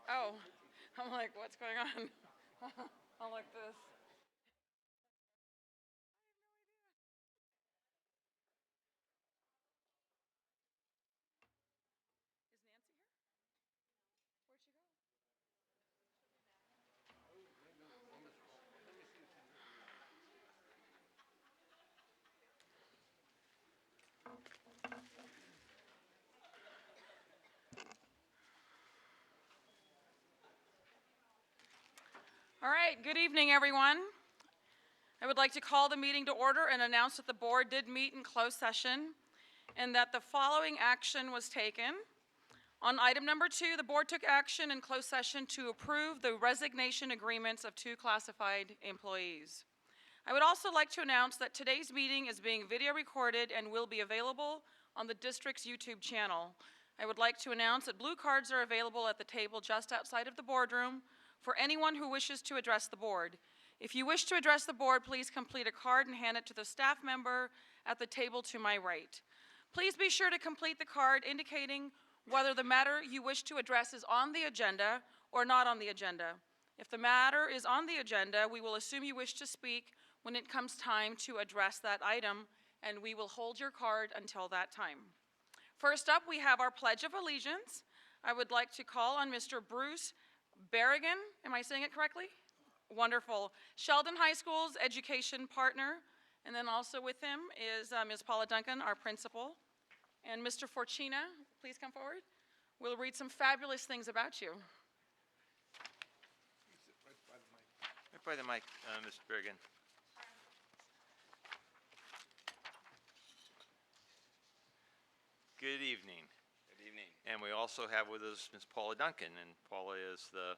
Oh, I'm like, what's going on? I'm like this. Is Nancy here? Where'd she go? All right, good evening, everyone. I would like to call the meeting to order and announce that the board did meet in closed session and that the following action was taken. On item number 2, the board took action in closed session to approve the resignation agreements of 2 classified employees. I would also like to announce that today's meeting is being video recorded and will be available on the district's YouTube channel. I would like to announce that blue cards are available at the table just outside of the boardroom for anyone who wishes to address the board. If you wish to address the board, please complete a card and hand it to the staff member at the table to my right. Please be sure to complete the card indicating whether the matter you wish to address is on the agenda or not on the agenda. If the matter is on the agenda, we will assume you wish to speak when it comes time to address that item, and we will hold your card until that time. First up, we have our Pledge of Allegiance. I would like to call on Mr. Bruce Berrigan. Am I saying it correctly? Wonderful. Sheldon High School's education partner. And then also with him is Ms. Paula Duncan, our principal. And Mr. Forcina, please come forward. We'll read some fabulous things about you. Right by the mic, Mr. Bergen. Good evening. Good evening. And we also have with us Ms. Paula Duncan, and Paula is the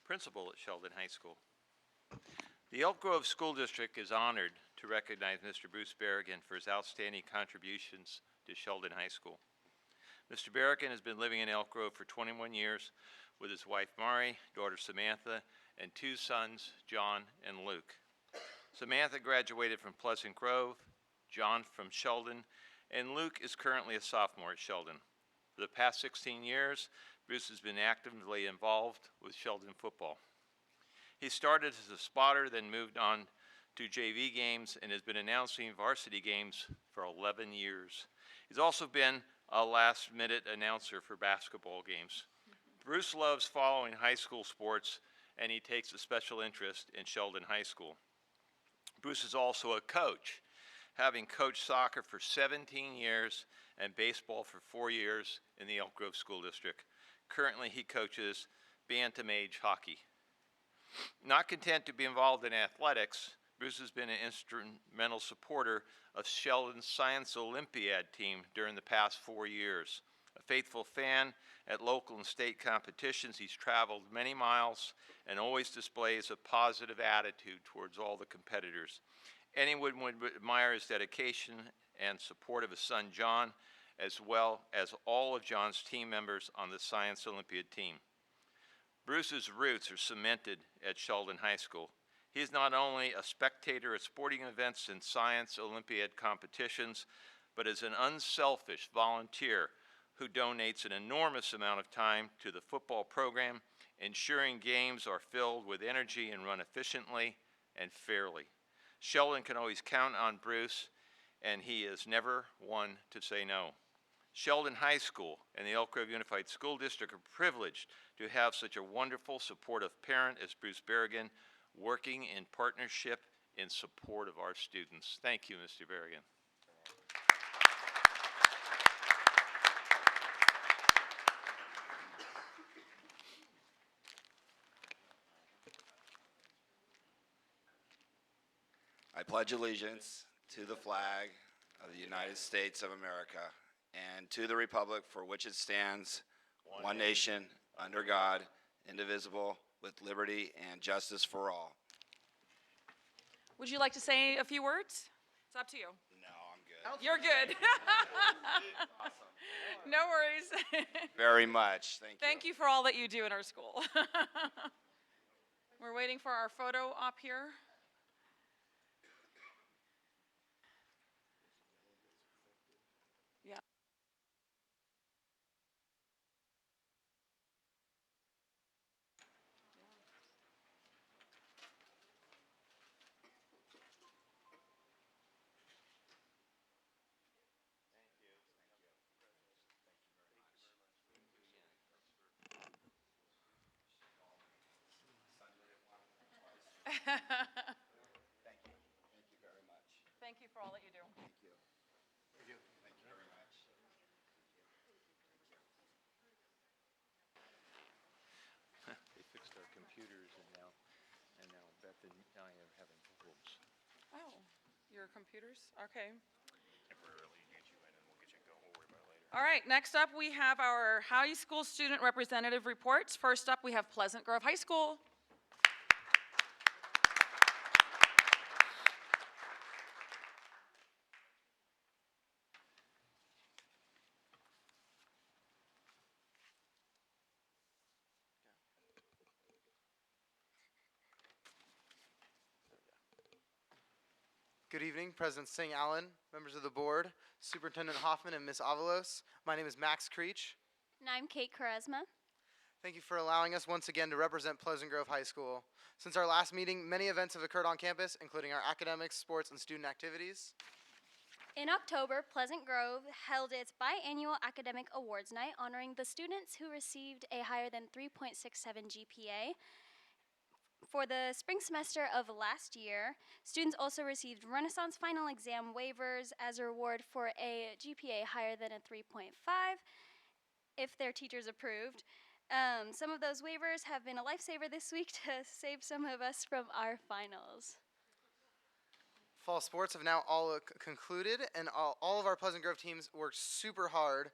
principal at Sheldon High School. The Elk Grove School District is honored to recognize Mr. Bruce Berrigan for his outstanding contributions to Sheldon High School. Mr. Berrigan has been living in Elk Grove for 21 years with his wife Mari, daughter Samantha, and 2 sons, John and Luke. Samantha graduated from Pleasant Grove, John from Sheldon, and Luke is currently a sophomore at Sheldon. For the past 16 years, Bruce has been actively involved with Sheldon football. He started as a spotter, then moved on to JV games and has been announcing varsity games for 11 years. He's also been a last-minute announcer for basketball games. Bruce loves following high school sports, and he takes a special interest in Sheldon High School. Bruce is also a coach, having coached soccer for 17 years and baseball for 4 years in the Elk Grove School District. Currently, he coaches bantam-age hockey. Not content to be involved in athletics, Bruce has been an instrumental supporter of Sheldon's Science Olympiad team during the past 4 years. A faithful fan at local and state competitions, he's traveled many miles and always displays a positive attitude towards all the competitors. Anyone would admire his dedication and support of his son John, as well as all of John's team members on the Science Olympiad team. Bruce's roots are cemented at Sheldon High School. He is not only a spectator at sporting events and Science Olympiad competitions, but is an unselfish volunteer who donates an enormous amount of time to the football program, ensuring games are filled with energy and run efficiently and fairly. Sheldon can always count on Bruce, and he is never one to say no. Sheldon High School and the Elk Grove Unified School District are privileged to have such a wonderful, supportive parent as Bruce Berrigan, working in partnership in support of our students. Thank you, Mr. Berrigan. I pledge allegiance to the flag of the United States of America and to the republic for which it stands, one nation, under God, indivisible, with liberty and justice for all. Would you like to say a few words? It's up to you. No, I'm good. You're good. Awesome. No worries. Very much. Thank you. Thank you for all that you do in our school. We're waiting for our photo op here. Thank you. Thank you very much. Thank you for all that you do. Thank you. Thank you. Thank you very much. They fixed our computers and now Beth and I are having problems. Oh, your computers? Okay. Temporarily get you in and we'll get you going. We'll worry about it later. All right, next up, we have our high school student representative reports. First up, we have Pleasant Grove High School. Good evening, President Singh Allen, members of the board, Superintendent Hoffman, and Ms. Avalos. My name is Max Creech. And I'm Kate Quaresma. Thank you for allowing us once again to represent Pleasant Grove High School. Since our last meeting, many events have occurred on campus, including our academics, sports, and student activities. In October, Pleasant Grove held its biannual academic awards night honoring the students who received a higher than 3.67 GPA. For the spring semester of last year, students also received Renaissance final exam waivers as a reward for a GPA higher than a 3.5 if their teachers approved. Some of those waivers have been a lifesaver this week to save some of us from our finals. Fall sports have now all concluded, and all of our Pleasant Grove teams worked super hard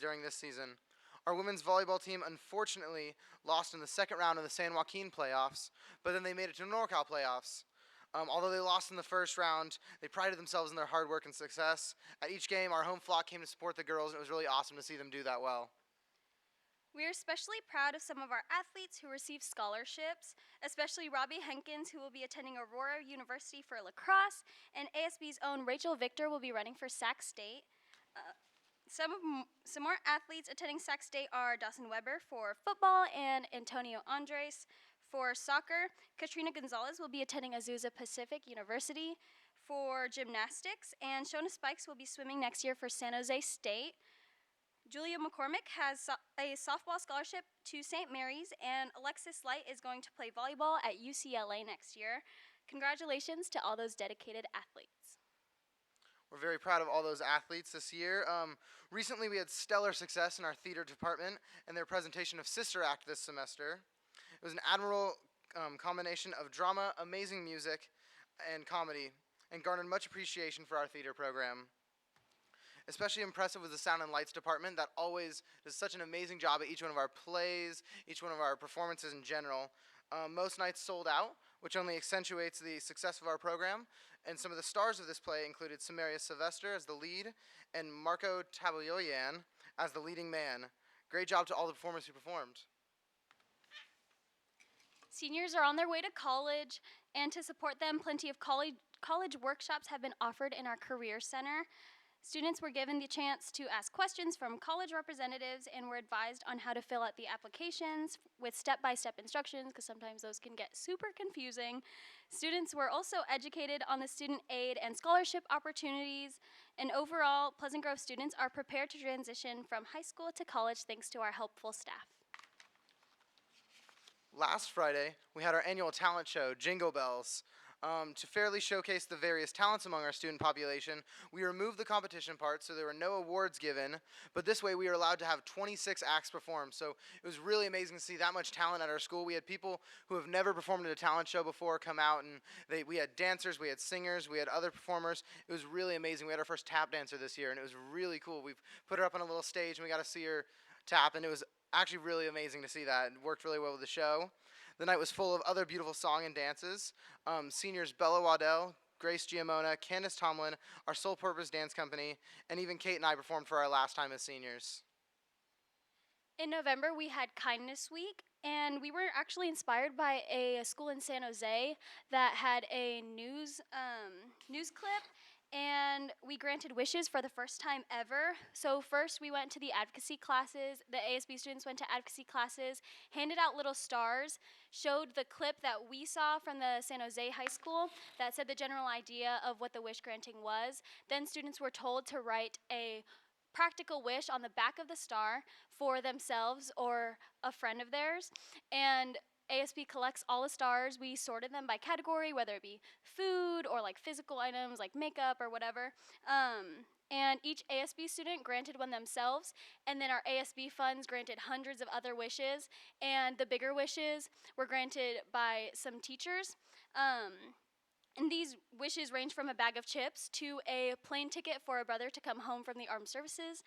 during this season. Our women's volleyball team unfortunately lost in the second round of the San Joaquin playoffs, but then they made it to NorCal playoffs. Although they lost in the first round, they prided themselves in their hard work and success. At each game, our home flock came to support the girls, and it was really awesome to see them do that well. We are especially proud of some of our athletes who received scholarships, especially Robbie Henkins, who will be attending Aurora University for lacrosse, and ASB's own Rachel Victor will be running for Sac State. Some more athletes attending Sac State are Dawson Weber for football and Antonio Andres for soccer. Katrina Gonzalez will be attending Azusa Pacific University for gymnastics, and Shona Spikes will be swimming next year for San Jose State. Julia McCormick has a softball scholarship to St. Mary's, and Alexis Light is going to play volleyball at UCLA next year. Congratulations to all those dedicated athletes. We're very proud of all those athletes this year. Recently, we had stellar success in our theater department and their presentation of Sister Act this semester. It was an admirable combination of drama, amazing music, and comedy, and garnered much appreciation for our theater program. Especially impressive was the sound and lights department that always does such an amazing job at each one of our plays, each one of our performances in general. Most nights sold out, which only accentuates the success of our program. And some of the stars of this play included Samaria Sylvester as the lead and Marco Taboyoyan as the leading man. Great job to all the performers who performed. Seniors are on their way to college, and to support them, plenty of college workshops have been offered in our Career Center. Students were given the chance to ask questions from college representatives and were advised on how to fill out the applications with step-by-step instructions, because sometimes those can get super confusing. Students were also educated on the student aid and scholarship opportunities, and overall, Pleasant Grove students are prepared to transition from high school to college thanks to our helpful staff. Last Friday, we had our annual talent show, Jingle Bells. To fairly showcase the various talents among our student population, we removed the competition part, so there were no awards given, but this way we were allowed to have 26 acts perform, so it was really amazing to see that much talent at our school. We had people who have never performed at a talent show before come out, and we had dancers, we had singers, we had other performers. It was really amazing. We had our first tap dancer this year, and it was really cool. We've put her up on a little stage, and we got to see her tap, and it was actually really amazing to see that. It worked really well with the show. The night was full of other beautiful song and dances. Seniors Bella Waddell, Grace Giamona, Candace Tomlin, our Soul Purpose Dance Company, and even Kate and I performed for our last time as seniors. In November, we had Kindness Week, and we were actually inspired by a school in San Jose that had a news clip, and we granted wishes for the first time ever. So first we went to the advocacy classes. The ASB students went to advocacy classes, handed out little stars, showed the clip that we saw from the San Jose High School that said the general idea of what the wish granting was. Then students were told to write a practical wish on the back of the star for themselves or a friend of theirs. And ASB collects all the stars. We sorted them by category, whether it be food or like physical items like makeup or whatever. And each ASB student granted one themselves, and then our ASB funds granted hundreds of other wishes, and the bigger wishes were granted by some teachers. And these wishes range from a bag of chips to a plane ticket for a brother to come home from the armed services.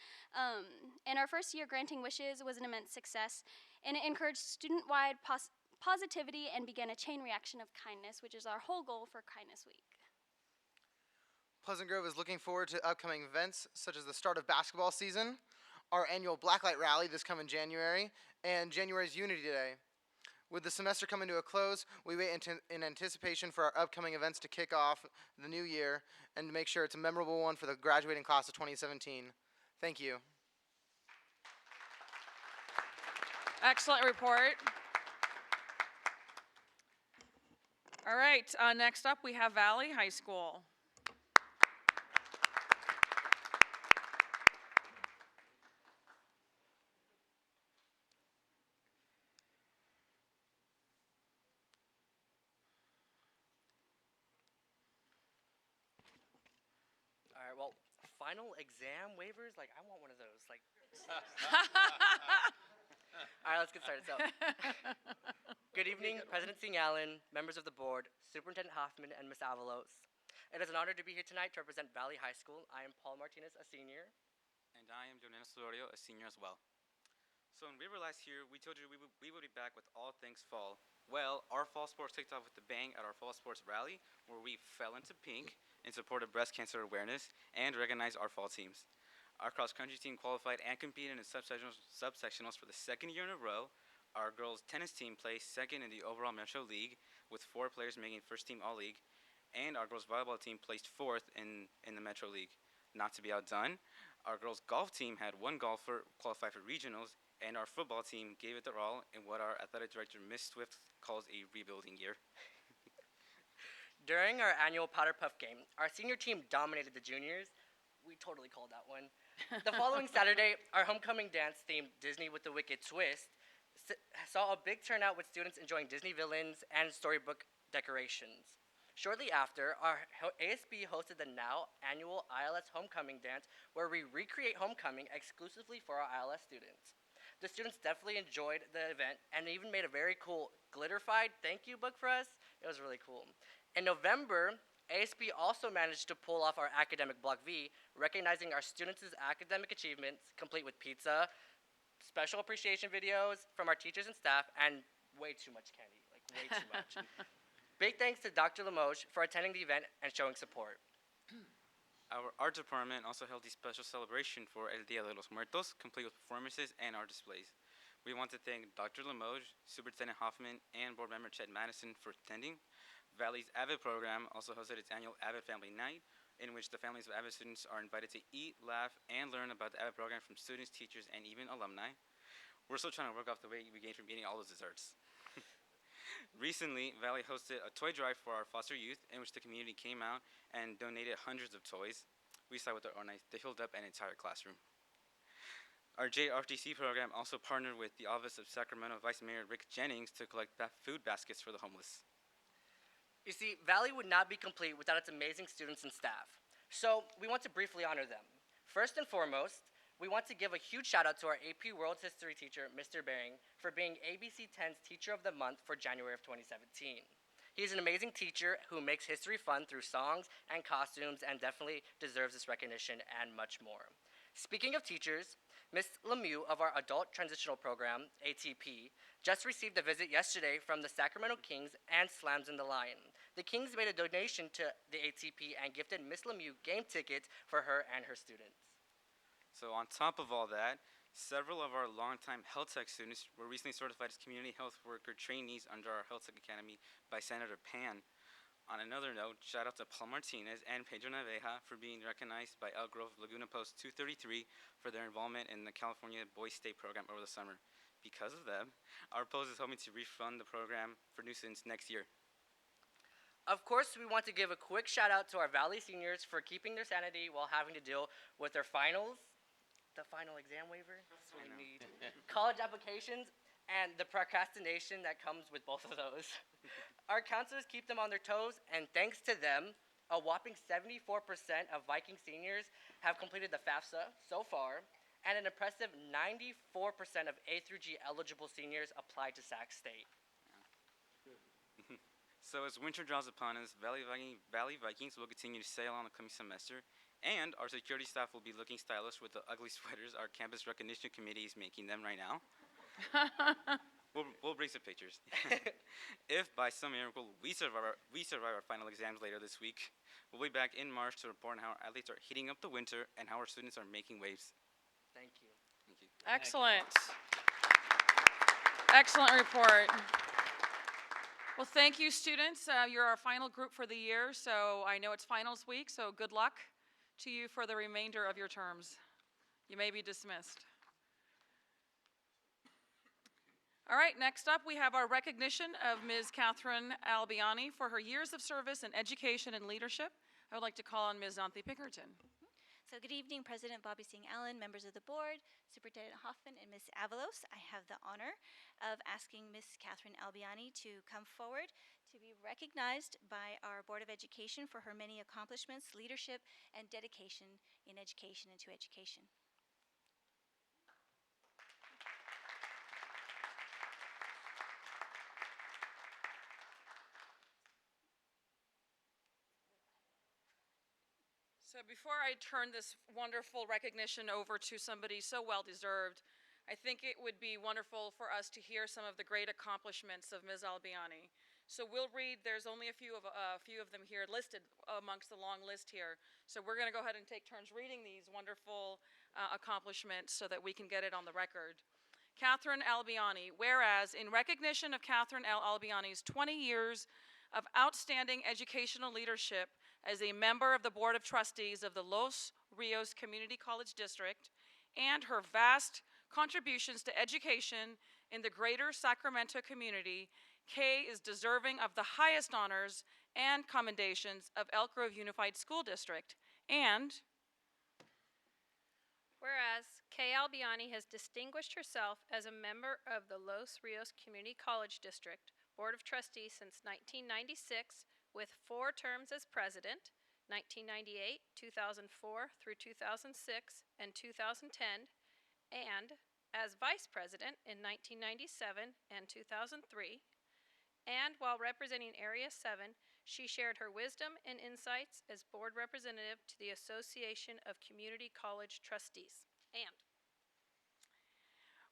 And our first year granting wishes was an immense success, and it encouraged student-wide positivity and began a chain reaction of kindness, which is our whole goal for Kindness Week. Pleasant Grove is looking forward to upcoming events such as the start of basketball season, our annual Blacklight Rally this coming January, and January's Unity Day. With the semester coming to a close, we wait in anticipation for our upcoming events to kick off the new year and to make sure it's a memorable one for the graduating class of 2017. Thank you. Excellent report. All right, next up we have Valley High School. All right, well, final exam waivers, like I want one of those. Like, all right, let's get started. So, good evening, President Singh Allen, members of the board, Superintendent Hoffman, and Ms. Avalos. It is an honor to be here tonight to represent Valley High School. I am Paul Martinez, a senior. And I am Jonena Solorio, a senior as well. So when we were last here, we told you we would be back with all things fall. Well, our fall sports kicked off with a bang at our fall sports rally, where we fell into pink in support of breast cancer awareness and recognized our fall teams. Our cross-country team qualified and competed in subsectionals for the second year in a row. Our girls' tennis team placed second in the overall Metro League, with 4 players making first-team All-League. And our girls' volleyball team placed 4th in the Metro League. Not to be outdone, our girls' golf team had 1 golfer qualify for regionals, and our football team gave it their all in what our athletic director, Ms. Swift, calls a rebuilding year. During our annual Powder Puff game, our senior team dominated the juniors. We totally called that one. The following Saturday, our homecoming dance themed Disney with the Wicked Twist saw a big turnout with students enjoying Disney villains and storybook decorations. Shortly after, our ASB hosted the now annual ILS homecoming dance, where we recreate homecoming exclusively for our ILS students. The students definitely enjoyed the event and even made a very cool glitterified thank you book for us. It was really cool. In November, ASB also managed to pull off our academic Block V, recognizing our students' academic achievements, complete with pizza, special appreciation videos from our teachers and staff, and way too much candy, like way too much. Big thanks to Dr. Limoges for attending the event and showing support. Our art department also held a special celebration for El Dia de los Muertos, complete with performances and art displays. We want to thank Dr. Limoges, Superintendent Hoffman, and board member Chet Madison for attending. Valley's AVID program also hosted its annual AVID Family Night, in which the families of AVID students are invited to eat, laugh, and learn about the AVID program from students, teachers, and even alumni. We're still trying to work off the weight we gained from eating all those desserts. Recently, Valley hosted a toy drive for our foster youth, in which the community came out and donated hundreds of toys. We saw with our own eyes, they filled up an entire classroom. Our JRTC program also partnered with the Office of Sacramento Vice Mayor Rick Jennings to collect food baskets for the homeless. You see, Valley would not be complete without its amazing students and staff. So we want to briefly honor them. First and foremost, we want to give a huge shout out to our AP World History teacher, Mr. Bering, for being ABC 10's Teacher of the Month for January of 2017. He is an amazing teacher who makes history fun through songs and costumes and definitely deserves this recognition and much more. Speaking of teachers, Ms. Lemieux of our Adult Transitional Program, ATP, just received a visit yesterday from the Sacramento Kings and Slams in the Lion. The Kings made a donation to the ATP and gifted Ms. Lemieux game tickets for her and her students. So on top of all that, several of our longtime health tech students were recently certified as community health worker trainees under our Health Tech Academy by Senator Pan. On another note, shout out to Paul Martinez and Pedro Naveja for being recognized by Elk Grove Laguna Post 233 for their involvement in the California Boys State program over the summer. Because of them, our post is hoping to refund the program for new students next year. Of course, we want to give a quick shout out to our Valley seniors for keeping their sanity while having to deal with their finals, the final exam waiver, that's what we need, college applications, and the procrastination that comes with both of those. Our counselors keep them on their toes, and thanks to them, a whopping 74% of Viking seniors have completed the FAFSA so far, and an impressive 94% of A through G eligible seniors apply to Sac State. So as winter draws upon us, Valley Vikings will continue to sail on the coming semester, and our security staff will be looking stylish with the ugly sweaters our campus recognition committee is making them right now. We'll bring some pictures. If by some miracle we survive our final exams later this week, we'll be back in March to report on how our athletes are heating up the winter and how our students are making waves. Thank you. Thank you. Excellent. Excellent report. Well, thank you, students. You're our final group for the year, so I know it's finals week, so good luck to you for the remainder of your terms. You may be dismissed. All right, next up we have our recognition of Ms. Catherine Albiani for her years of service in education and leadership. I would like to call on Ms. Zanthi Pinkerton. So good evening, President Bobby Singh Allen, members of the board, Superintendent Hoffman, and Ms. Avalos. I have the honor of asking Ms. Catherine Albiani to come forward to be recognized by our Board of Education for her many accomplishments, leadership, and dedication in education and to education. So before I turn this wonderful recognition over to somebody so well-deserved, I think it would be wonderful for us to hear some of the great accomplishments of Ms. Albiani. So we'll read, there's only a few of them here listed amongst the long list here. So we're going to go ahead and take turns reading these wonderful accomplishments so that we can get it on the record. Catherine Albiani, whereas in recognition of Catherine L. Albiani's 20 years of outstanding educational leadership as a member of the Board of Trustees of the Los Rios Community College District and her vast contributions to education in the greater Sacramento community, Kay is deserving of the highest honors and commendations of Elk Grove Unified School District. And whereas Kay Albiani has distinguished herself as a member of the Los Rios Community College District Board of Trustees since 1996 with 4 terms as president, 1998, 2004 through 2006, and 2010, and as vice president in 1997 and 2003, and while representing Area 7, she shared her wisdom and insights as board representative to the Association of Community College Trustees. And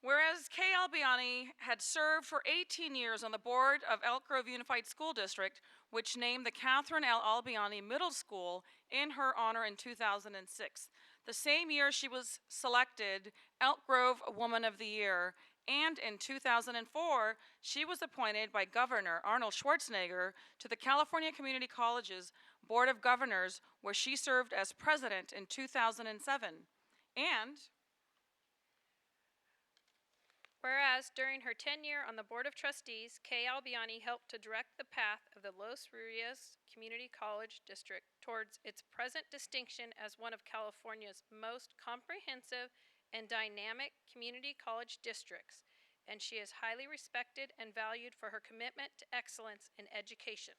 whereas Kay Albiani had served for 18 years on the board of Elk Grove Unified School District, which named the Catherine L. Albiani Middle School in her honor in 2006. The same year she was selected Elk Grove Woman of the Year, and in 2004, she was appointed by Governor Arnold Schwarzenegger to the California Community Colleges Board of Governors, where she served as president in 2007. And whereas during her tenure on the Board of Trustees, Kay Albiani helped to direct the path of the Los Rios Community College District towards its present distinction as one of California's most comprehensive and dynamic community college districts, and she is highly respected and valued for her commitment to excellence in education.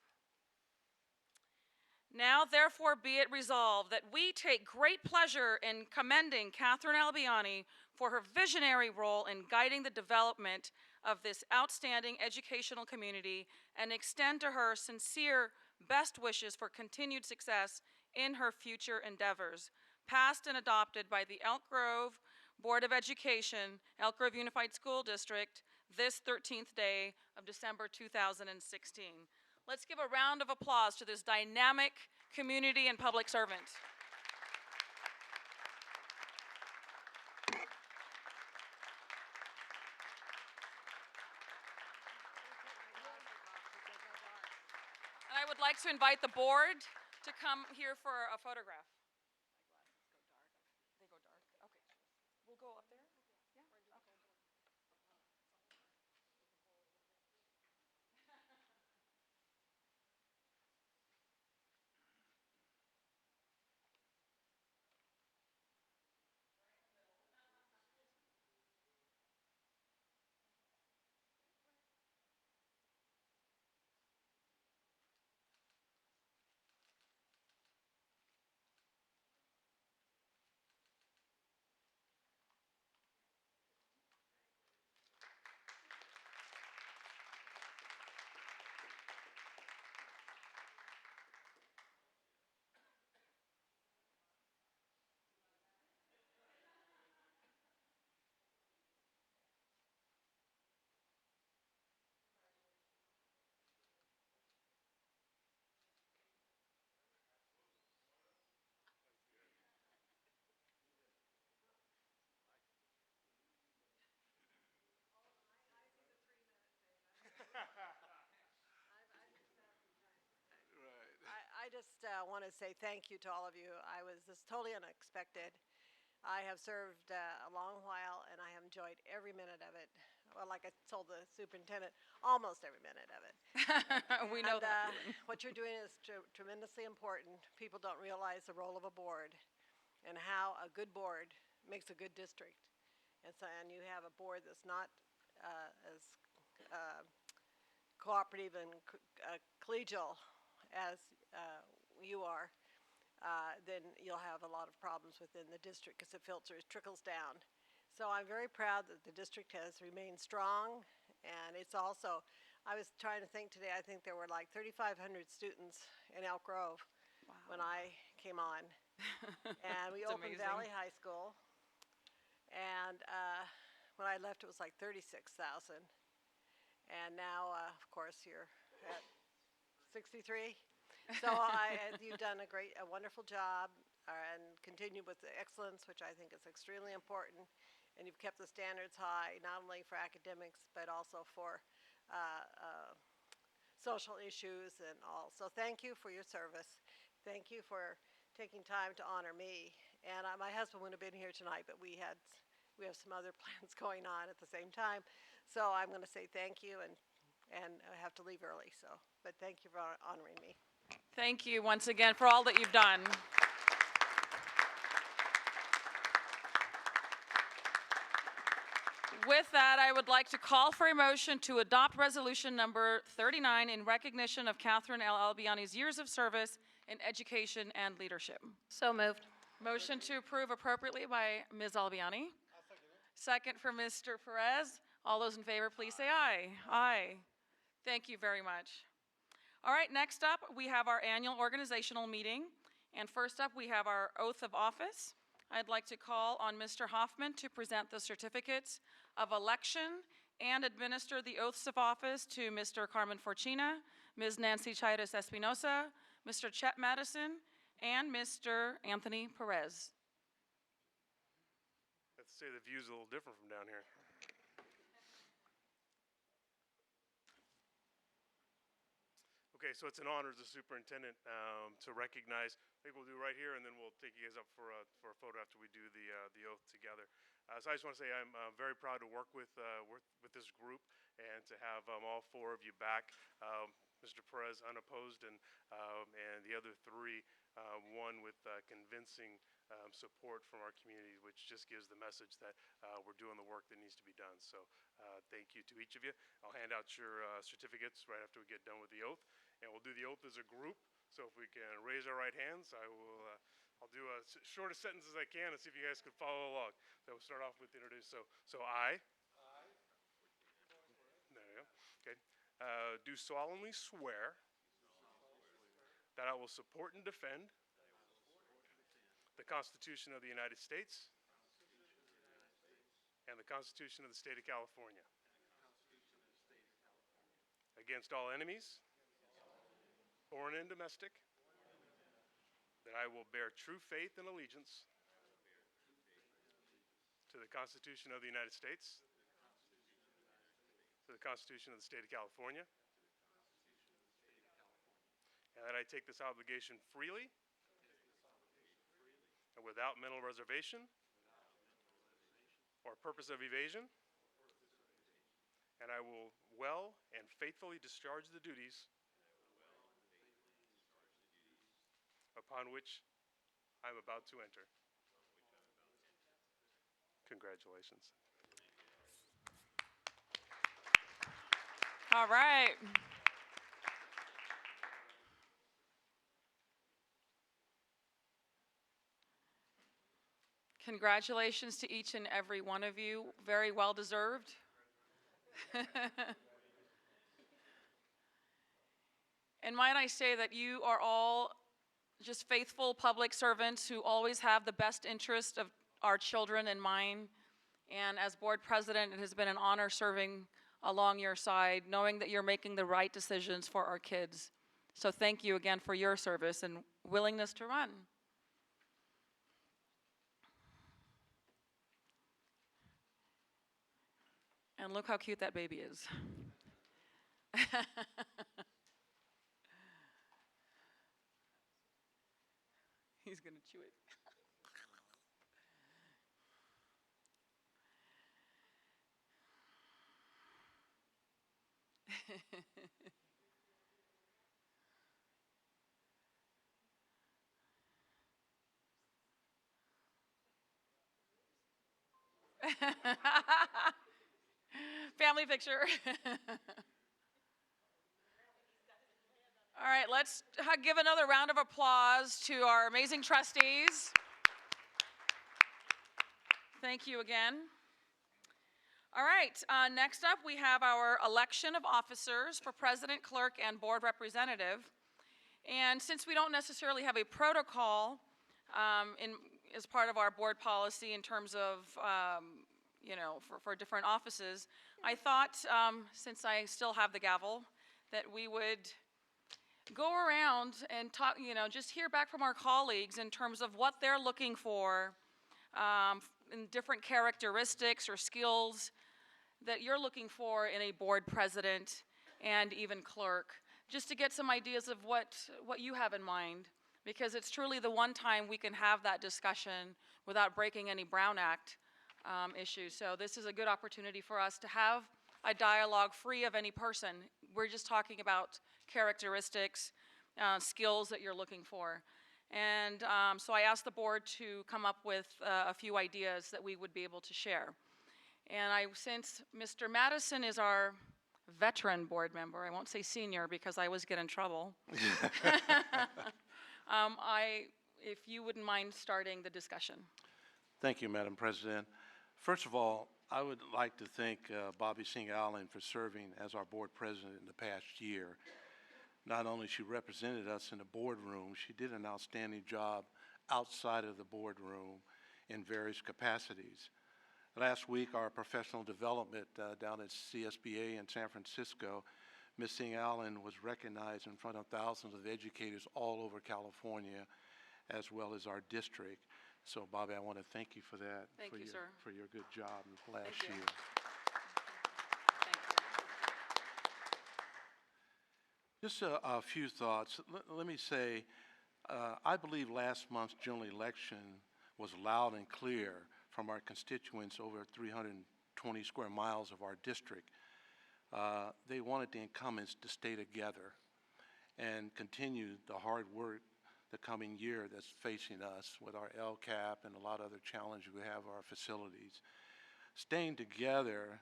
now therefore be it resolved that we take great pleasure in commending Catherine Albiani for her visionary role in guiding the development of this outstanding educational community and extend to her sincere best wishes for continued success in her future endeavors, passed and adopted by the Elk Grove Board of Education, Elk Grove Unified School District, this 13th day of December 2016. Let's give a round of applause to this dynamic community and public servant. And I would like to invite the board to come here for a photograph. They go dark. Okay. We'll go up there. Yeah. Okay. just want to say thank you to all of you. This is totally unexpected. I have served a long while, and I have enjoyed every minute of it. Well, like I told the superintendent, almost every minute of it. We know And, that feeling. what you're doing is tremendously important. People don't realize the role of a board and how a good board makes a good district. And you have a board that's not as cooperative and collegial as you are, then you'll have a lot of problems within the district because it trickles down. So I'm very proud that the district has remained strong, and it's also, I was trying to think today, I think there were like 3,500 students in Elk Grove when I came on. And we That's opened amazing. Valley High School, and when I left it was like 36,000. And now, of course, you're at 63. So you've done a wonderful job, and continue with the excellence, which I think is extremely important. And you've kept the standards high, not only for academics, but also for social issues and all. So thank you for your service. Thank you for taking time to honor me. And my husband wouldn't have been here tonight, but we have some other plans going on at the same time. So I'm going to say thank you, and I have to leave early. But thank you for honoring me. Thank you once again for all that you've done. With that, I would like to call for a motion to adopt resolution number 39 in recognition of Catherine L. Albiani's years of service in education and leadership. So moved. Motion to approve appropriately by Ms. Albiani. Second for Mr. Perez. All those in favor, please say aye. Aye. Thank you very much. All right, next up, we have our annual organizational meeting. And first up, we have our oath of office. I'd like to call on Mr. Hoffman to present the certificates of election and administer the oaths of office to Mr. Carmen Forcina, Ms. Nancy Chaires Espinosa, Mr. Chet Madison, and Mr. Anthony Perez. Let's say the view's a little different from down here. Okay, so it's an honor as a superintendent to recognize. I think we'll do right here, and then we'll take you guys up for a photo after we do the oath together. So I just want to say I'm very proud to work with this group and to have all four of you back. Mr. Perez unopposed, and the other three won with convincing support from our community, which just gives the message that we're doing the work that needs to be done. So thank you to each of you. I'll hand out your certificates right after we get done with the oath, and we'll do the oath as a group. So if we can raise our right hands, I'll do as short a sentence as I can and see if you guys can follow along. So we'll start off with introduce. So I. There you go. Okay. Do solemnly swear that I will support and defend the Constitution of the United States and the Constitution of the State of California against all enemies, foreign and domestic, that I will bear true faith and allegiance to the Constitution of the United States, to the Constitution of the State of California, and that I take this obligation freely and without mental reservation or purpose of evasion, and I will well and faithfully discharge the duties upon which I'm about to enter. Congratulations. All right. Congratulations to each and every one of you. Very well deserved. And might I say that you are all just faithful public servants who always have the best interest of our children in mind. And as board president, it has been an honor serving along your side, knowing that you're making the right decisions for our kids. So thank you again for your service and willingness to run. And look how cute that baby is. gonna chew it. Family picture. All right, let's give another round of applause to our amazing trustees. Thank you again. All right, next up we have our election of officers for president, clerk, and board representative. And since we don't necessarily have a protocol as part of our board policy in terms of, for different offices, I thought, since I still have the gavel, that we would go around and talk, just hear back from our colleagues in terms of what they're looking for in different characteristics or skills that you're looking for in a board president and even clerk, just to get some ideas of what you have in mind, because it's truly the one time we can have that discussion without breaking any Brown Act issues. So this is a good opportunity for us to have a dialogue free of any person. We're just talking about characteristics, skills that you're looking for. And so I asked the board to come up with a few ideas that we would be able to share. And since Mr. Madison is our veteran board member, I won't say senior because I always get in trouble. If you wouldn't mind starting the discussion. Thank you, Madam President. First of all, I would like to thank Bobby Singh Allen for serving as our board president in the past year. Not only she represented us in the boardroom, she did an outstanding job outside of the boardroom in various capacities. Last week, our professional development down at CSBA in San Francisco, Ms. Singh Allen was recognized in front of thousands of educators all over California, as well as our district. So, Bobby, I want to thank you for that. Thank you, sir. For your good job in the last Thank you. year. Thank you. Just a few thoughts. Let me say, I believe last month's general election was loud and clear from our constituents over 320 square miles of our district. They wanted the incumbents to stay together and continue the hard work the coming year that's facing us with our LCAP and a lot of other challenges we have in our facilities. Staying together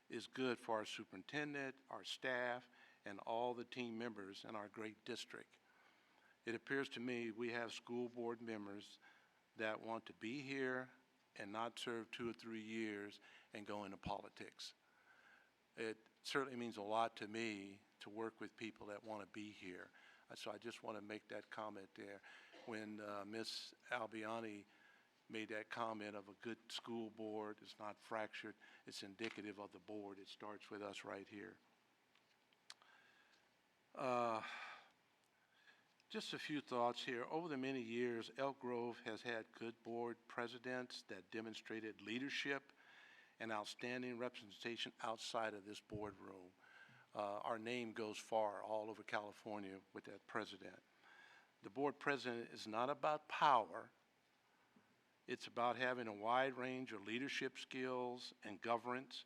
is good for our superintendent, our staff, and all the team members in our great district. It appears to me we have school board members that want to be here and not serve 2 or 3 years and go into politics. It certainly means a lot to me to work with people that want to be here. So I just want to make that comment there. When Ms. Albiani made that comment of a good school board, it's not fractured, it's indicative of the board. It starts with us right here. Just a few thoughts here. Over the many years, Elk Grove has had good board presidents that demonstrated leadership and outstanding representation outside of this boardroom. Our name goes far all over California with that president. The board president is not about power. It's about having a wide range of leadership skills and governance.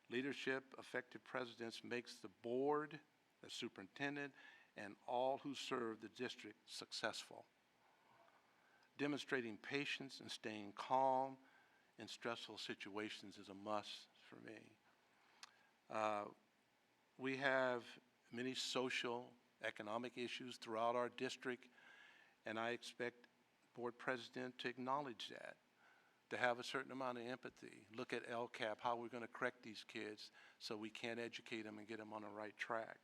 Leadership, effective presidents makes the board, the superintendent, and all who serve the district successful. Demonstrating patience and staying calm in stressful situations is a must for me. We have many social, economic issues throughout our district, and I expect board president to acknowledge that, to have a certain amount of empathy. Look at LCAP, how we're going to correct these kids so we can educate them and get them on the right track.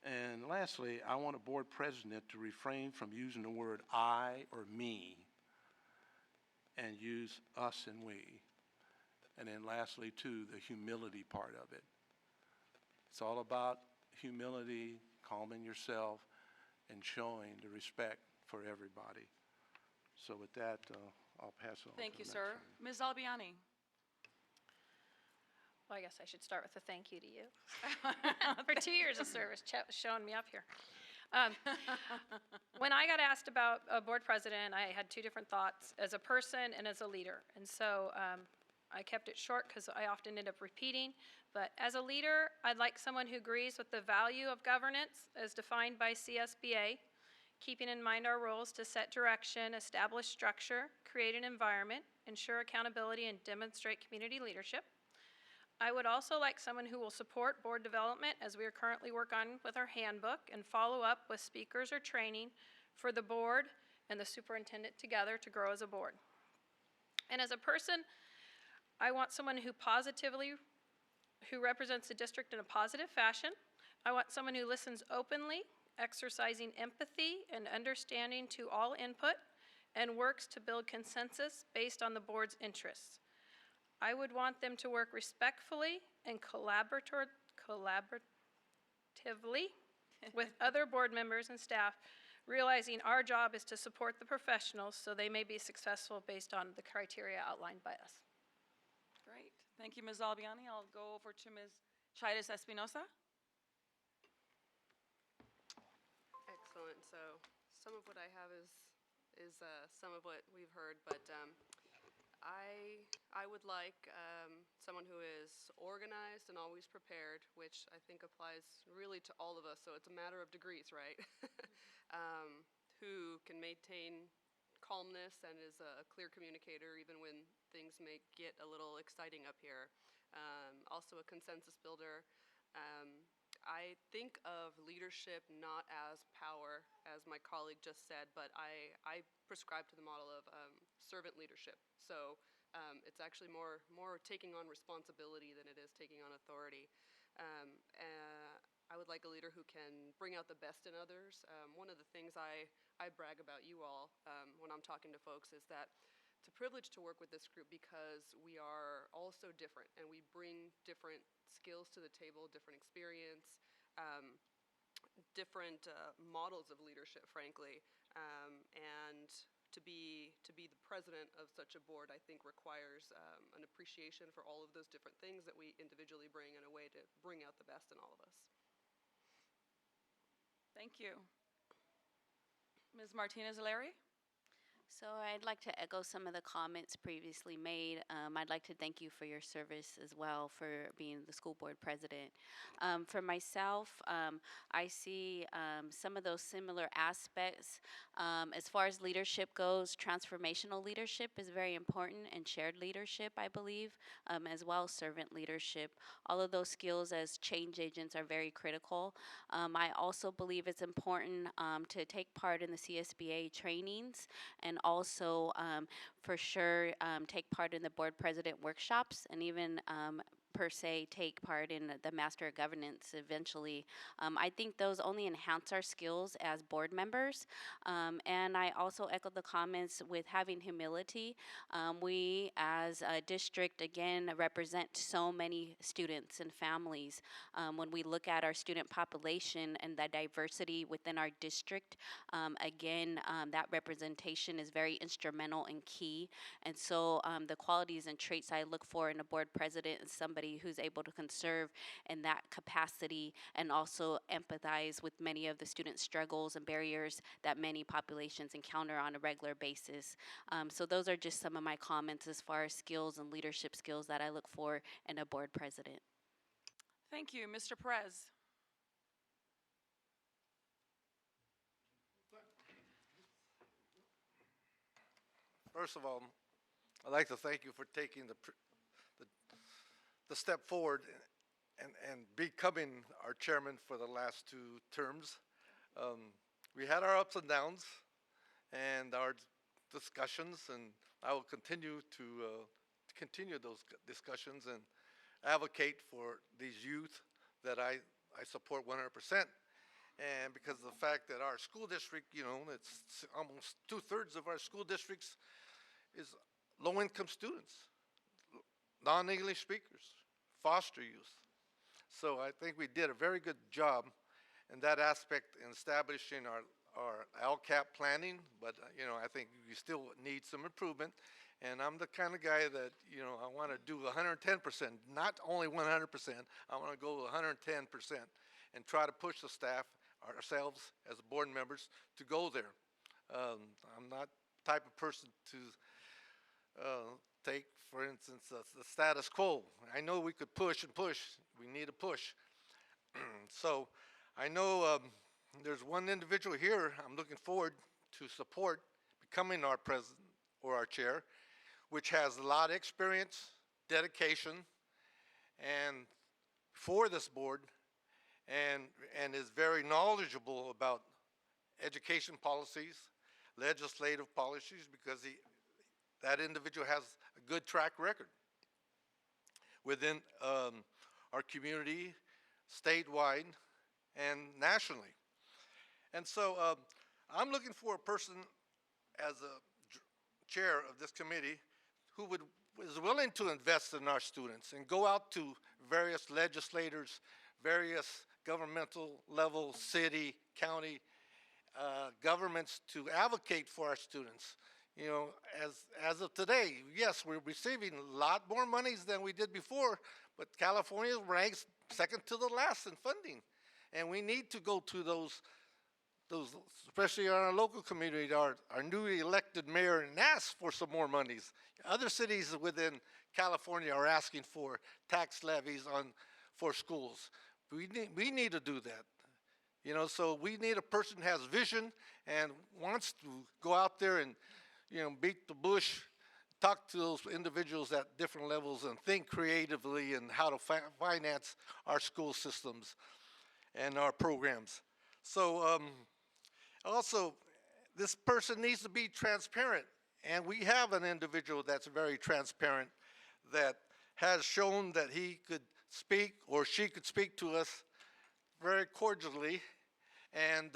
And lastly, I want a board president to refrain from using the word I or me and use us and we. And then lastly, too, the humility part of it. It's all about humility, calming yourself, and showing the respect for everybody. So with that, I'll pass it on. Thank to you, the sir. next Ms. Albiani. Well, I guess I should start with a thank you to you for 2 years of service, showing me up here. When I got asked about a board president, I had two different thoughts, as a person and as a leader. And so I kept it short because I often end up repeating. But as a leader, I'd like someone who agrees with the value of governance as defined by CSBA, keeping in mind our roles to set direction, establish structure, create an environment, ensure accountability, and demonstrate community leadership. I would also like someone who will support board development, as we are currently working on with our handbook, and follow up with speakers or training for the board and the superintendent together to grow as a board. And as a person, I want someone who represents the district in a positive fashion. I want someone who listens openly, exercising empathy and understanding to all input, and works to build consensus based on the board's interests. I would want them to work respectfully and collaboratively with other board members and staff, realizing our job is to support the professionals so they may be successful based on the criteria outlined by us. Great. Thank you, Ms. Albiani. I'll go over to Ms. Chaides Espinosa. Excellent. So some of what I have is some of what we've heard, but I would like someone who is organized and always prepared, which I think applies really to all of us. So it's a matter of degrees, right? Who can maintain calmness and is a clear communicator even when things may get a little exciting up here. Also a consensus builder. I think of leadership not as power, as my colleague just said, but I prescribe to the model of servant leadership. So it's actually more taking on responsibility than it is taking on authority. I would like a leader who can bring out the best in others. One of the things I brag about you all when I'm talking to folks is that it's a privilege to work with this group because we are all so different and we bring different skills to the table, different experience, different models of leadership, frankly. And to be the president of such a board, I think requires an appreciation for all of those different things that we individually bring in a way to bring out the best in all of us. Thank you. Ms. Martinez-Larry? So I'd like to echo some of the comments previously made. I'd like to thank you for your service as well for being the school board president. For myself, I see some of those similar aspects. As far as leadership goes, transformational leadership is very important, and shared leadership, I believe, as well as servant leadership. All of those skills as change agents are very critical. I also believe it's important to take part in the CSBA trainings, and also for sure take part in the board president workshops, and even per se take part in the Master of Governance eventually. I think those only enhance our skills as board members. And I also echo the comments with having humility. We as a district, again, represent so many students and families. When we look at our student population and the diversity within our district, again, that representation is very instrumental and key. And so the qualities and traits I look for in a board president is somebody who's able to conserve in that capacity and also empathize with many of the student struggles and barriers that many populations encounter on a regular basis. So those are just some of my comments as far as skills and leadership skills that I look for in a board president. Thank you. Mr. Perez? First of all, I'd like to thank you for taking the step forward and becoming our chairman for the last 2 terms. We had our ups and downs and our discussions, and I will continue to continue those discussions and advocate for these youth that I support 100%. And because of the fact that our school district, you know, it's almost 2/3 of our school districts is low-income students, non-English speakers, foster youth. So I think we did a very good job in that aspect in establishing our LCAP planning, but you know, I think we still need some improvement. And I'm the kind of guy that, you know, I want to do 110%, not only 100%, I want to go 110% and try to push the staff, ourselves as board members to go there. I'm not the type of person to take, for instance, the status quo. I know we could push and push. We need a push. So I know there's one individual here I'm looking forward to support becoming our president or our chair, which has a lot of experience, dedication, and for this board, and is very knowledgeable about education policies, legislative policies, because that individual has a good track record within our community, statewide, and nationally. And so I'm looking for a person as a chair of this committee who is willing to invest in our students and go out to various legislators, various governmental level, city, county governments to advocate for our students. You know, as of today, yes, we're receiving a lot more monies than we did before, but California ranks second to the last in funding. And we need to go to those especially in our local community, our newly elected mayor, and ask for some more monies. Other cities within California are asking for tax levies for schools. We need to do that. You know, so we need a person who has vision and wants to go out there and, you know, beat the bush, talk to those individuals at different levels and think creatively and how to finance our school systems and our programs. So also, this person needs to be transparent, and we have an individual that's very transparent that has shown that he could speak or she could speak to us very cordially and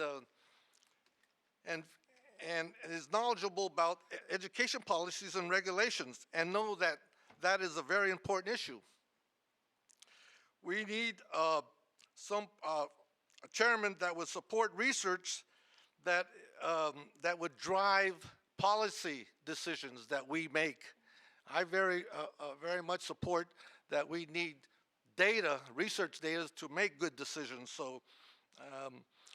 is knowledgeable about education policies and regulations and know that that is a very important issue. We need a chairman that would support research that would drive policy decisions that we make. I very much support that we need data, research data, to make good decisions. So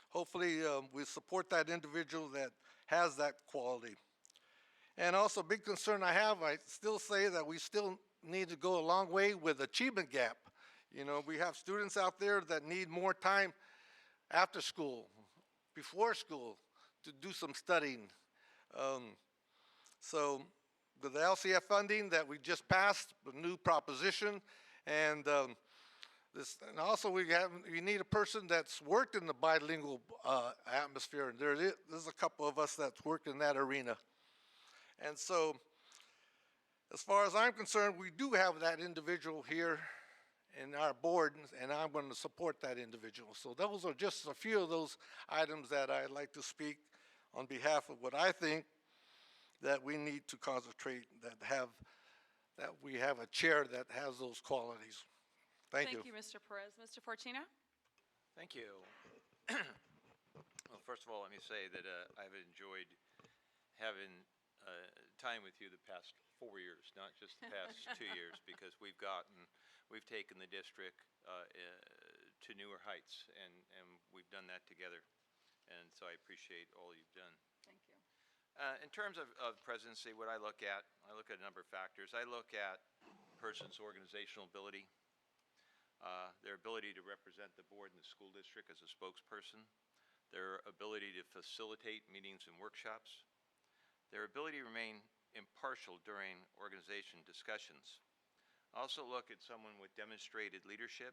hopefully we support that individual that has that quality. And also, a big concern I still say that we still need to go a long way with achievement gap. You know, we have students out there that need more time after school, before school, to do some studying. So with the LCF funding that we just passed, a new proposition, and also we need a person that's worked in the bilingual atmosphere. And there's a couple of us that's worked in that arena. And so, as far as I'm concerned, we do have that individual here in our board, and I'm going to support that individual. So those are just a few of those items that I'd like to speak on behalf of what I think that we need to concentrate, that we have a chair that has those qualities. Thank you. Thank you, Mr. Perez. Mr. Fortino? Thank you. Well, first of all, let me say that I've enjoyed having time with you the past 4 years, not just the past 2 years, because we've taken the district to newer heights, and we've done that together. And so I appreciate all you've done. Thank you. In terms of presidency, what I look at a number of factors. I look at a person's organizational ability, their ability to represent the board and the school district as a spokesperson, their ability to facilitate meetings and workshops, their ability to remain impartial during organization discussions. I also look at someone with demonstrated leadership,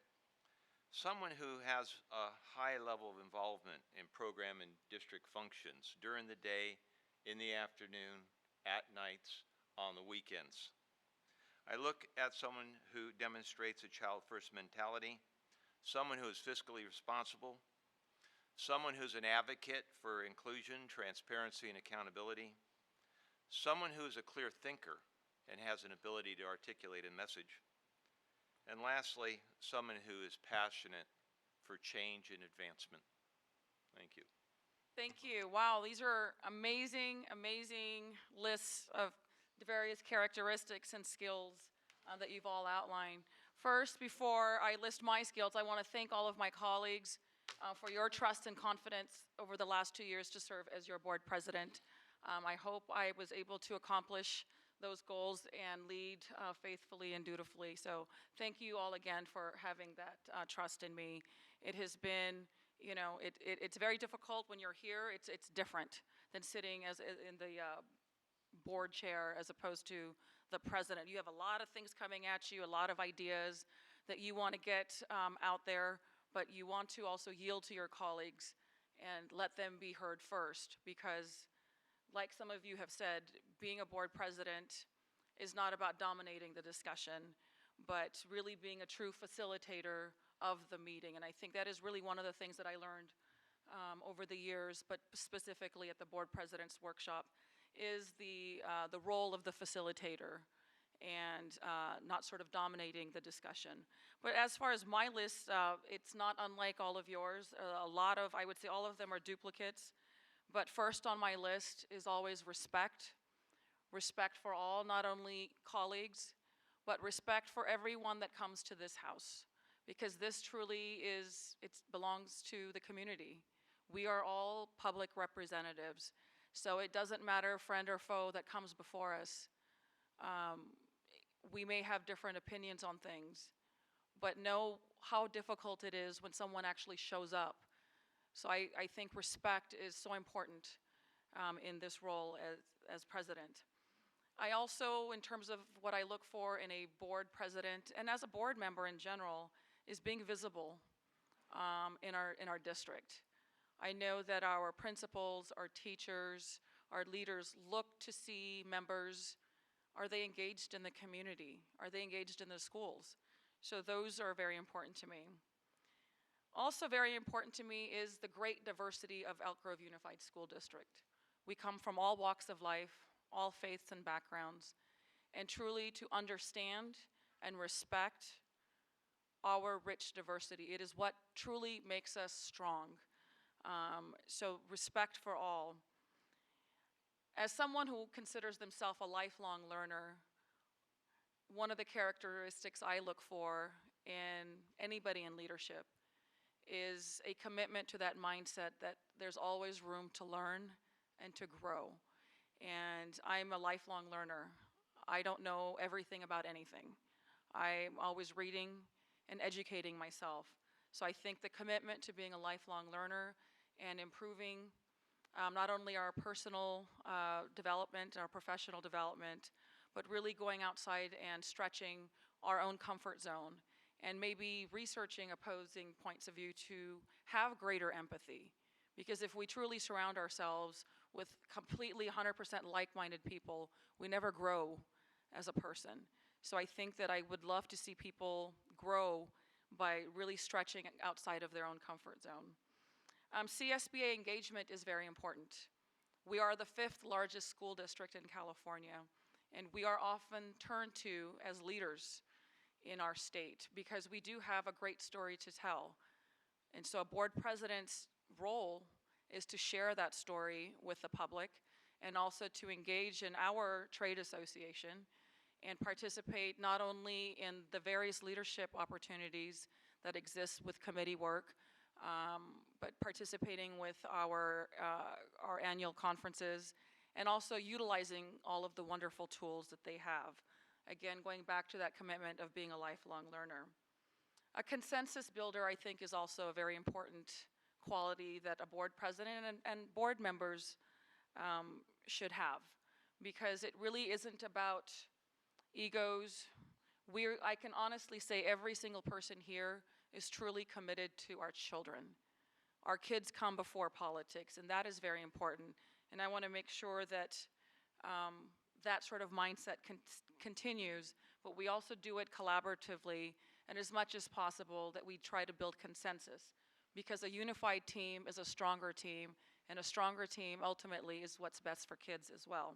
someone who has a high level of involvement in program and district functions during the day, in the afternoon, at nights, on the weekends. I look at someone who demonstrates a child-first mentality, someone who is fiscally responsible, someone who's an advocate for inclusion, transparency, and accountability, someone who is a clear thinker and has an ability to articulate a message, and lastly, someone who is passionate for change and advancement. Thank you. Thank you. Wow, these are amazing, amazing lists of the various characteristics and skills that you've all outlined. First, before I list my skills, I want to thank all of my colleagues for your trust and confidence over the last 2 years to serve as your board president. I hope I was able to accomplish those goals and lead faithfully and dutifully. So thank you all again for having that trust in me. It has been, you know, it's very difficult when you're here. It's different than sitting as in the board chair as opposed to the president. You have a lot of things coming at you, a lot of ideas that you want to get out there, but you want to also yield to your colleagues and let them be heard first, because like some of you have said, being a board president is not about dominating the discussion, but really being a true facilitator of the meeting. And I think that is really one of the things that I learned over the years, but specifically at the board president's workshop, is the role of the facilitator and not sort of dominating the discussion. But as far as my list, it's not unlike all of yours. A lot of, I would say all of them are duplicates. But first on my list is always respect. Respect for all, not only colleagues, but respect for everyone that comes to this house. Because this truly is, it belongs to the community. We are all public representatives. So it doesn't matter friend or foe that comes before us. We may have different opinions on things, but know how difficult it is when someone actually shows up. So I think respect is so important in this role as president. I also, in terms of what I look for in a board president, and as a board member in general, is being visible in our district. I know that our principals, our teachers, our leaders look to see members. Are they engaged in the community? Are they engaged in the schools? So those are very important to me. Also very important to me is the great diversity of Elk Grove Unified School District. We come from all walks of life, all faiths and backgrounds, and truly to understand and respect our rich diversity. It is what truly makes us strong. So respect for all. As someone who considers themselves a lifelong learner, one of the characteristics I look for in anybody in leadership is a commitment to that mindset that there's always room to learn and to grow. And I'm a lifelong learner. I don't know everything about anything. I'm always reading and educating myself. So I think the commitment to being a lifelong learner and improving not only our personal development, our professional development, but really going outside and stretching our own comfort zone and maybe researching opposing points of view to have greater empathy. Because if we truly surround ourselves with completely 100% like-minded people, we never grow as a person. So I think that I would love to see people grow by really stretching outside of their own comfort zone. CSBA engagement is very important. We are the 5th largest school district in California, and we are often turned to as leaders in our state because we do have a great story to tell. And so a board president's role is to share that story with the public and also to engage in our trade association and participate not only in the various leadership opportunities that exist with committee work, but participating with our annual conferences and also utilizing all of the wonderful tools that they have. Again, going back to that commitment of being a lifelong learner. A consensus builder, I think, is also a very important quality that a board president and board members should have, because it really isn't about egos. I can honestly say every single person here is truly committed to our children. Our kids come before politics, and that is very important. And I want to make sure that that sort of mindset continues, but we also do it collaboratively and as much as possible that we try to build consensus, because a unified team is a stronger team, and a stronger team ultimately is what's best for kids as well.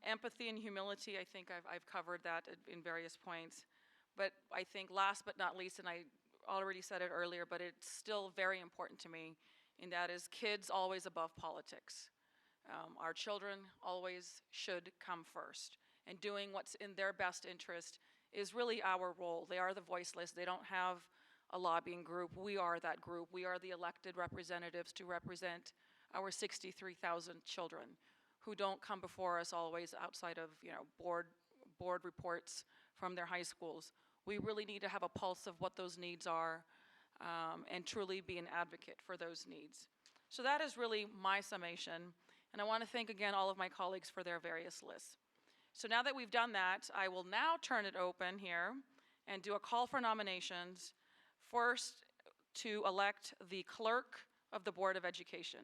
Empathy and humility, I think I've covered that in various points. But I think last but not least, and I already said it earlier, but it's still very important to me, and that is kids always above politics. Our children always should come first, and doing what's in their best interest is really our role. They are the voiceless. They don't have a lobbying group. We are that group. We are the elected representatives to represent our 63,000 children who don't come before us always outside of, board reports from their high schools. We really need to have a pulse of what those needs are, and truly be an advocate for those needs. So that is really my summation, and I want to thank again all of my colleagues for their various lists. So now that we've done that, I will now turn it open here and do a call for nominations. First, to elect the clerk of the Board of Education.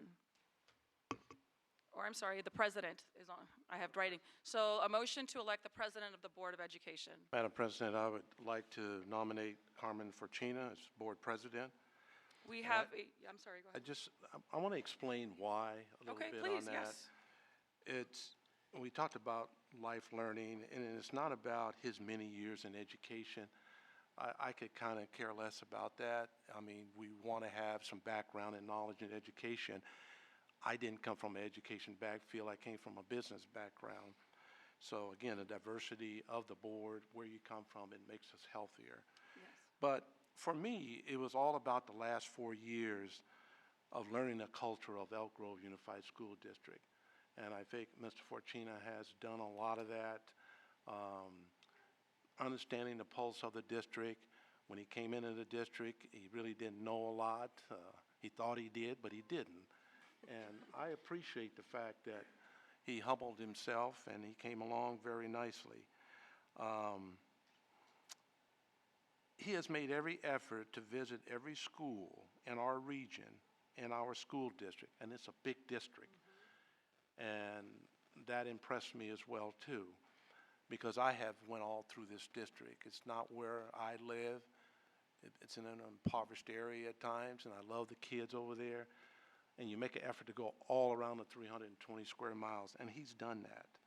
Or I'm sorry, the president is on, I have writing. So a motion to elect the president of the Board of Education. Madam President, I would like to nominate Carmen Fortuna as board president. We have, I'm sorry, go ahead. I want to explain why a little Okay, bit please, on that. yes. We talked about life learning, and it's not about his many years in education. I could kind of care less about that. I mean, we want to have some background and knowledge in education. I didn't come from an education backfield. I came from a business background. So again, the diversity of the board, where you come from, it makes us healthier. Yes. But for me, it was all about the last 4 years of learning the culture of Elk Grove Unified School District. And I think Mr. Fortuna has done a lot of that, understanding the pulse of the district. When he came into the district, he really didn't know a lot. He thought he did, but he didn't. And I appreciate the fact that he humbled himself and he came along very nicely. He has made every effort to visit every school in our region, in our school district, and it's a big district. And that impressed me as well too, because I have went all through this district. It's not where I live. It's in an impoverished area at times, and I love the kids over there. And you make an effort to go all around the 320 square miles, and he's done that.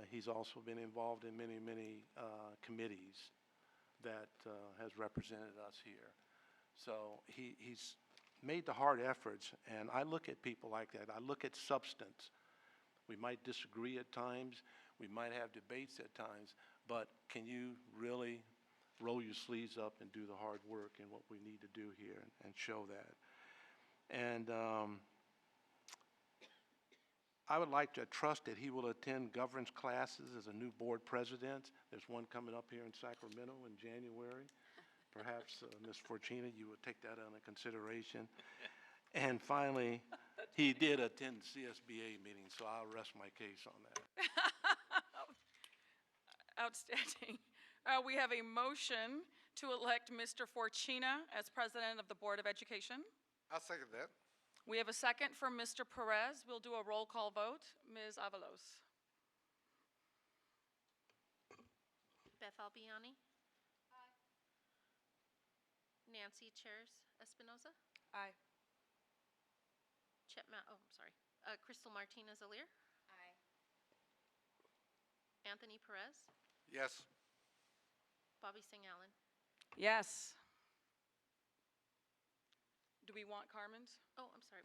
He's also been involved in many, many committees that has represented us here. So he's made the hard efforts, and I look at people like that. I look at substance. We might disagree at times. We might have debates at times, but can you really roll your sleeves up and do the hard work and what we need to do here and show that? And I would like to trust that he will attend governance classes as a new board president. There's one coming up here in Sacramento in January. Perhaps, Ms. Fortuna, you would take that under consideration. And finally, he did attend CSBA meetings, so I'll rest my case on that. Outstanding. We have a motion to elect Mr. Fortuna as president of the Board of Education. I'll second that. We have a second from Mr. Perez. We'll do a roll call vote. Ms. Avalos. Beth Albiani. Aye. Nancy Chairs Espinoza. Aye. Crystal Martinez Alir. Aye. Anthony Perez. Yes. Bobby Singh Allen. Yes. Do we want Carmen's? Oh, I'm sorry.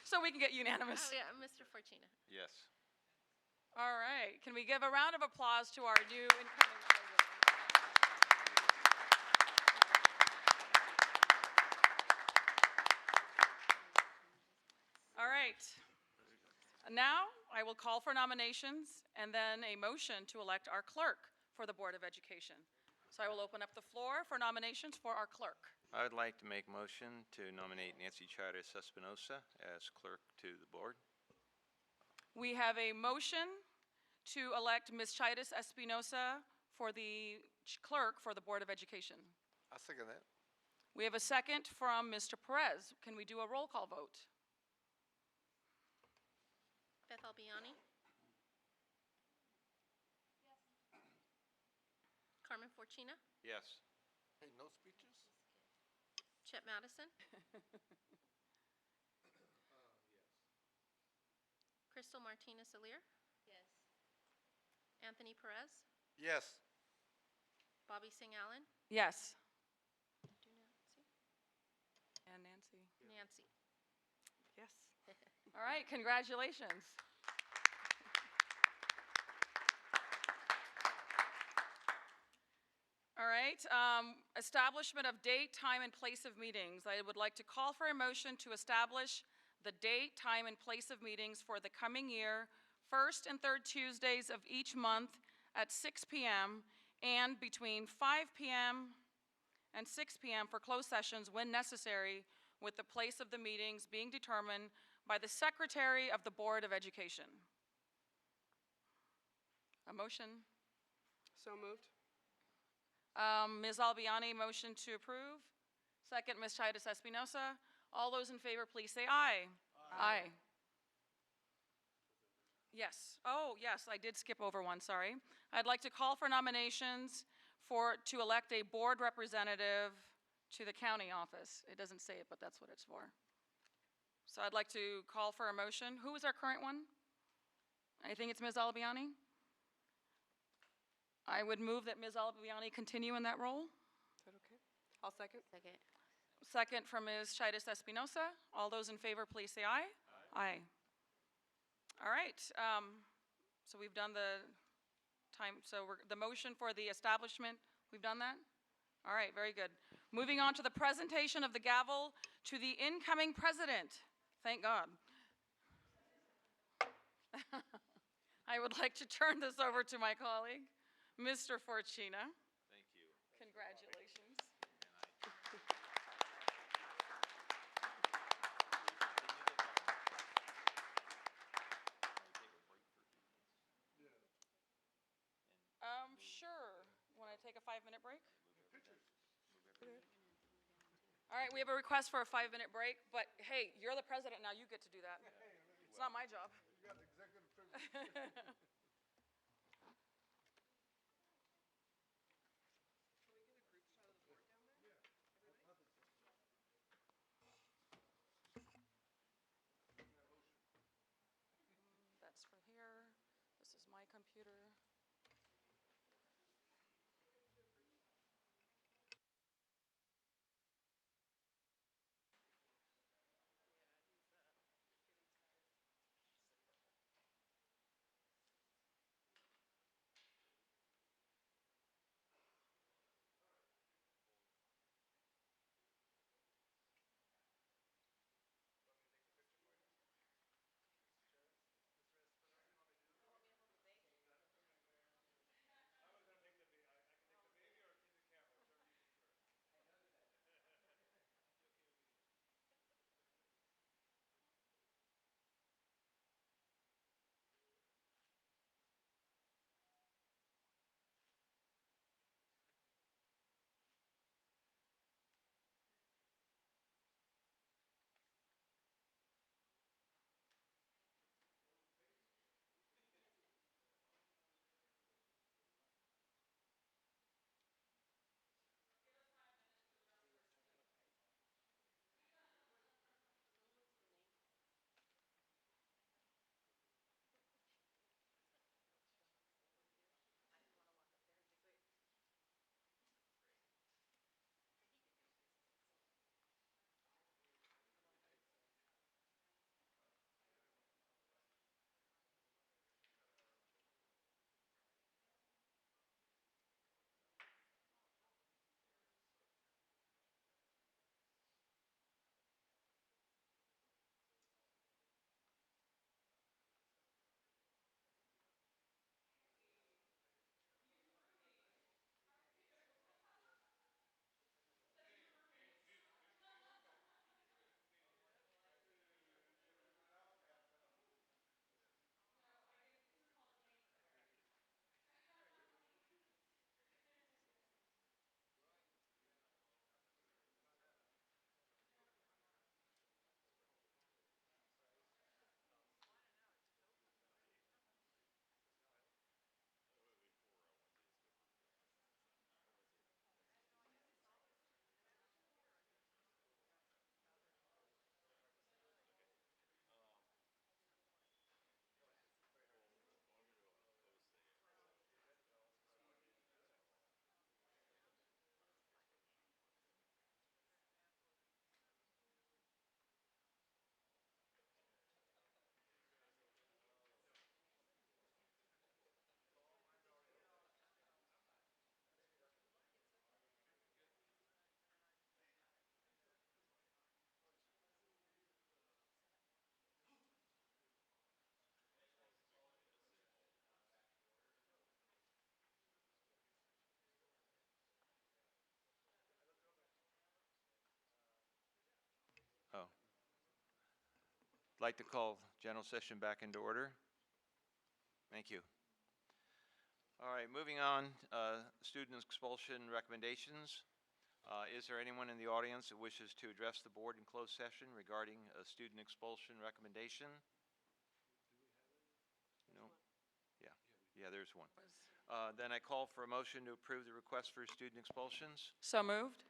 So we can get unanimous. Oh, yeah, Mr. Fortuna. Yes. All right. Can we give a round of applause to our new incoming president? All right. Now I will call for nominations and then a motion to elect our clerk for the Board of Education. So I will open up the floor for nominations for our clerk. I would like to make a motion to nominate Nancy Chaires Espinosa as clerk to the board. We have a motion to elect Ms. Chaires Espinosa for the clerk for the Board of Education. I'll second that. We have a second from Mr. Perez. Can we do a roll call vote? Beth Albiani. Yes. Carmen Fortuna. Yes. Hey, no speeches? Chet Madison. Crystal Martinez Alir. Yes. Anthony Perez. Yes. Bobby Singh Allen. Yes. Do Nancy. And Nancy. Nancy. Yes. All right, congratulations. All right, establishment of date, time, and place of meetings. I would like to call for a motion to establish the date, time, and place of meetings for the coming year, first and third Tuesdays of each month at 6 p.m. and between 5 p.m. and 6 p.m. for closed sessions when necessary, with the place of the meetings being determined by the Secretary of the Board of Education. A motion? So moved. Ms. Albiani, motion to approve. Second, Ms. Chaitis Espinosa. All those in favor, please say aye. Aye. Yes. Oh, yes, I did skip over one, sorry. I'd like to call for nominations to elect a board representative to the county office. It doesn't say it, but that's what it's for. So I'd like to call for a motion. Who is our current one? I think it's Ms. Albiani. I would move that Ms. Albiani continue in that role. Is that okay? I'll second. Second. Second from Ms. Chaitis Espinosa. All those in favor, please say aye. Aye. All right. So we've done the time. So the motion for the establishment, we've done that? All right, very good. Moving on to the presentation of the gavel to the incoming president. Thank God. I would like to turn this over to my colleague, Mr. Forcina. Thank you. Congratulations. Sure. Want to take a 5-minute break? All right, we have a request for a 5-minute break, but hey, you're the president now, you get to do that. It's not my job. You got executive privilege. That's from here. This is my computer. I'd like to call general session back into order. Thank you. All right, moving on, student expulsion recommendations. Is there anyone in the audience that wishes to address the board in closed session regarding a student expulsion recommendation? No? Yeah, there's one. Then I call for a motion to approve the request for student expulsions. So moved.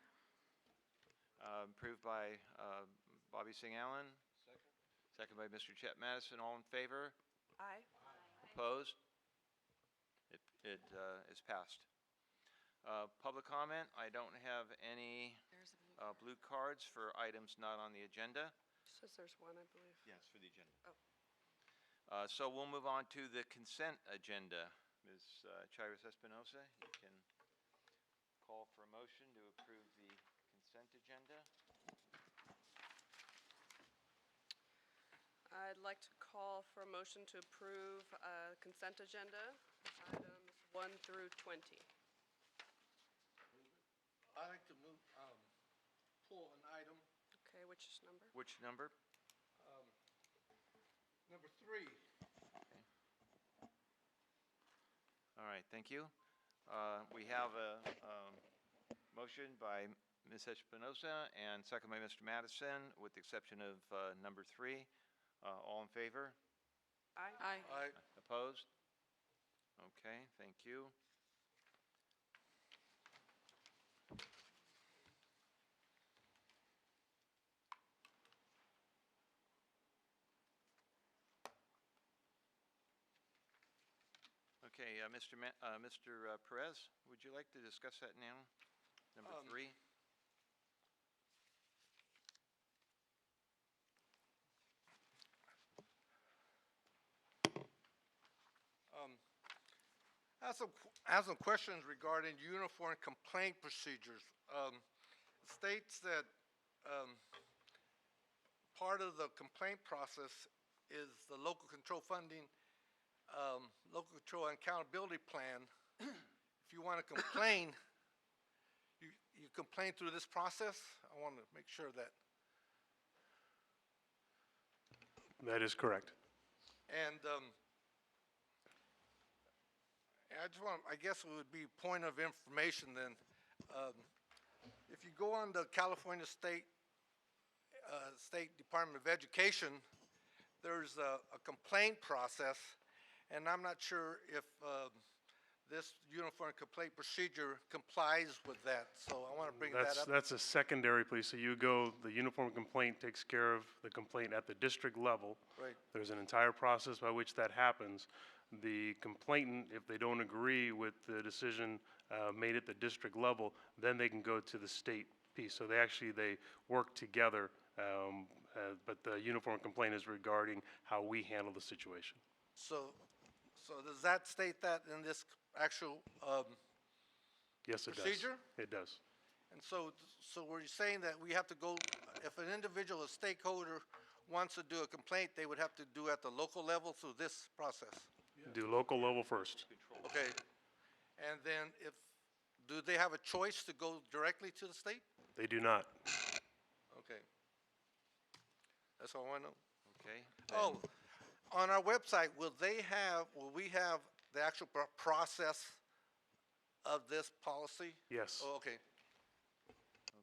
Approved by Bobby Singh Allen. Second by Mr. Chet Madison. All in favor? Aye. Opposed? It is passed. Public comment, I don't have any blue cards for items not on the agenda. Says there's one, I believe. Yes, for the agenda. Oh. So we'll move on to the consent agenda. Ms. Chairus Espinosa, you can call for a motion to approve the consent agenda. I'd like to call for a motion to approve consent agenda, items 1 through 20. I'd like to move, pull an item, Okay, which number? Which number? number 3. All right, thank you. We have a motion by Ms. Espinosa and second by Mr. Madison, with the exception of number 3. All in favor? Aye. Aye. Opposed? Okay, thank you. Okay, Mr. Perez, would you like to discuss that now? Number 3? I have some questions regarding uniform complaint procedures. It states that part of the complaint process is the local control funding, local control and accountability plan. If you want to complain, you complain through this process. I want to make sure that. That is correct. And I just want, I guess it would be point of information then. If you go on the California State Department of Education, there's a complaint process, and I'm not sure if this uniform complaint procedure complies with that, so I want to bring that up. That's a secondary piece. So you go, the uniform complaint takes care of the complaint at the district level. Right. There's an entire process by which that happens. The complainant, if they don't agree with the decision made at the district level, then they can go to the state piece. So they work together, but the uniform complaint is regarding how we handle the situation. So does that state that in this actual Yes, it does. procedure? It does. And so were you saying that we have to go, if an individual, a stakeholder wants to do a complaint, they would have to do at the local level through this process? Do local level first. Okay. And then do they have a choice to go directly to the state? They do not. Okay. That's all I want to know. Okay. Oh, on our website, will we have the actual process of this policy? Yes. Oh, okay.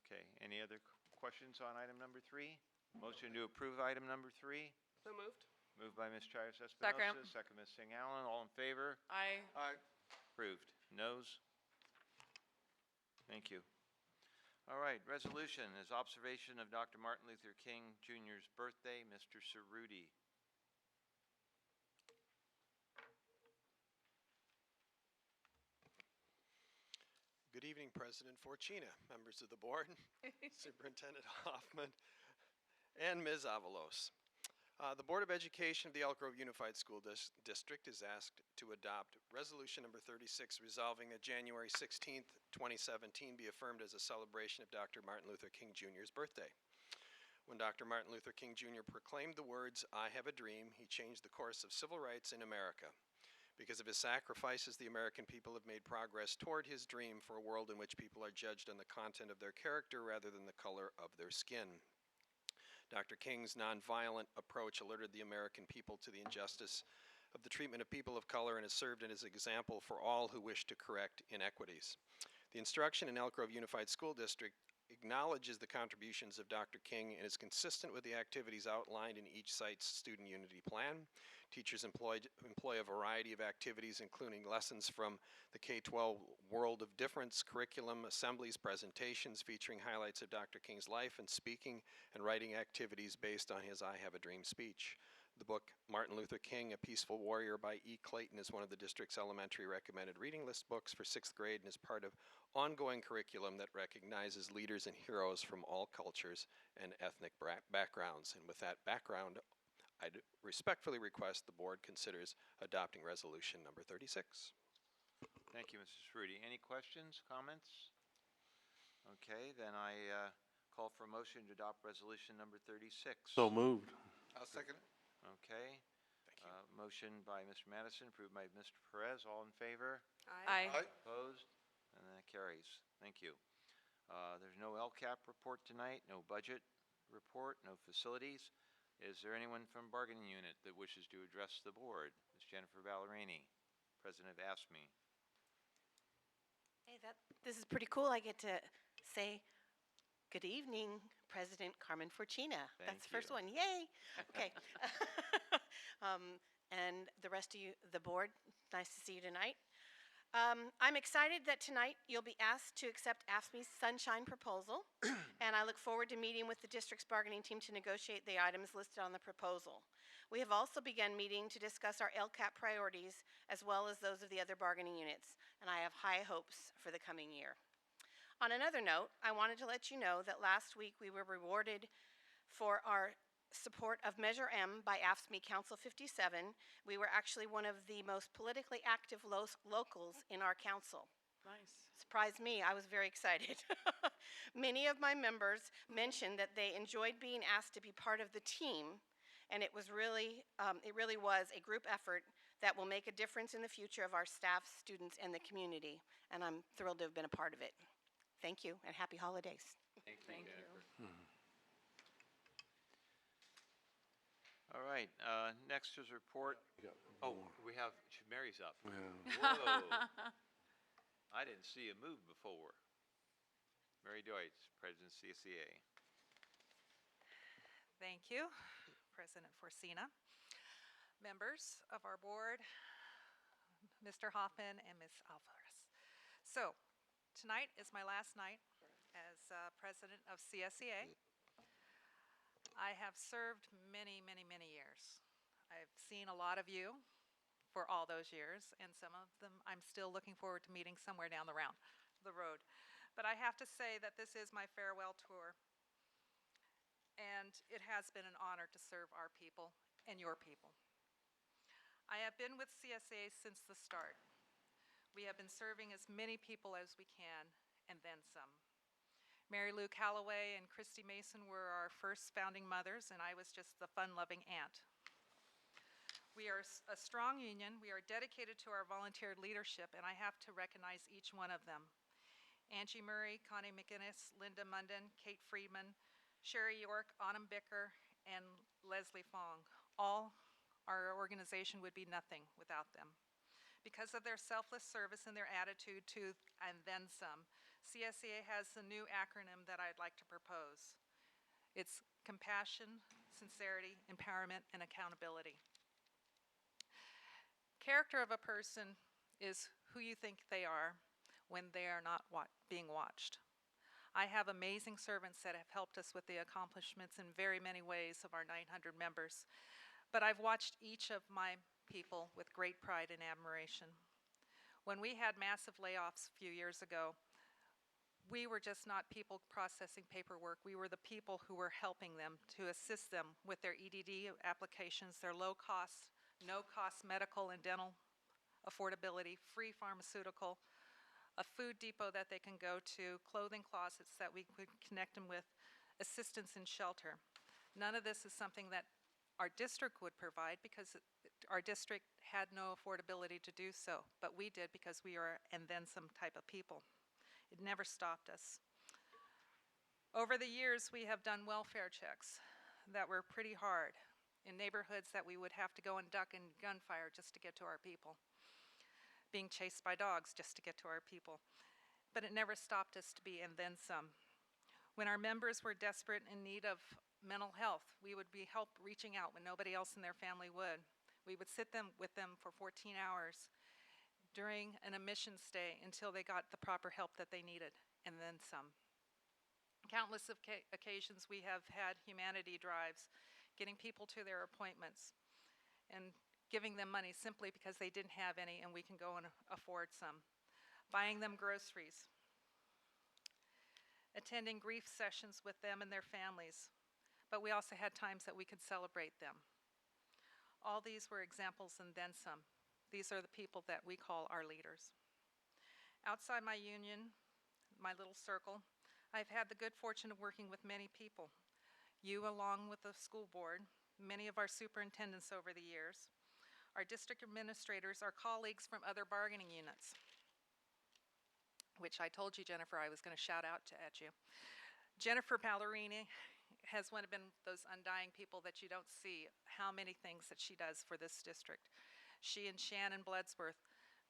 Okay, any other questions on item number 3? Motion to approve item number 3. So moved. Moved by Ms. Chairus Espinosa. Second. Second, Ms. Singh Allen. All in favor? Aye. All right. Approved. Noes? Thank you. All right, resolution is observation of Dr. Martin Luther King Jr.'s birthday. Mr. Cerruti. Good evening, President Forcina, members of the board, Superintendent Hoffman, and Ms. Avalos. The Board of Education of the Elk Grove Unified School District is asked to adopt Resolution Number 36, resolving that January 16th, 2017 be affirmed as a celebration of Dr. Martin Luther King Jr.'s birthday. When Dr. Martin Luther King Jr. proclaimed the words, "I have a dream," he changed the course of civil rights in America. Because of his sacrifices, the American people have made progress toward his dream for a world in which people are judged on the content of their character rather than the color of their skin. Dr. King's nonviolent approach alerted the American people to the injustice of the treatment of people of color and has served as an example for all who wish to correct inequities. The instruction in Elk Grove Unified School District acknowledges the contributions of Dr. King and is consistent with the activities outlined in each site's student unity plan. Teachers employ a variety of activities, including lessons from the K-12 World of Difference curriculum, assemblies, presentations featuring highlights of Dr. King's life, and speaking and writing activities based on his I Have a Dream speech. The book, Martin Luther King, A Peaceful Warrior by E. Clayton, is one of the district's elementary recommended reading list books for 6th grade and is part of ongoing curriculum that recognizes leaders and heroes from all cultures and ethnic backgrounds. And with that background, I'd respectfully request the board considers adopting resolution number 36. Thank you, Mrs. Fruity. Any questions, comments? Okay, then I call for a motion to adopt resolution number 36. So moved. I'll second it. Okay. Motion by Mr. Madison, approved by Mr. Perez. All in favor? Aye. Opposed? And that carries. Thank you. There's no LCAP report tonight, no budget report, no facilities. Is there anyone from bargaining unit that wishes to address the board? Ms. Jennifer Ballerini, President of AFSCME. Hey, this is pretty cool. I get to say good evening, President Carmen Forcina. That's the first one. Yay! Okay. And the rest of you, the board, nice to see you tonight. I'm excited that tonight you'll be asked to accept AFSCME's Sunshine proposal, and I look forward to meeting with the district's bargaining team to negotiate the items listed on the proposal. We have also begun meeting to discuss our LCAP priorities as well as those of the other bargaining units, and I have high hopes for the coming year. On another note, I wanted to let you know that last week we were rewarded for our support of Measure M by AFSCME Council 57. We were actually one of the most politically active locals in our council. Nice. Surprised me, I was very excited. Many of my members mentioned that they enjoyed being asked to be part of the team, and it really was a group effort that will make a difference in the future of our staff, students, and the community, and I'm thrilled to have been a part of it. Thank you, and happy holidays. Thank you, Jennifer. All right, next is a report. Oh, we have, Mary's up. Whoa. I didn't see you move before. Mary Deutsch, President CSEA. Thank you, President Forcina, members of our board, Mr. Hoffman and Ms. Alvarez. So, tonight is my last night as president of CSEA. I have served many, many, many years. I've seen a lot of you for all those years, and some of them I'm still looking forward to meeting somewhere down the road. But I have to say that this is my farewell tour, and it has been an honor to serve our people and your people. I have been with CSA since the start. We have been serving as many people as we can, and then some. Mary Lou Calloway and Christy Mason were our first founding mothers, and I was just the fun-loving aunt. We are a strong union. We are dedicated to our volunteer leadership, and I have to recognize each one of them. Angie Murray, Connie McGinnis, Linda Munden, Kate Friedman, Sherry York, Autumn Bicker, and Leslie Fong. All our organization would be nothing without them. Because of their selfless service and their attitude to and then some, CSEA has a new acronym that I'd like to propose. It's compassion, sincerity, empowerment, and accountability. Character of a person is who you think they are when they are not being watched. I have amazing servants that have helped us with the accomplishments in very many ways of our 900 members, but I've watched each of my people with great pride and admiration. When we had massive layoffs a few years ago, we were just not people processing paperwork. We were the people who were helping them to assist them with their EDD applications, their low-cost, no-cost medical and dental affordability, free pharmaceutical, a food depot that they can go to, clothing closets that we could connect them with, assistance in shelter. None of this is something that our district would provide because our district had no affordability to do so, but we did because we are and then some type of people. It never stopped us. Over the years, we have done welfare checks. that were pretty hard, in neighborhoods that we would have to go and duck in gunfire just to get to our people, being chased by dogs just to get to our people. But it never stopped us to be, and then some. When our members were desperate in need of mental health, we would be help reaching out when nobody else in their family would. We would sit with them for 14 hours during an admission stay until they got the proper help that they needed, and then some. Countless occasions we have had humanity drives, getting people to their appointments and giving them money simply because they didn't have any and we can go and afford some. Buying them groceries. Attending grief sessions with them and their families. But we also had times that we could celebrate them. All these were examples and then some. These are the people that we call our leaders. Outside my union, my little circle, I've had the good fortune of working with many people. You along with the school board, many of our superintendents over the years, our district administrators, our colleagues from other bargaining units, which I told you, Jennifer, I was going to shout out at you. Jennifer Ballerini has been those undying people that you don't see, how many things that she does for this district. She and Shannon Bloodsworth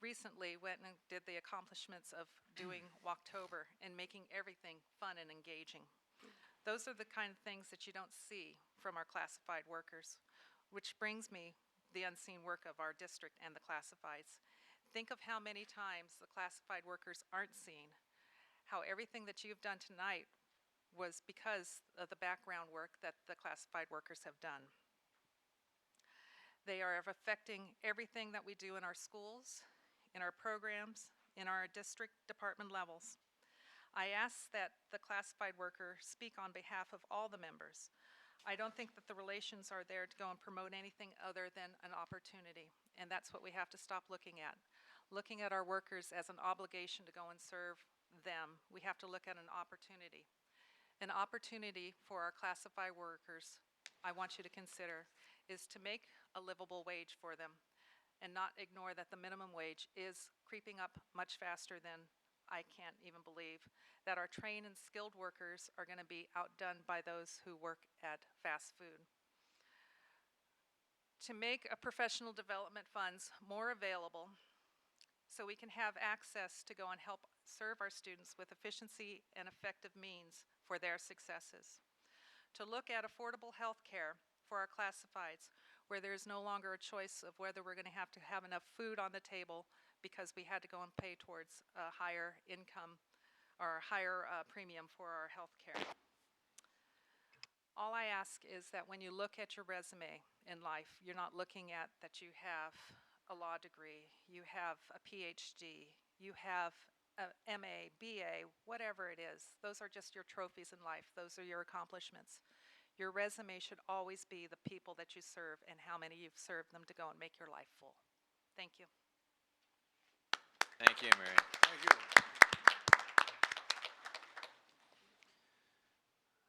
recently went and did the accomplishments of doing Walktober and making everything fun and engaging. Those are the kind of things that you don't see from our classified workers, which brings me the unseen work of our district and the classifieds. Think of how many times the classified workers aren't seen, how everything that you've done tonight was because of the background work that the classified workers have done. They are affecting everything that we do in our schools, in our programs, in our district department levels. I ask that the classified worker speak on behalf of all the members. I don't think that the relations are there to go and promote anything other than an opportunity, and that's what we have to stop looking at. Looking at our workers as an obligation to go and serve them, we have to look at an opportunity. An opportunity for our classified workers, I want you to consider, is to make a livable wage for them and not ignore that the minimum wage is creeping up much faster than I can't even believe, that our trained and skilled workers are going to be outdone by those who work at fast food. To make a professional development funds more available so we can have access to go and help serve our students with efficiency and effective means for their successes. To look at affordable health care for our classifieds, where there is no longer a choice of whether we're going to have enough food on the table because we had to go and pay towards a higher income or higher premium for our health care. All I ask is that when you look at your resume in life, you're not looking at that you have a law degree, you have a PhD, you have a MA, BA, whatever it is. Those are just your trophies in life. Those are your accomplishments. Your resume should always be the people that you serve and how many you've served them to go and make your life full. Thank you. Thank you, Mary. Thank you.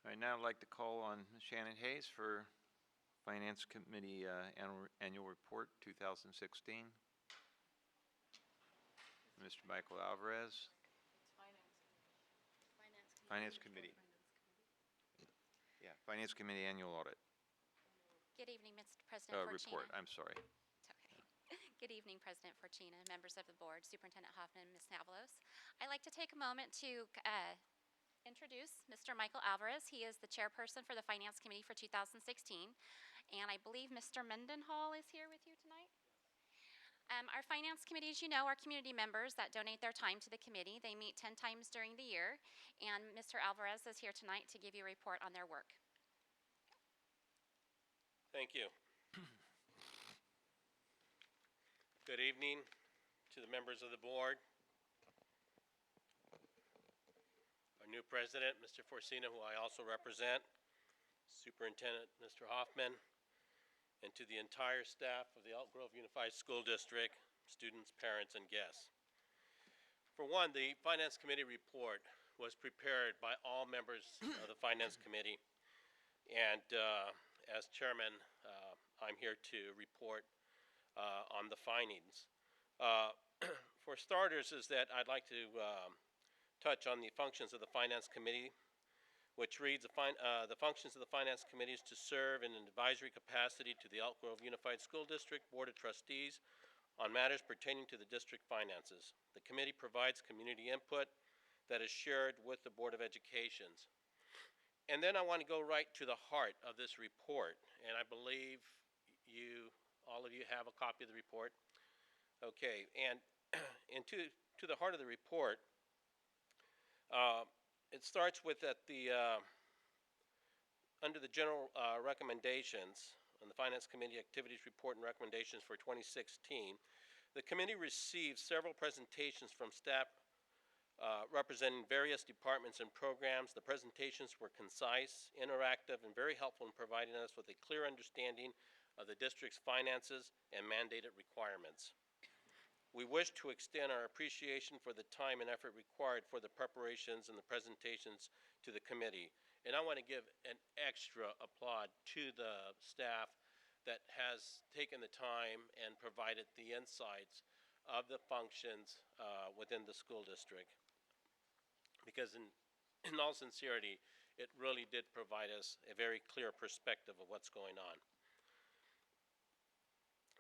All right, now I'd like to call on Ms. Shannon Hayes for Finance Committee Annual Report 2016. Mr. Michael Alvarez. Finance Committee. Yeah, Finance Committee Annual Audit. Good evening, Mr. President Fortuna. Report, I'm sorry. It's okay. Good evening, President Fortuna, members of the board, Superintendent Hoffman, and Ms. Navalos. I'd like to take a moment to introduce Mr. Michael Alvarez. He is the chairperson for the Finance Committee for 2016, and I believe Mr. Mendenhall is here with you tonight. Our Finance Committee, as you know, are community members that donate their time to the committee. They meet 10 times during the year, and Mr. Alvarez is here tonight to give you a report on their work. Thank you. Good evening to the members of the board. Our new president, Mr. Forcina, who I also represent, Superintendent Mr. Hoffman, and to the entire staff of the Elk Grove Unified School District, students, parents, and guests. For one, the Finance Committee report was prepared by all members of the Finance Committee, and as chairman, I'm here to report on the findings. For starters is that I'd like to touch on the functions of the Finance Committee. which reads, the functions of the Finance Committee is to serve in an advisory capacity to the Elk Grove Unified School District Board of Trustees on matters pertaining to the district finances. The committee provides community input that is shared with the Board of Education. And then I want to go right to the heart of this report, and I believe all of you have a copy of the report. Okay, and to the heart of the report, it starts with under the general recommendations on the Finance Committee Activities Report and Recommendations for 2016, the committee received several presentations from staff representing various departments and programs. The presentations were concise, interactive, and very helpful in providing us with a clear understanding of the district's finances and mandated requirements. We wish to extend our appreciation for the time and effort required for the preparations and the presentations to the committee. And I want to give an extra applaud to the staff that has taken the time and provided the insights of the functions within the school district. Because in all sincerity, it really did provide us a very clear perspective of what's going on.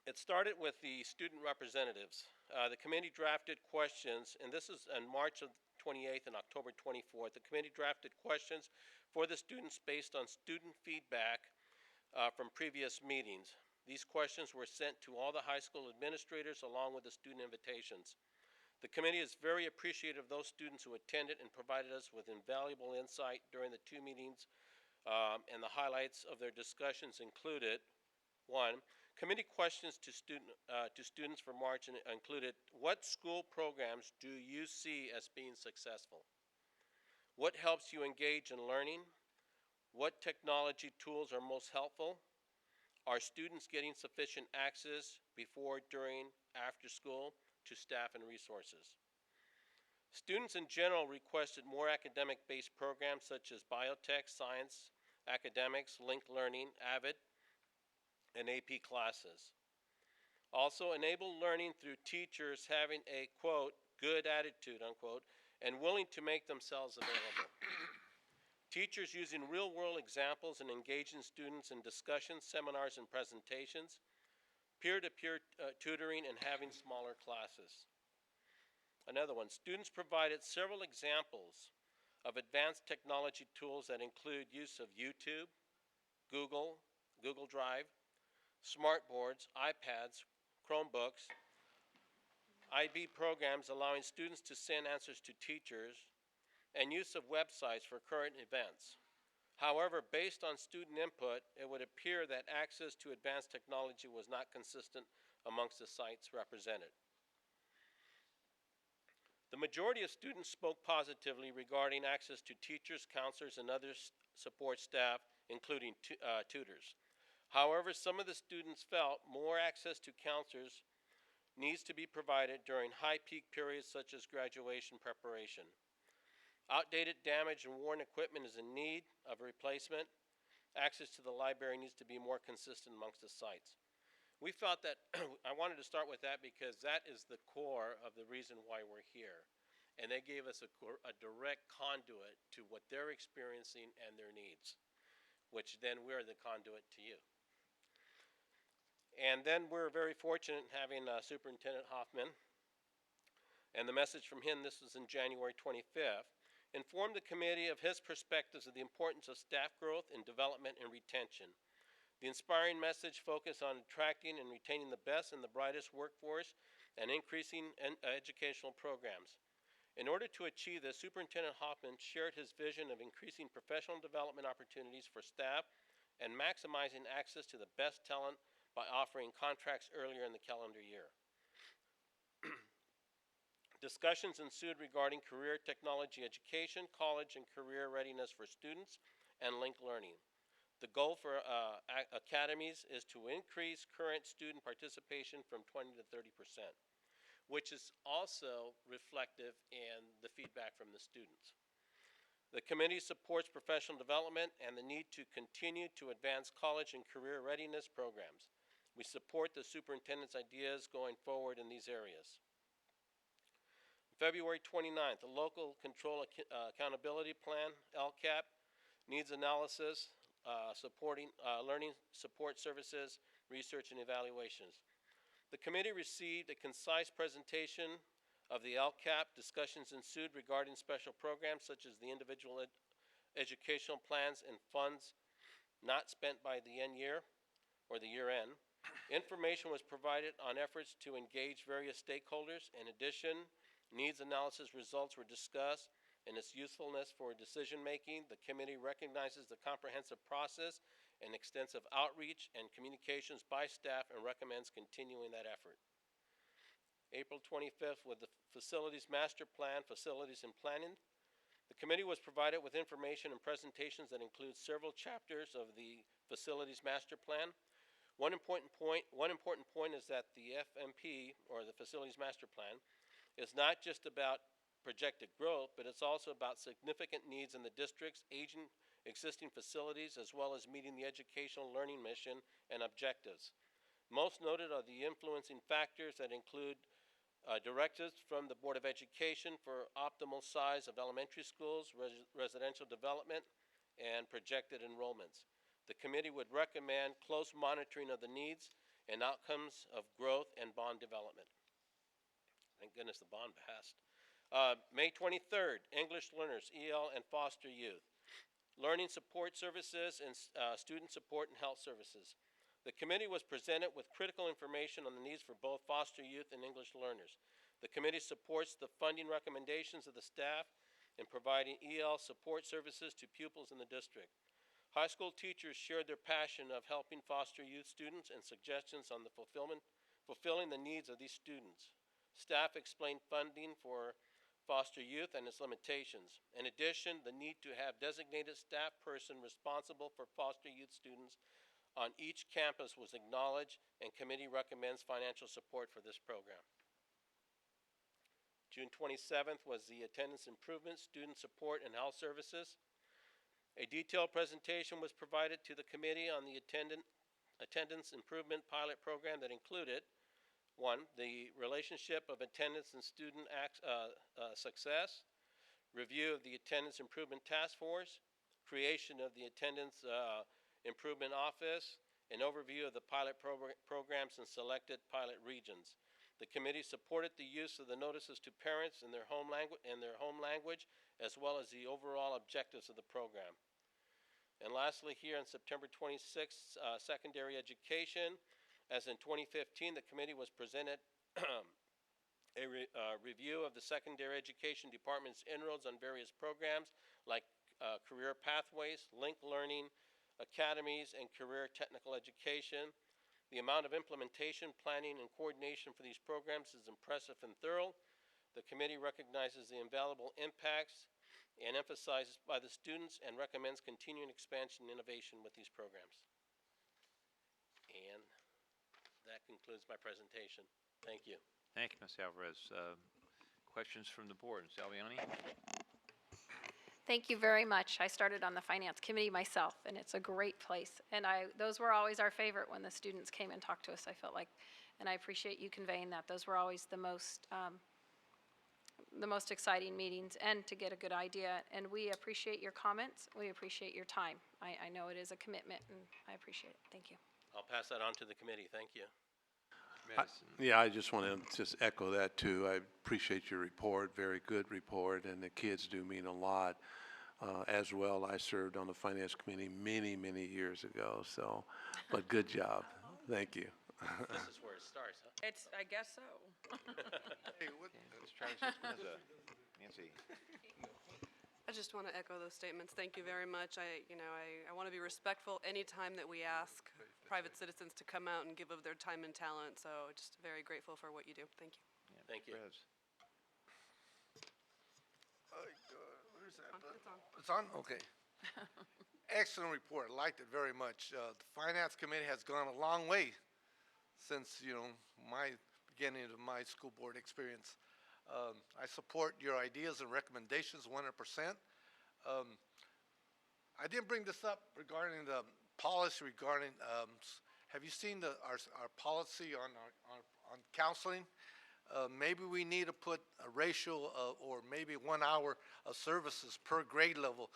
It started with the student representatives. The committee drafted questions, and this is on March 28th and October 24th. The committee drafted questions for the students based on student feedback from previous meetings. These questions were sent to all the high school administrators along with the student invitations. The committee is very appreciative of those students who attended and provided us with invaluable insight during the two meetings, and the highlights of their discussions included: 1, committee questions to students for March included: what school programs do you see as being successful? What helps you engage in learning? What technology tools are most helpful? Are students getting sufficient access before, during, after school to staff and resources? Students in general requested more academic-based programs such as biotech, science, academics, linked learning, AVID, and AP classes. Also, enable learning through teachers having a, quote, good attitude, unquote, and willing to make themselves available. Teachers using real-world examples and engaging students in discussions, seminars, and presentations, peer-to-peer tutoring, and having smaller classes. Another one, students provided several examples of advanced technology tools that include use of YouTube, Google Drive, smartboards, iPads, Chromebooks, IB programs allowing students to send answers to teachers, and use of websites for current events. However, based on student input, it would appear that access to advanced technology was not consistent amongst the sites represented. The majority of students spoke positively regarding access to teachers, counselors, and other support staff, including tutors. However, some of the students felt more access to counselors needs to be provided during high peak periods such as graduation preparation. Outdated, damaged, and worn equipment is in need of a replacement. Access to the library needs to be more consistent amongst the sites. We felt that I wanted to start with that because that is the core of the reason why we're here. And they gave us a direct conduit to what they're experiencing and their needs, which then we're the conduit to you. And then we're very fortunate in having Superintendent Hoffman, and the message from him, this was in January 25th, informed the committee of his perspectives of the importance of staff growth and development and retention. The inspiring message focused on attracting and retaining the best and the brightest workforce and increasing educational programs. In order to achieve this, Superintendent Hoffman shared his vision of increasing professional development opportunities for staff and maximizing access to the best talent by offering contracts earlier in the calendar year. Discussions ensued regarding career technology education, college and career readiness for students, and linked learning. The goal for academies is to increase current student participation from 20 to 30%, which is also reflective in the feedback from the students. The committee supports professional development and the need to continue to advance college and career readiness programs. We support the superintendent's ideas going forward in these areas. February 29th, the Local Control Accountability Plan, LCAP, needs analysis, learning support services, research and evaluations. The committee received a concise presentation of the LCAP. Discussions ensued regarding special programs such as the individual educational plans and funds not spent by the end year or the year end. Information was provided on efforts to engage various stakeholders. In addition, needs analysis results were discussed and its usefulness for decision making. The committee recognizes the comprehensive process and extensive outreach and communications by staff and recommends continuing that effort. April 25th, with the Facilities Master Plan, Facilities and Planning, the committee was provided with information and presentations that include several chapters of the Facilities Master Plan. One important point is that the FMP, or the Facilities Master Plan, is not just about projected growth, but it's also about significant needs in the district's aging existing facilities, as well as meeting the educational learning mission and objectives. Most noted are the influencing factors that include directives from the Board of Education for optimal size of elementary schools, residential development, and projected enrollments. The committee would recommend close monitoring of the needs and outcomes of growth and bond development. Thank goodness the bond passed. May 23rd, English learners, EL and foster youth. Learning support services and student support and health services. The committee was presented with critical information on the needs for both foster youth and English learners. The committee supports the funding recommendations of the staff in providing EL support services to pupils in the district. High school teachers shared their passion of helping foster youth students and suggestions on the fulfilling the needs of these students. Staff explained funding for foster youth and its limitations. In addition, the need to have designated staff person responsible for foster youth students on each campus was acknowledged, and committee recommends financial support for this program. June 27th was the attendance improvement, student support, and health services. A detailed presentation was provided to the committee on the attendance improvement pilot program that included: 1, the relationship of attendance and student success, review of the attendance improvement task force, creation of the attendance improvement office, an overview of the pilot programs in selected pilot regions. The committee supported the use of the notices to parents in their home language, as well as the overall objectives of the program. And lastly, here on September 26th, secondary education. As in 2015, the committee was presented a review of the secondary education department's inroads on various programs like career pathways, linked learning, academies, and career technical education. The amount of implementation, planning, and coordination for these programs is impressive and thorough. The committee recognizes the invaluable impacts and emphasizes by the students and recommends continuing expansion and innovation with these programs. And that concludes my presentation. Thank you. Thank you, Ms. Alvarez. Questions from the board? Ms. Albiani? Thank you very much. I started on the finance committee myself, and it's a great place. And those were always our favorite when the students came and talked to us, I felt like. And I appreciate you conveying that. Those were always the most exciting meetings, and to get a good idea. And we appreciate your comments. We appreciate your time. I know it is a commitment, and I appreciate it. Thank you. I'll pass that on to the committee. Thank you. Yeah, I just want to just echo that too. I appreciate your report, very good report, and the kids do mean a lot. As well, I served on the finance committee many, many years ago, so, but good job. Thank you. This is where it starts, huh? I guess so. Let's try this with Nancy. I just want to echo those statements. Thank you very much. I want to be respectful anytime that we ask private citizens to come out and give of their time and talent. So just very grateful for what you do. Thank you. Yeah, Thank you. Perez. Where's that? It's on. It's on? Okay. Excellent report. I liked it very much. The Finance Committee has gone a long way since, my beginning of my school board experience. I support your ideas and recommendations 100%. I didn't bring this up regarding the policy regarding, have you seen our policy on counseling? Maybe we need to put a ratio or maybe 1 hour of services per grade level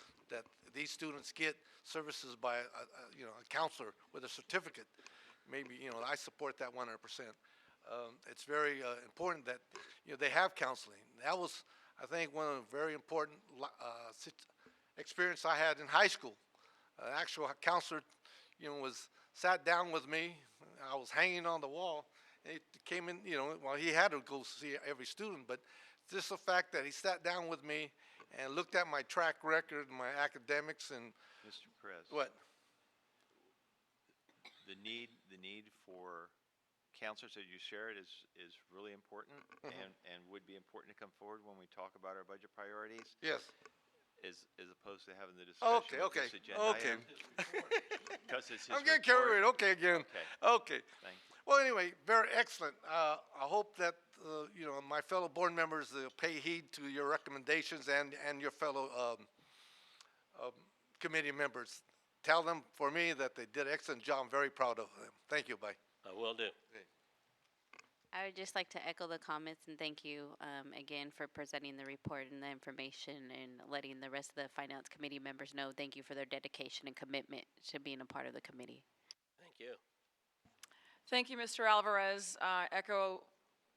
these students get services by a counselor with a certificate. Maybe, I support that 100%. It's very important that, they have counseling. That was, I think, one of the very important experience I had in high school. An actual counselor, sat down with me. I was hanging on the wall. And he came in, well, he had to go see every student, but just the fact that he sat down with me and looked at my track record, my academics, and Mr. Perez. what? The need for counselors that you shared is really important and would be important to come forward when we talk about our budget priorities. Yes. As opposed to having the discussion with Okay. this agenda Okay. item. 'Cause it's his I'm getting carried away. report. Okay, again. Okay. Okay. Thank you. Well, anyway, very excellent. I hope that my fellow board members pay heed to your recommendations and your fellow committee members. Tell them for me that they did an excellent job. I'm very proud of them. Thank you. Bye. I will do. I would just like to echo the comments and thank you again for presenting the report and the information and letting the rest of the finance committee members know. Thank you for their dedication and commitment to being a part of the committee. Thank you. Thank you, Mr. Alvarez. Echo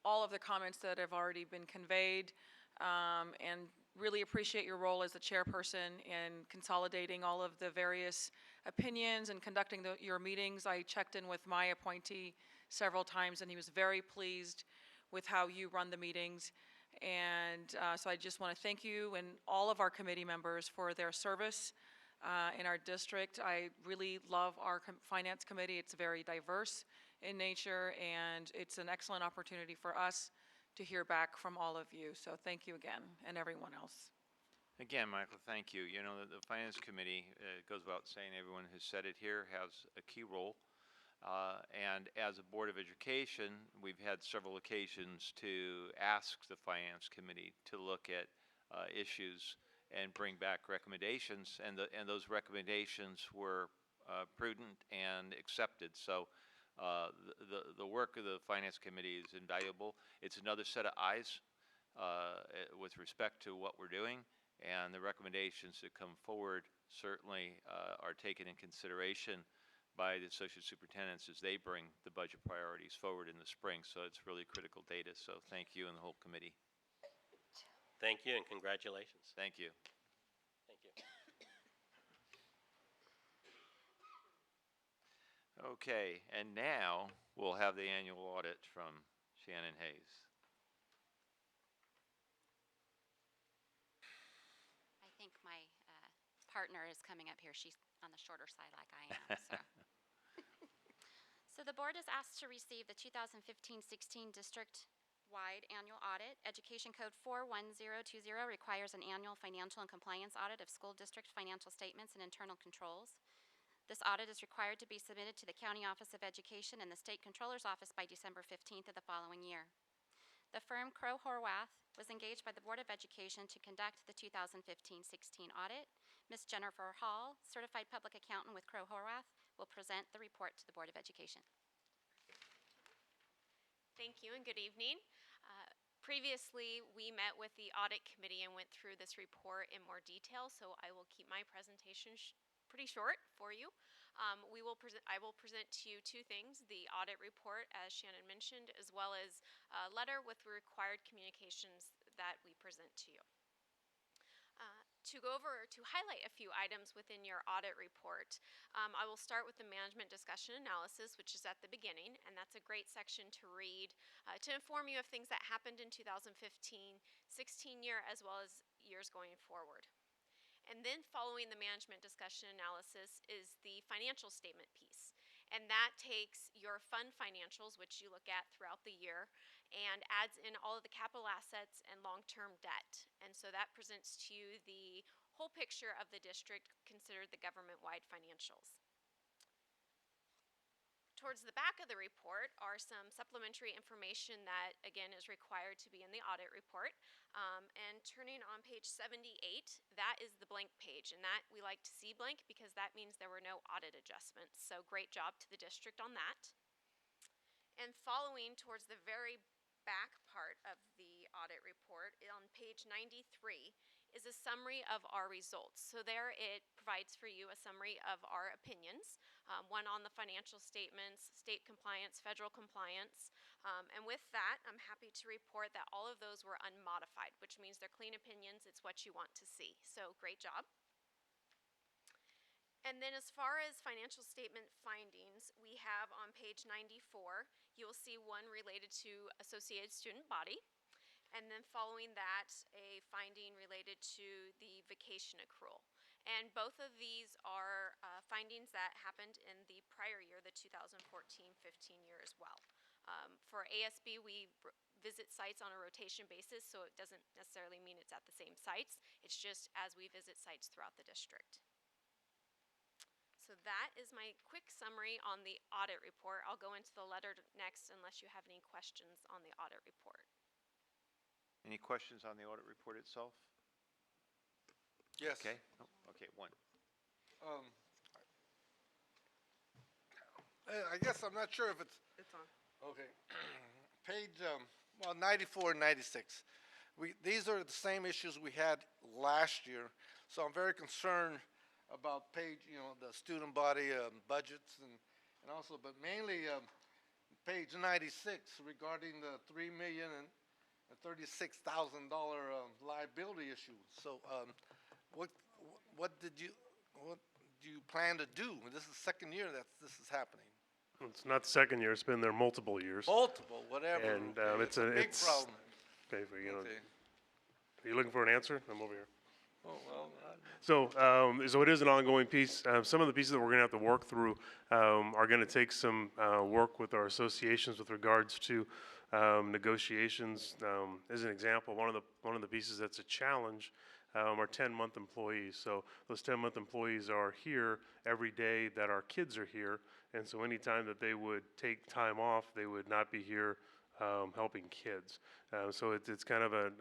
all of the comments that have already been conveyed, and really appreciate your role as the chairperson in consolidating all of the various opinions and conducting your meetings. I checked in with my appointee several times, and he was very pleased with how you run the meetings. And so I just want to thank you and all of our committee members for their service in our district. I really love our finance committee. It's very diverse in nature, and it's an excellent opportunity for us to hear back from all of you. So thank you again, and everyone else. Again, Michael, thank you. The Finance Committee, goes without saying, everyone who's said it here has a key role. And as a Board of Education, we've had several occasions to ask the Finance Committee to look at issues and bring back recommendations, and those recommendations were prudent and accepted. So the work of the Finance Committee is invaluable. It's another set of eyes with respect to what we're doing, and the recommendations that come forward certainly are taken in consideration by the associate superintendents as they bring the budget priorities forward in the spring. So it's really critical data. So thank you and the whole committee. Thank you and congratulations. Thank you. Thank you. Okay, and now we'll have the annual audit from Shannon Hayes. I think my partner is coming up here. She's on the shorter side like I am. So the board is asked to receive the 2015-16 district-wide annual audit. Education Code 41020 requires an annual financial and compliance audit of school district financial statements and internal controls. This audit is required to be submitted to the County Office of Education and the State Controller's Office by December 15th of the following year. The firm Crowe Horwath was engaged by the Board of Education to conduct the 2015-16 audit. Ms. Jennifer Hall, Certified Public Accountant with Crowe Horwath, will present the report to the Board of Education. Thank you and good evening. Previously, we met with the audit committee and went through this report in more detail, so I will keep my presentation pretty short for you. I will present to you two things: the audit report, as Shannon mentioned, as well as a letter with required communications that we present to you. To highlight a few items within your audit report, I will start with the management discussion analysis, which is at the beginning, and that's a great section to read to inform you of things that happened in 2015-16 year as well as years going forward. And then following the management discussion analysis is the financial statement piece. And that takes your fund financials, which you look at throughout the year, and adds in all of the capital assets and long-term debt. And so that presents to you the whole picture of the district, considered the government-wide financials. Towards the back of the report are some supplementary information that, again, is required to be in the audit report. And turning on page 78, that is the blank page. And that we like to see blank because that means there were no audit adjustments. So great job to the district on that. And following towards the very back part of the audit report, on page 93, is a summary of our results. So there it provides for you a summary of our opinions, one on the financial statements, state compliance, federal compliance. And with that, I'm happy to report that all of those were unmodified, which means they're clean opinions. It's what you want to see. So great job. And then as far as financial statement findings, we have on page 94, you will see one related to Associated Student Body. And then following that, a finding related to the vacation accrual. And both of these are findings that happened in the prior year, the 2014-15 year as well. For ASB, we visit sites on a rotation basis, so it doesn't necessarily mean it's at the same sites. It's just as we visit sites throughout the district. So that is my quick summary on the audit report. I'll go into the letter next unless you have any questions on the audit report. Any questions on the audit report itself? Yes. Okay, oh, okay, one. I guess I'm not sure if it's. It's on. Okay. Page, 94 and 96. These are the same issues we had last year, so I'm very concerned about page, the student body budgets and also, but mainly page 96 regarding the $3,036,000 liability issue. So, what do you plan to do? This is the second year that this is happening. It's not the second year, it's been there multiple years. Multiple, whatever. And okay, it's a big it's problem. Okay, Okay. are you looking for an answer? I'm over here. Oh, well, So it is an ongoing piece. Some of the pieces that we're going to have to work through are going to take some work with our associations with regards to negotiations. As an example, one of the pieces that's a challenge are 10-month employees. So those 10-month employees are here every day that our kids are here, and so anytime that they would take time off, they would not be here helping kids. So it's kind of a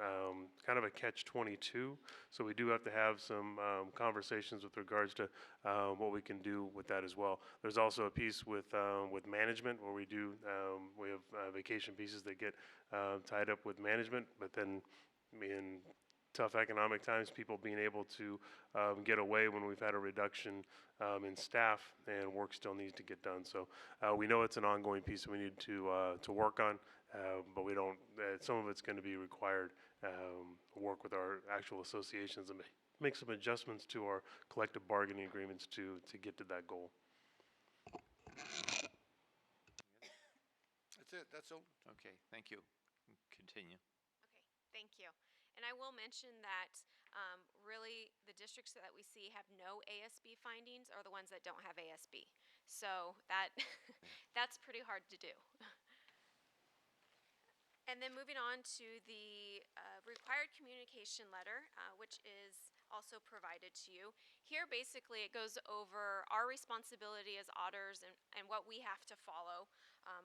catch-22. So we do have to have some conversations with regards to what we can do with that as well. There's also a piece with management where we have vacation pieces that get tied up with management, but then in tough economic times, people being able to get away when we've had a reduction in staff and work still needs to get done. So we know it's an ongoing piece we need to work on, but we don't. Some of it's going to be required work with our actual associations and make some adjustments to our collective bargaining agreements to get to that goal. That's it. That's all. Okay, thank you. Continue. Okay, thank you. And I will mention that really the districts that we see have no ASB findings are the ones that don't have ASB. So that's pretty hard to do. And then moving on to the required communication letter, which is also provided to you. Here basically it goes over our responsibility as auditors and what we have to follow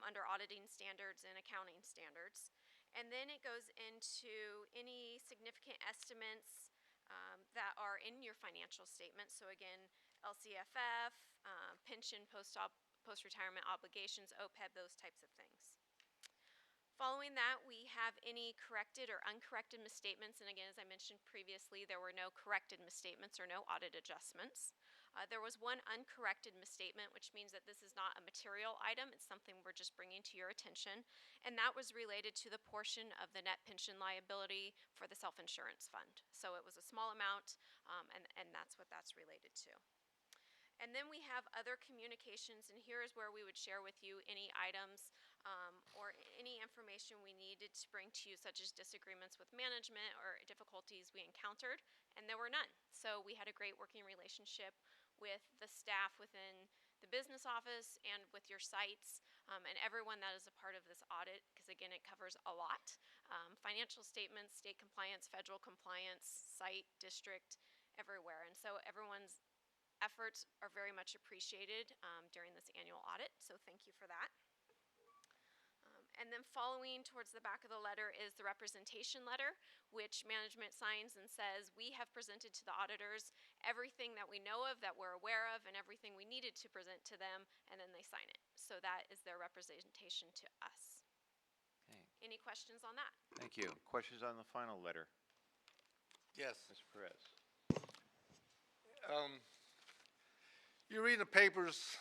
under auditing standards and accounting standards. And then it goes into any significant estimates that are in your financial statements. So again, LCFF, pension, post-retirement obligations, OPEB, those types of things. Following that, we have any corrected or uncorrected misstatements. And again, as I mentioned previously, there were no corrected misstatements or no audit adjustments. There was one uncorrected misstatement, which means that this is not a material item. It's something we're just bringing to your attention. And that was related to the portion of the net pension liability for the self-insurance fund. So it was a small amount, and that's what that's related to. And then we have other communications, and here is where we would share with you any items or any information we needed to bring to you, such as disagreements with management or difficulties we encountered, and there were none. So we had a great working relationship with the staff within the business office and with your sites and everyone that is a part of this audit, because again, it covers a lot. Financial statements, state compliance, federal compliance, site, district, everywhere. And so everyone's efforts are very much appreciated during this annual audit, so thank you for that. And then following towards the back of the letter is the representation letter, which management signs and says, we have presented to the auditors everything that we know of, that we're aware of, and everything we needed to present to them, and then they sign it. So that is their representation to us. Okay. Any questions on that? Thank you. Questions on the final letter? Yes. Mr. Perez. You read in the papers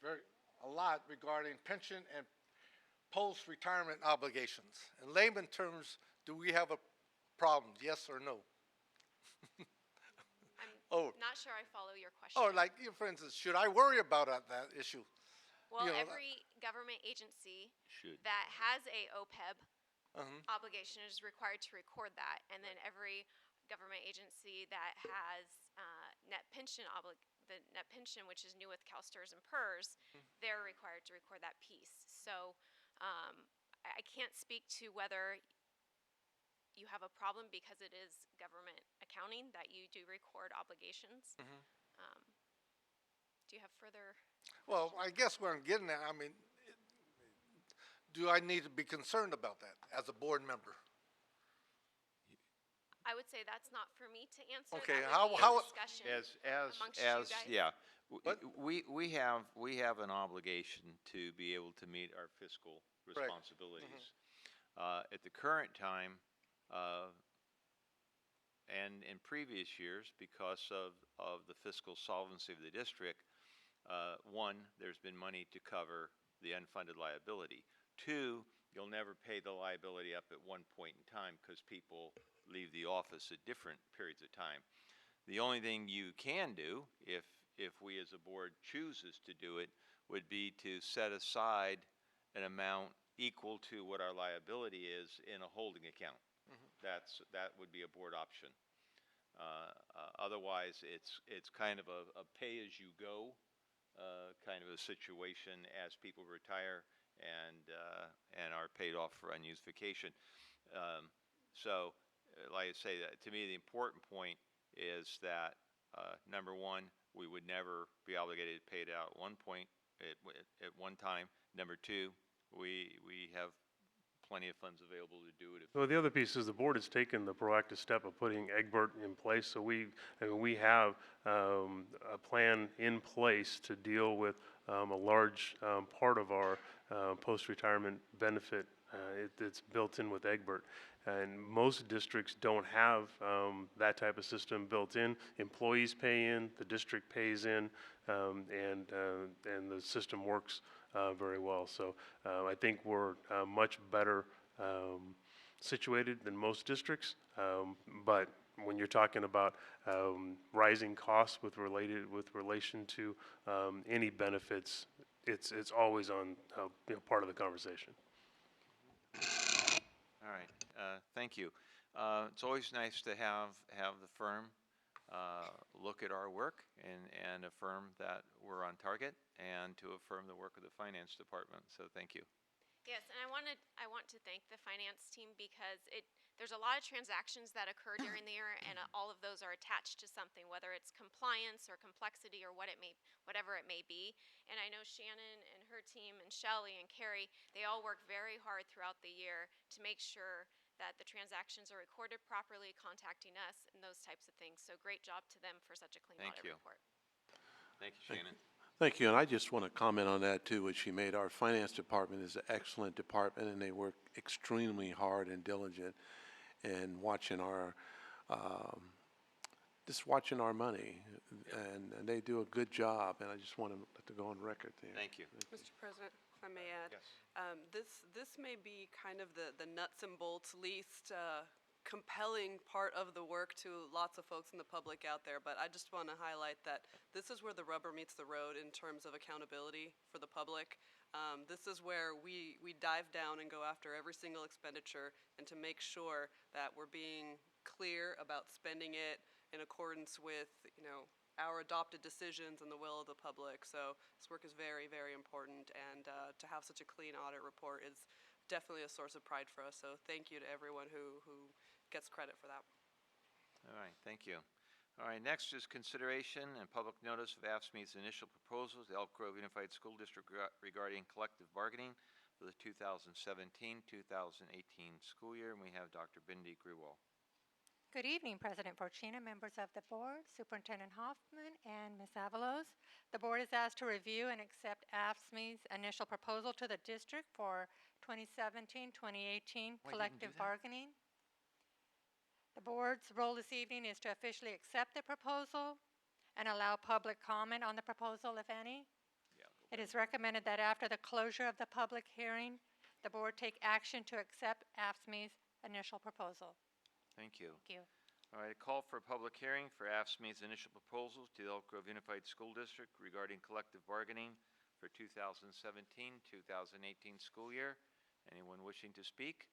a lot regarding pension and post-retirement obligations. In layman terms, do we have a problem, yes or no? I'm not sure I follow your question. Oh, like, for instance, should I worry about that issue? Well, you know, every government agency Should. that has a OPEB Uh-huh. obligation is required to record that, and then every government agency that has the net pension, which is new with CalSTRS and PERS, they're required to record that piece. So I can't speak to whether you have a problem because it is government accounting that you do record obligations. Do you have further? Well, I guess where I'm getting at, I mean, do I need to be concerned about that as a board member? I would say that's not for me to answer. Okay, That would be a discussion amongst you guys. Yeah, we have an obligation to be able to meet our fiscal responsibilities. At the current time, and in previous years, because of the fiscal solvency of the district, one, there's been money to cover the unfunded liability. Two, you'll never pay the liability up at one point in time because people leave the office at different periods of time. The only thing you can do, if we as a board chooses to do it, would be to set aside an amount equal to what our liability is in a holding account. That would be a board option. Otherwise, it's kind of a pay-as-you-go kind of a situation as people retire and are paid off for unused vacation. So, like I say, to me, the important point is that number one, we would never be obligated to pay it out at one time. Number two, we have plenty of funds available to do it. Well, the other piece is the board has taken the proactive step of putting Egbert in place. So we have a plan in place to deal with a large part of our post-retirement benefit. It's built in with Egbert. And most districts don't have that type of system built in. Employees pay in, the district pays in, and the system works very well. So I think we're much better situated than most districts. But when you're talking about rising costs with relation to any benefits, it's always on part of the conversation. All right, thank you. It's always nice to have the firm look at our work and affirm that we're on target and to affirm the work of the finance department. So thank you. Yes, and I want to thank the finance team because there's a lot of transactions that occur during the year, and all of those are attached to something, whether it's compliance or complexity or whatever it may be. And I know Shannon and her team and Shelley and Carrie, they all work very hard throughout the year to make sure that the transactions are recorded properly, contacting us, and those types of things. So great job to them for such a clean Thank audit you. report. Thank you, Shannon. Thank you, and I just want to comment on that too, what she made. Our finance department is an excellent department, and they work extremely hard and diligent in watching our, watching our money, and they do a good job, and I just want to go on record there. Thank you. Mr. President, if I may add. Yes. This may be kind of the nuts and bolts, least compelling part of the work to lots of folks in the public out there, but I just want to highlight that this is where the rubber meets the road in terms of accountability for the public. This is where we dive down and go after every single expenditure and to make sure that we're being clear about spending it in accordance with, our adopted decisions and the will of the public. So this work is very, very important, and to have such a clean audit report is definitely a source of pride for us. So thank you to everyone who gets credit for that. All right, thank you. All right, next is consideration and public notice of AFSCME's initial proposals, the Elk Grove Unified School District regarding collective bargaining for the 2017-2018 school year, and we have Dr. Bindi Grewal. Good evening, President Fortuna, members of the board, Superintendent Hoffman, and Ms. Avalos. The board is asked to review and accept AFSCME's initial proposal to the district for 2017-2018 collective bargaining. The board's role this evening is to officially accept the proposal and allow public comment on the proposal, if any. It is recommended that after the closure of the public hearing, the board take action to accept AFSCME's initial proposal. Thank you. Thank you. All right, a call for a public hearing for AFSCME's initial proposals to the Elk Grove Unified School District regarding collective bargaining for 2017-2018 school year. Anyone wishing to speak?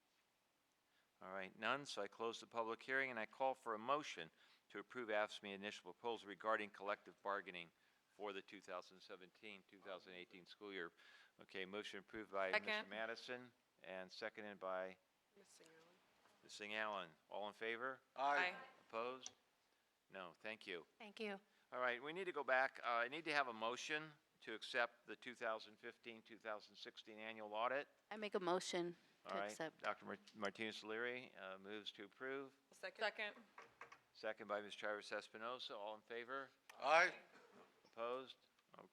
All right, none, so I close the public hearing and I call for a motion to approve AFSCME initial proposal regarding collective bargaining for the 2017-2018 school year. Okay, motion approved by Second. Mr. Madison and seconded by Ms. Singh Allen. All in favor? Aye. Opposed? No, thank you. Thank you. All right, we need to go back. I need to have a motion to accept the 2015-2016 annual audit. I make a motion All to right, accept. Dr. Martinez-Leary moves to approve. Second. Second by Ms. Travis Espinosa. All in favor? Aye. Opposed?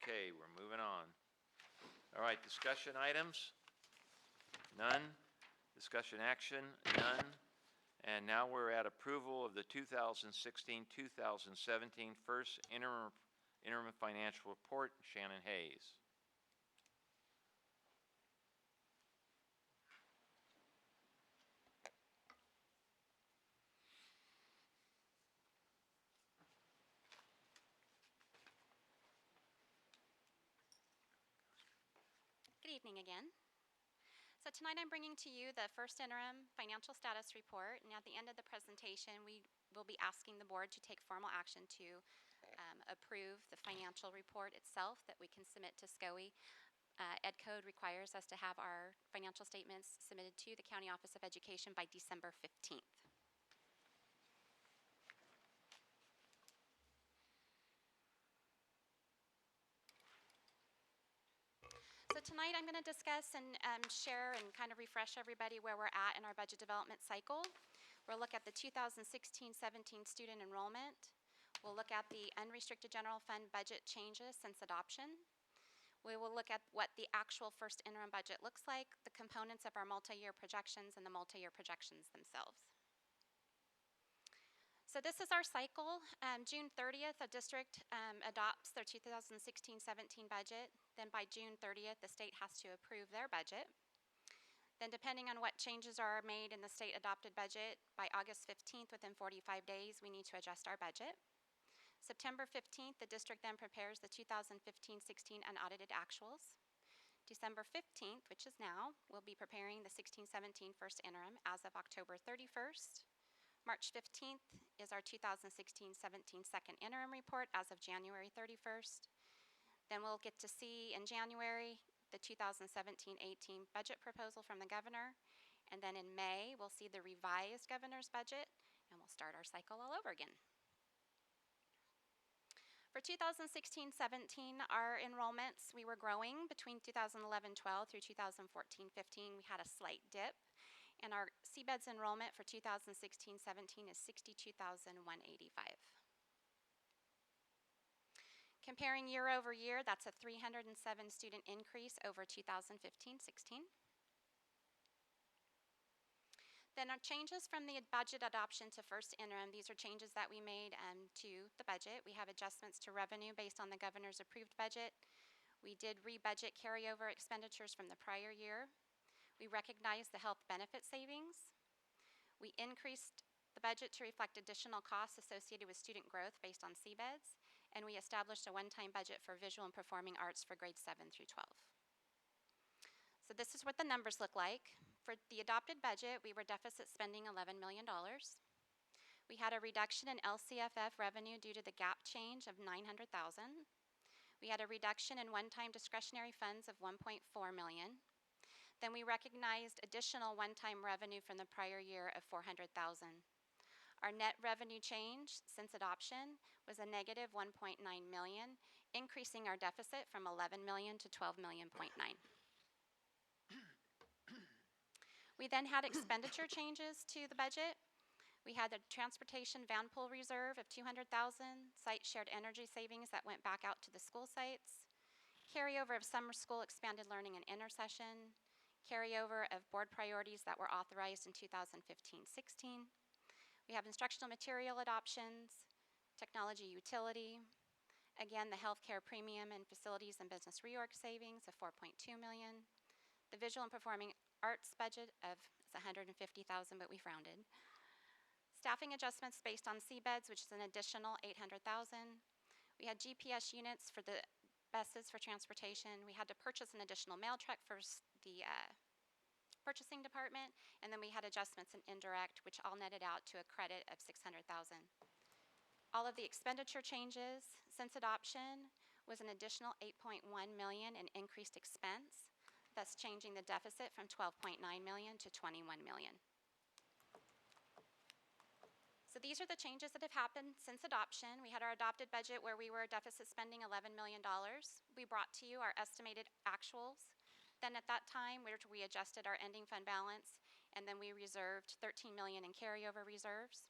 Okay, we're moving on. All right, discussion items? None. Discussion action? None. And now we're at approval of the 2016-2017 first interim financial report. Shannon Hayes. Good evening again. So tonight I'm bringing to you the first interim financial status report, and at the end of the presentation, we will be asking the board to take formal action to approve the financial report itself that we can submit to SCOE. Ed Code requires us to have our financial statements submitted to the County Office of Education by December 15th. So tonight I'm going to discuss and share and kind of refresh everybody where we're at in our budget development cycle. We'll look at the 2016-17 student enrollment. We'll look at the unrestricted general fund budget changes since adoption. We will look at what the actual first interim budget looks like, the components of our multi-year projections, and the multi-year projections themselves. So this is our cycle. June 30th, a district adopts their 2016-17 budget. Then by June 30th, the state has to approve their budget. Then depending on what changes are made in the state adopted budget, by August 15th, within 45 days, we need to adjust our budget. September 15th, the district then prepares the 2015-16 unaudited actuals. December 15th, which is now, we'll be preparing the 16-17 first interim as of October 31st. March 15th is our 2016-17 second interim report as of January 31st. Then we'll get to see in January the 2017-18 budget proposal from the governor. And then in May, we'll see the revised governor's budget, and we'll start our cycle all over again. For 2016-17, our enrollments, we were growing between 2011-12 through 2014-15. We had a slight dip. And our CBEDS enrollment for 2016-17 is 62,185. Comparing year over year, that's a 307 student increase over 2015-16. Then our changes from the budget adoption to first interim, these are changes that we made to the budget. We have adjustments to revenue based on the governor's approved budget. We did re-budget carryover expenditures from the prior year. We recognized the health benefit savings. We increased the budget to reflect additional costs associated with student growth based on CBEDS, and we established a one-time budget for visual and performing arts for grades 7 through 12. So this is what the numbers look like. For the adopted budget, we were deficit spending $11 million. We had a reduction in LCFF revenue due to the gap change of $900,000. We had a reduction in one-time discretionary funds of $1.4 million. Then we recognized additional one-time revenue from the prior year of $400,000. Our net revenue change since adoption was a negative $1.9 million, increasing our deficit from $11 million to $12.9 million. We then had expenditure changes to the budget. We had the transportation van pool reserve of $200,000, site shared energy savings that went back out to the school sites, carryover of summer school expanded learning and intercession, carryover of board priorities that were authorized in 2015-16. We have instructional material adoptions, technology utility, again, the healthcare premium and facilities and business reorg savings of 4.2 million. The visual and performing arts budget of, it's 150,000, but we've rounded. Staffing adjustments based on seabeds, which is an additional 800,000. We had GPS units for the buses for transportation. We had to purchase an additional mail truck for the purchasing department, and then we had adjustments in indirect, which all netted out to a credit of 600,000. All of the expenditure changes since adoption was an additional 8.1 million in increased expense, thus changing the deficit from 12.9 million to 21 million. So these are the changes that have happened since adoption. We had our adopted budget where we were deficit spending $11 million. We brought to you our estimated actuals. Then at that time, we adjusted our ending fund balance, and then we reserved 13 million in carryover reserves.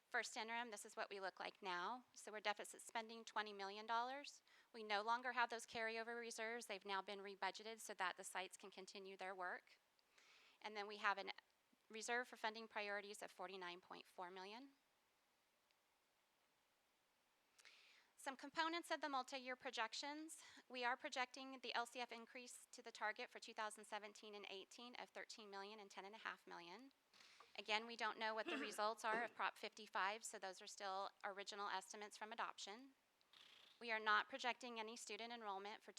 First interim, this is what we look like now. So we're deficit spending $20 million. We no longer have those carryover reserves. They've now been rebudgeted so that the sites can continue their work. And then we have a reserve for funding priorities of 49.4 million. Some components of the multi-year projections. We are projecting the LCF increase to the target for 2017 and 18 of 13 million and 10.5 million. Again, we don't know what the results are of Prop 55, so those are still original estimates from adoption. We are not projecting any student enrollment for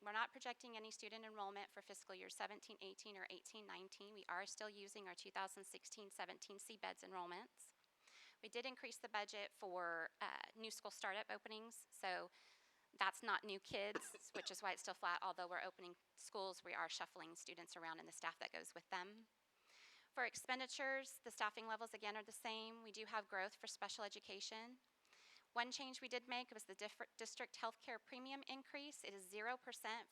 we're not projecting any student enrollment for fiscal year 17-18 or 18-19. We are still using our 2016-17 CBEDS enrollments. We did increase the budget for new school startup openings, so that's not new kids, which is why it's still flat. Although we're opening schools, we are shuffling students around and the staff that goes with them. For expenditures, the staffing levels again are the same. We do have growth for special education. One change we did make was the district healthcare premium increase. It is 0%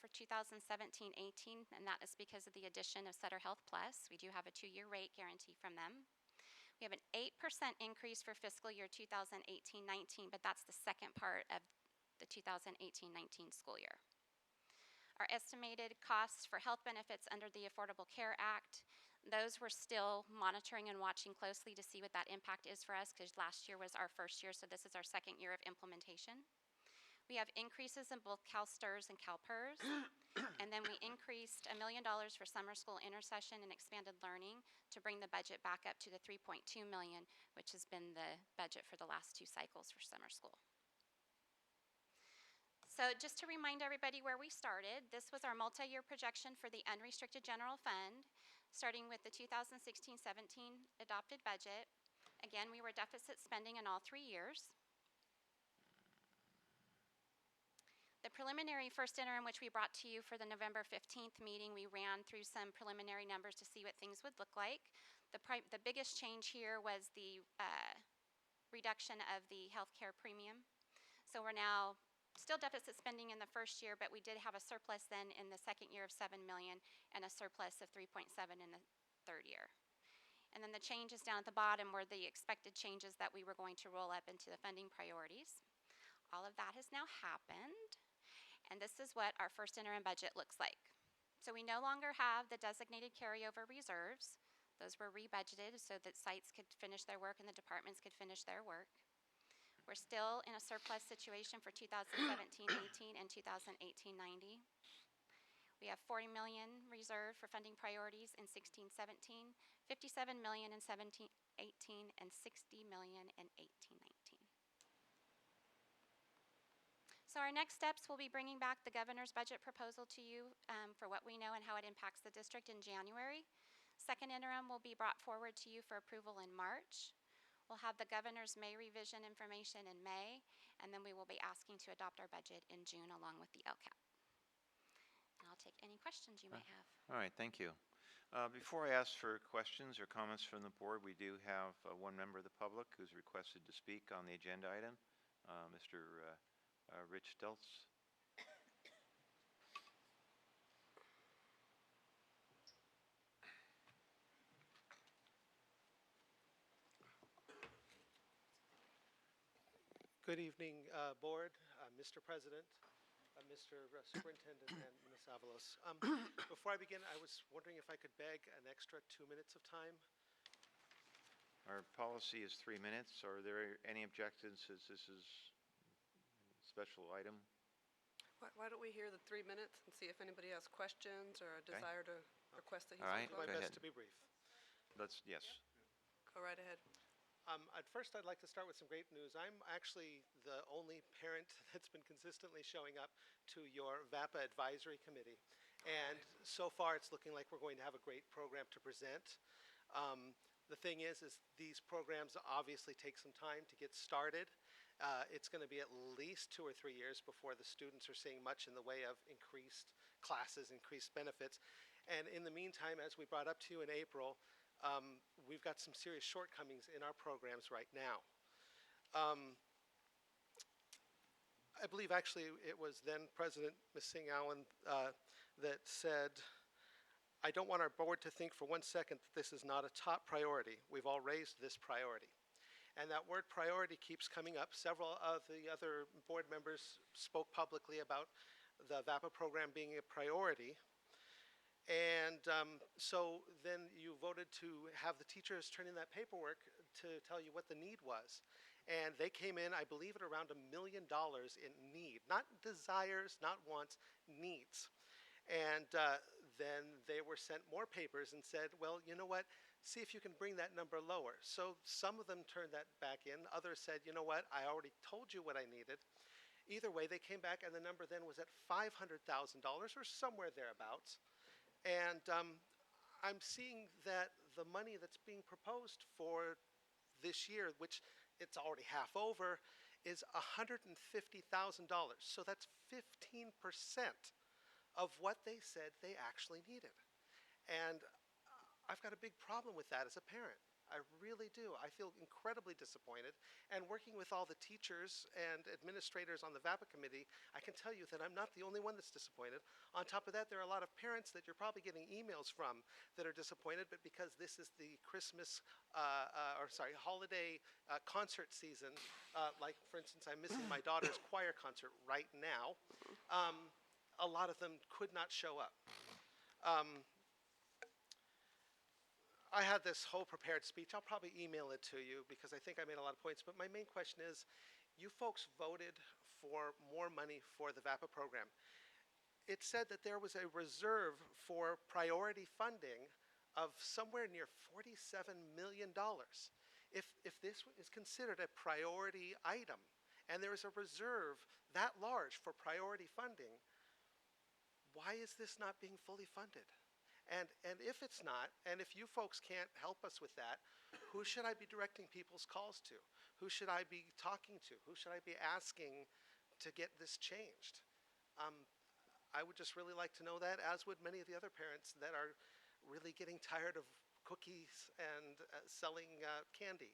for 2017-18, and that is because of the addition of Sutter Health Plus. We do have a 2-year rate guarantee from them. We have an 8% increase for fiscal year 2018-19, but that's the second part of the 2018-19 school year. Our estimated costs for health benefits under the Affordable Care Act, those we're still monitoring and watching closely to see what that impact is for us, because last year was our first year, so this is our second year of implementation. We have increases in both CalSTRS and CalPERS, and then we increased $1 million for summer school intercession and expanded learning to bring the budget back up to the 3.2 million, which has been the budget for the last 2 cycles for summer school. So just to remind everybody where we started, this was our multi-year projection for the unrestricted general fund, starting with the 2016-17 adopted budget. Again, we were deficit spending in all 3 years. The preliminary first interim, which we brought to you for the November 15th meeting, we ran through some preliminary numbers to see what things would look like. The biggest change here was the reduction of the healthcare premium. So we're now still deficit spending in the first year, but we did have a surplus then in the second year of 7 million and a surplus of 3.7 in the third year. And then the changes down at the bottom were the expected changes that we were going to roll up into the funding priorities. All of that has now happened. And this is what our first interim budget looks like. So we no longer have the designated carryover reserves. Those were rebudgeted so that sites could finish their work and the departments could finish their work. We're still in a surplus situation for 2017-18 and 2018-90. We have 40 million reserved for funding priorities in 16-17, 57 million in 17-18, and 60 million in 18-19. So our next steps will be bringing back the governor's budget proposal to you for what we know and how it impacts the district in January. Second interim will be brought forward to you for approval in March. We'll have the governor's May revision information in May, and then we will be asking to adopt our budget in June along with the LCAP. And I'll take any questions you might have. All right, thank you. Before I ask for questions or comments from the board, we do have one member of the public who's requested to speak on the agenda item, Mr. Rich Stelz. Good evening, Board, Mr. President, Mr. Superintendent, and Ms. Avalos. Before I begin, I was wondering if I could beg an extra 2 minutes of time. Our policy is 3 minutes. Are there any objections since this is a special item? Why don't we hear the 3 minutes and see if anybody has questions or a desire to request that he's All right, Do my go best ahead. to be brief. Yes. Go right ahead. At first, I'd like to start with some great news. I'm actually the only parent that's been consistently showing up to your VAPA Advisory Committee. And so far, it's looking like we're going to have a great program to present. The thing is these programs obviously take some time to get started. It's going to be at least 2 or 3 years before the students are seeing much in the way of increased classes, increased benefits. And in the meantime, as we brought up to you in April, we've got some serious shortcomings in our programs right now. I believe actually it was then President Ms. Singh Allen that said, "I don't want our board to think for 1 second that this is not a top priority. We've all raised this priority." And that word priority keeps coming up. Several of the other board members spoke publicly about the VAPA program being a priority. And so then you voted to have the teachers turn in that paperwork to tell you what the need was. And they came in, I believe, at around $1 million in need. Not desires, not wants, needs. And then they were sent more papers and said, well, you know what, see if you can bring that number lower. So some of them turned that back in. Others said, you know what, I already told you what I needed. Either way, they came back and the number then was at $500,000 or somewhere thereabouts. And I'm seeing that the money that's being proposed for this year, which it's already half over, is $150,000. So that's 15% of what they said they actually needed. And I've got a big problem with that as a parent. I really do. I feel incredibly disappointed. And working with all the teachers and administrators on the VAPA committee, I can tell you that I'm not the only one that's disappointed. On top of that, there are a lot of parents that you're probably getting emails from that are disappointed, but because this is the Christmas, holiday concert season, like for instance, I'm missing my daughter's choir concert right now, a lot of them could not show up. I had this whole prepared speech. I'll probably email it to you because I think I made a lot of points. But my main question is, you folks voted for more money for the VAPA program. It said that there was a reserve for priority funding of somewhere near $47 million. If this is considered a priority item and there is a reserve that large for priority funding, why is this not being fully funded? And if it's not, and if you folks can't help us with that, who should I be directing people's calls to? Who should I be talking to? Who should I be asking to get this changed? I would just really like to know that, as would many of the other parents that are really getting tired of cookies and selling candy.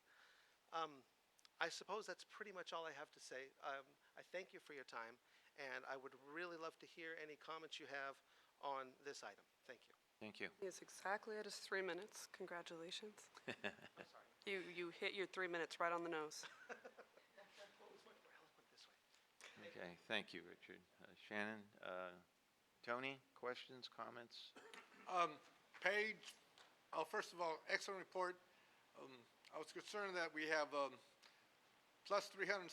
I suppose that's pretty much all I have to say. I thank you for your time, and I would really love to hear any comments you have on this item. Thank you. Thank you. He is exactly at his 3 minutes. Congratulations. You hit your 3 minutes right on the nose. Okay, thank you, Richard. Shannon, Tony, questions, comments? Paige, first of all, excellent report. I was concerned that we have plus 307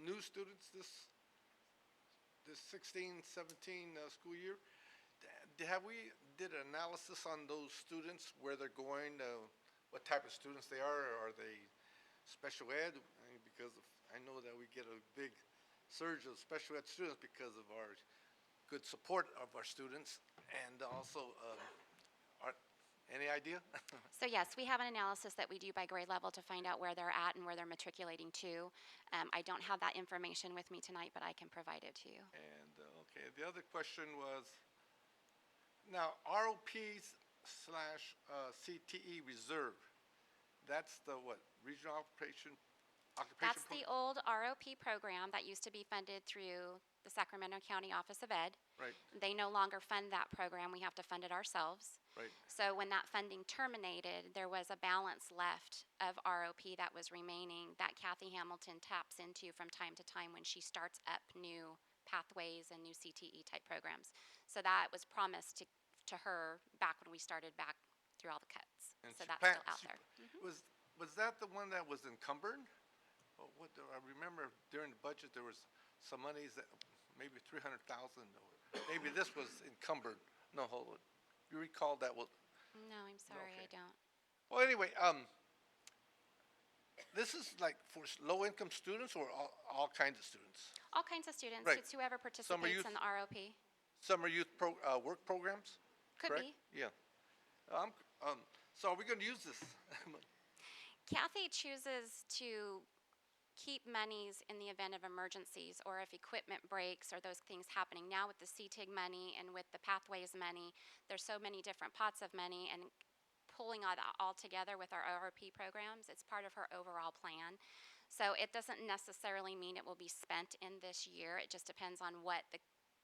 new students this 16-17 school year. Have we did an analysis on those students, where they're going, what type of students they are? Are they special ed? Because I know that we get a big surge of special ed students because of our good support of our students. And also, any idea? So yes, we have an analysis that we do by grade level to find out where they're at and where they're matriculating to. I don't have that information with me tonight, but I can provide it to you. And, okay, the other question was, now, ROPs slash CTE reserve, that's the what, regional occupation That's the old ROP program that used to be funded through the Sacramento County Office of Ed. Right, They no longer fund that program. We have to fund it ourselves. right. So when that funding terminated, there was a balance left of ROP that was remaining that Kathy Hamilton taps into from time to time when she starts up new pathways and new CTE type programs. So that was promised to her back when we started back through all the cuts. And So she that's pa- still out she- there. Was that the one that was encumbered? Or what, I remember during the budget, there was some monies that, maybe 300,000, or maybe this was encumbered. No, hold on. You recall that was, No, I'm sorry, I Okay. don't. well, anyway, this is like for low-income students or all kinds of students? All kinds of students. Right. It's whoever participates youth- in the ROP. Summer youth work programs? Could correct? be. Yeah. So are we gonna use this? Kathy chooses to keep monies in the event of emergencies or if equipment breaks or those things happening. Now with the CTIG money and with the Pathways money, there's so many different pots of money, and pulling all together with our ORP programs, it's part of her overall plan. So it doesn't necessarily mean it will be spent in this year. It just depends on what the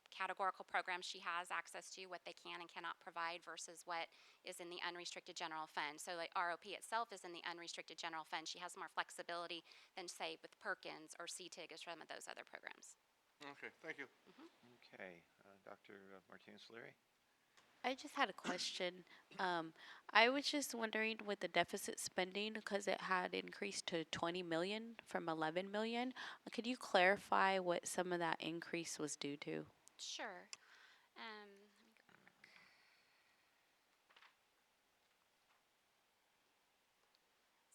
categorical programs she has access to, what they can and cannot provide versus what is in the unrestricted general fund. So the ROP itself is in the unrestricted general fund. She has more flexibility than say with Perkins or CTIG or some of those other programs. Okay, thank you. Okay, Dr. Martinez-Leary? I just had a question. I was just wondering with the deficit spending, because it had increased to 20 million from 11 million, could you clarify what some of that increase was due to? Sure. Let me go back.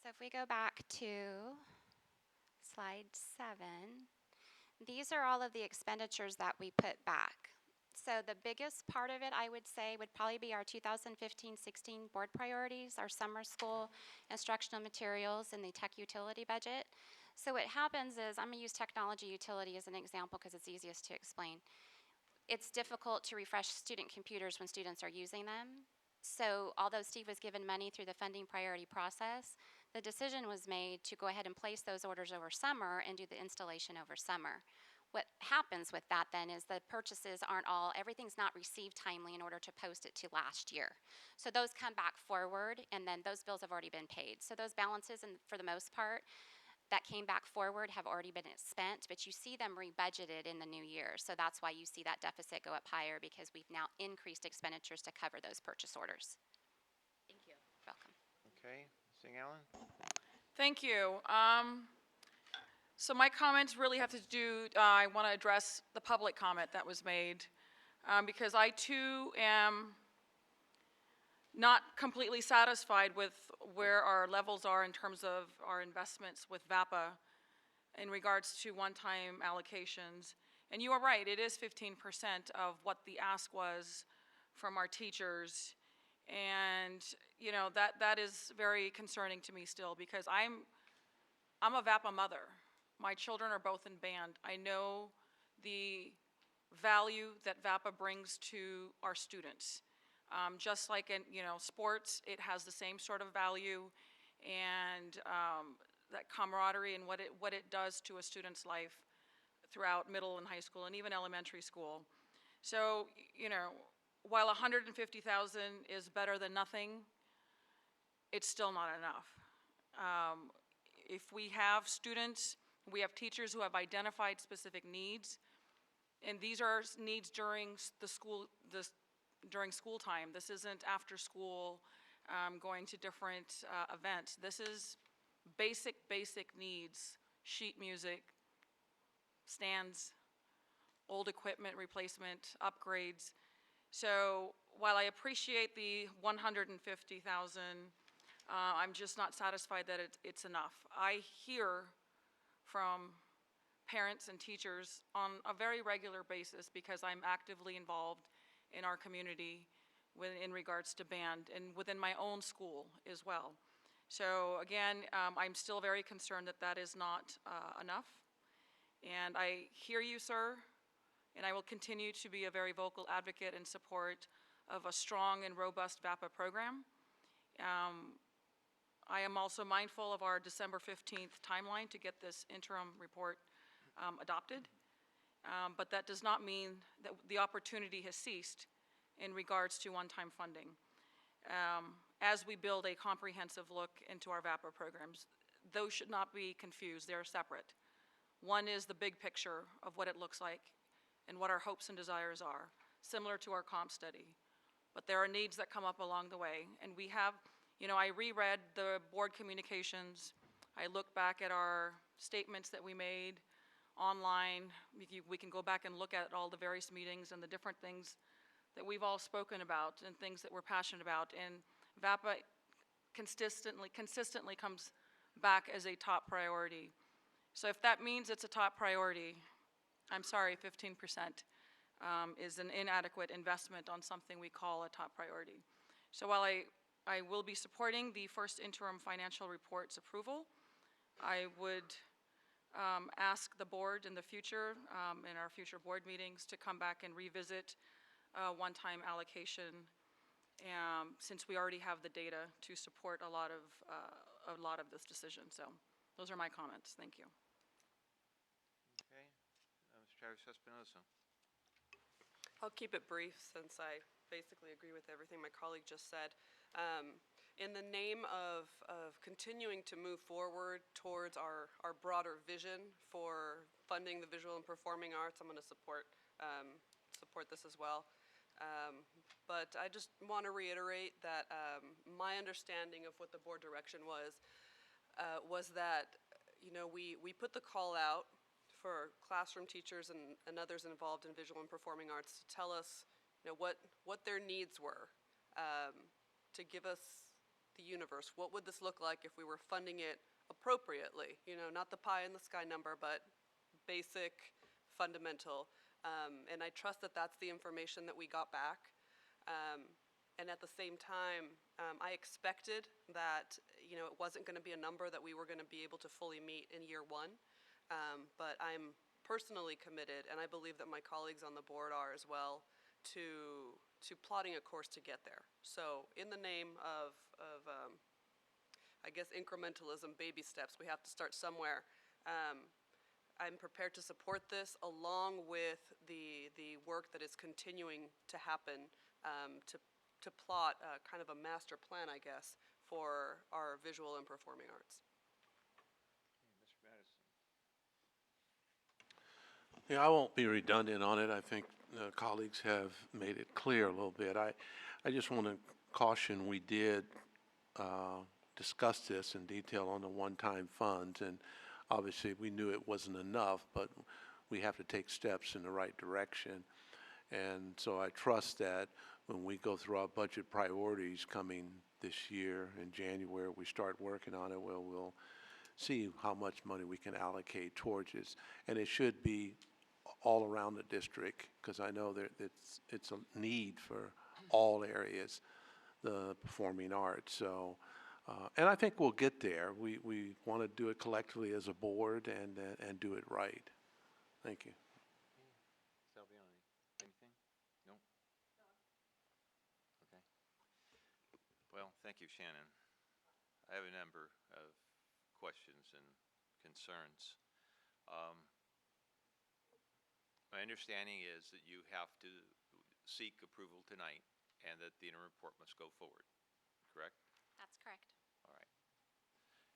So if we go back to slide 7, these are all of the expenditures that we put back. So the biggest part of it, I would say, would probably be our 2015-16 board priorities, our summer school instructional materials, and the tech utility budget. So what happens is, I'm going to use technology utility as an example because it's easiest to explain. It's difficult to refresh student computers when students are using them. So although Steve was given money through the funding priority process, the decision was made to go ahead and place those orders over summer and do the installation over summer. What happens with that then is the purchases aren't all, everything's not received timely in order to post it to last year. So those come back forward, and then those bills have already been paid. So those balances, and for the most part, that came back forward have already been spent, but you see them rebudgeted in the new year. So that's why you see that deficit go up higher, because we've now increased expenditures to cover those purchase orders. Thank you. Welcome. Okay, Ms. Allen? Thank you. So my comments really have to do, I want to address the public comment that was made, because I too am not completely satisfied with where our levels are in terms of our investments with VAPA in regards to one-time allocations. And you are right, it is 15% of what the ask was from our teachers. And, you know, that is very concerning to me still, because I'm a VAPA mother. My children are both in band. I know the value that VAPA brings to our students. Just like in, you know, sports, it has the same sort of value, and that camaraderie and what it does to a student's life throughout middle and high school and even elementary school. So, you know, while 150,000 is better than nothing, it's still not enough. If we have students, we have teachers who have identified specific needs, and these are needs during the school, during school time. This isn't after school, going to different events. This is basic needs: sheet music, stands, old equipment replacement, upgrades. So while I appreciate the 150,000, I'm just not satisfied that it's enough. I hear from parents and teachers on a very regular basis, because I'm actively involved in our community in regards to band and within my own school as well. So again, I'm still very concerned that is not enough. And I hear you, sir, and I will continue to be a very vocal advocate in support of a strong and robust VAPA program. I am also mindful of our December 15th timeline to get this interim report adopted, but that does not mean that the opportunity has ceased in regards to one-time funding. As we build a comprehensive look into our VAPA programs, those should not be confused. They're separate. One is the big picture of what it looks like and what our hopes and desires are, similar to our comp study. but there are needs that come up along the way. And we have, you know, I reread the board communications. I looked back at our statements that we made online. We can go back and look at all the various meetings and the different things that we've all spoken about and things that we're passionate about. And VAPA consistently comes back as a top priority. So if that means it's a top priority, I'm sorry, 15% is an inadequate investment on something we call a top priority. So while I will be supporting the first interim financial report's approval, I would ask the board in the future, in our future board meetings, to come back and revisit one-time allocation, since we already have the data to support a lot of this decision. So those are my comments. Thank you. Okay, Mr. Travis Espinosa. I'll keep it brief since I basically agree with everything my colleague just said. In the name of continuing to move forward towards our broader vision for funding the visual and performing arts, I'm going to support this as well. But I just want to reiterate that my understanding of what the board direction was that, you know, we put the call out for classroom teachers and others involved in visual and performing arts to tell us, you know, what their needs were, to give us the universe. What would this look like if we were funding it appropriately? You know, not the pie in the sky number, but basic, fundamental. And I trust that that's the information that we got back. And at the same time, I expected that, you know, it wasn't going to be a number that we were going to be able to fully meet in year one. But I'm personally committed, and I believe that my colleagues on the board are as well, to plotting a course to get there. So in the name of I guess, incrementalism, baby steps, we have to start somewhere. I'm prepared to support this along with the work that is continuing to happen to plot kind of a master plan, I guess, for our visual and performing arts. Mr. Madison. Yeah, I won't be redundant on it. I think colleagues have made it clear a little bit. I just want to caution, we did discuss this in detail on the one-time funds, and obviously we knew it wasn't enough, but we have to take steps in the right direction. And so I trust that when we go through our budget priorities coming this year in January, we start working on it, we'll see how much money we can allocate towards this. And it should be all around the district, because I know that it's a need for all areas, the performing arts. So, and I think we'll get there. We want to do it collectively as a board and do it right. Thank you. Salviani, anything? No? Okay. Well, thank you, Shannon. I have a number of questions and concerns. My understanding is that you have to seek approval tonight and that the interim report must go forward, correct? That's correct. All right.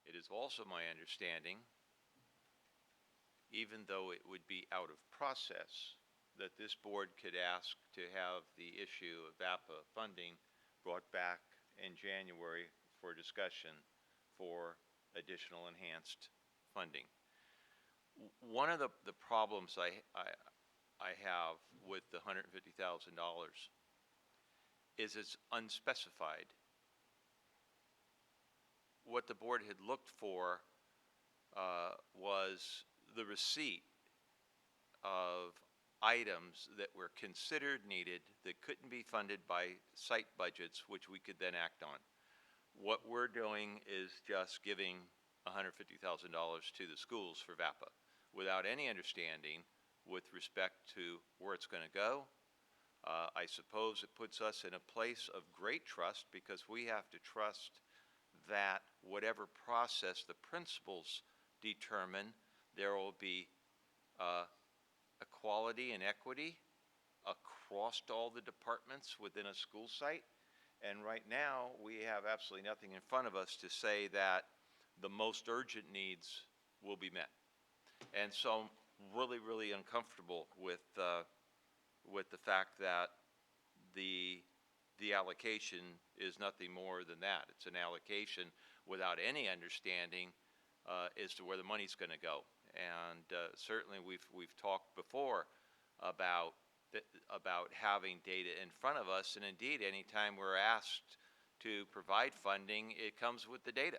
It is also my understanding, even though it would be out of process, that this board could ask to have the issue of VAPA funding brought back in January for discussion for additional enhanced funding. One of the problems I have with the $150,000 is it's unspecified. What the board had looked for was the receipt of items that were considered needed that couldn't be funded by site budgets, which we could then act on. What we're doing is just giving $150,000 to the schools for VAPA without any understanding with respect to where it's going to go. I suppose it puts us in a place of great trust because we have to trust that whatever process the principals determine, there will be equality and equity across all the departments within a school site. And right now, we have absolutely nothing in front of us to say that the most urgent needs will be met. And so I'm really uncomfortable with the fact that the the allocation is nothing more than that. It's an allocation without any understanding as to where the money's going to go. And certainly we've talked before about about having data in front of us, and indeed, anytime we're asked to provide funding, it comes with the data.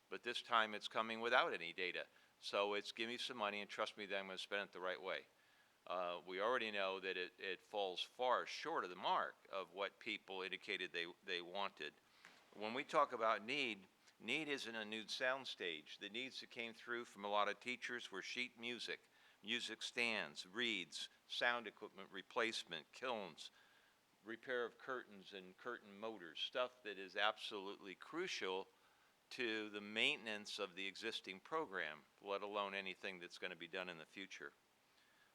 But this time it's coming without any data. So it's give me some money and trust me that I'm going to spend it the right way. We already know that it falls far short of the mark of what people indicated they wanted. When we talk about need isn't a new sound stage. The needs that came through from a lot of teachers were sheet music, music stands, reeds, sound equipment replacement, kilns, repair of curtains and curtain motors, stuff that is absolutely crucial to the maintenance of the existing program, let alone anything that's going to be done in the future.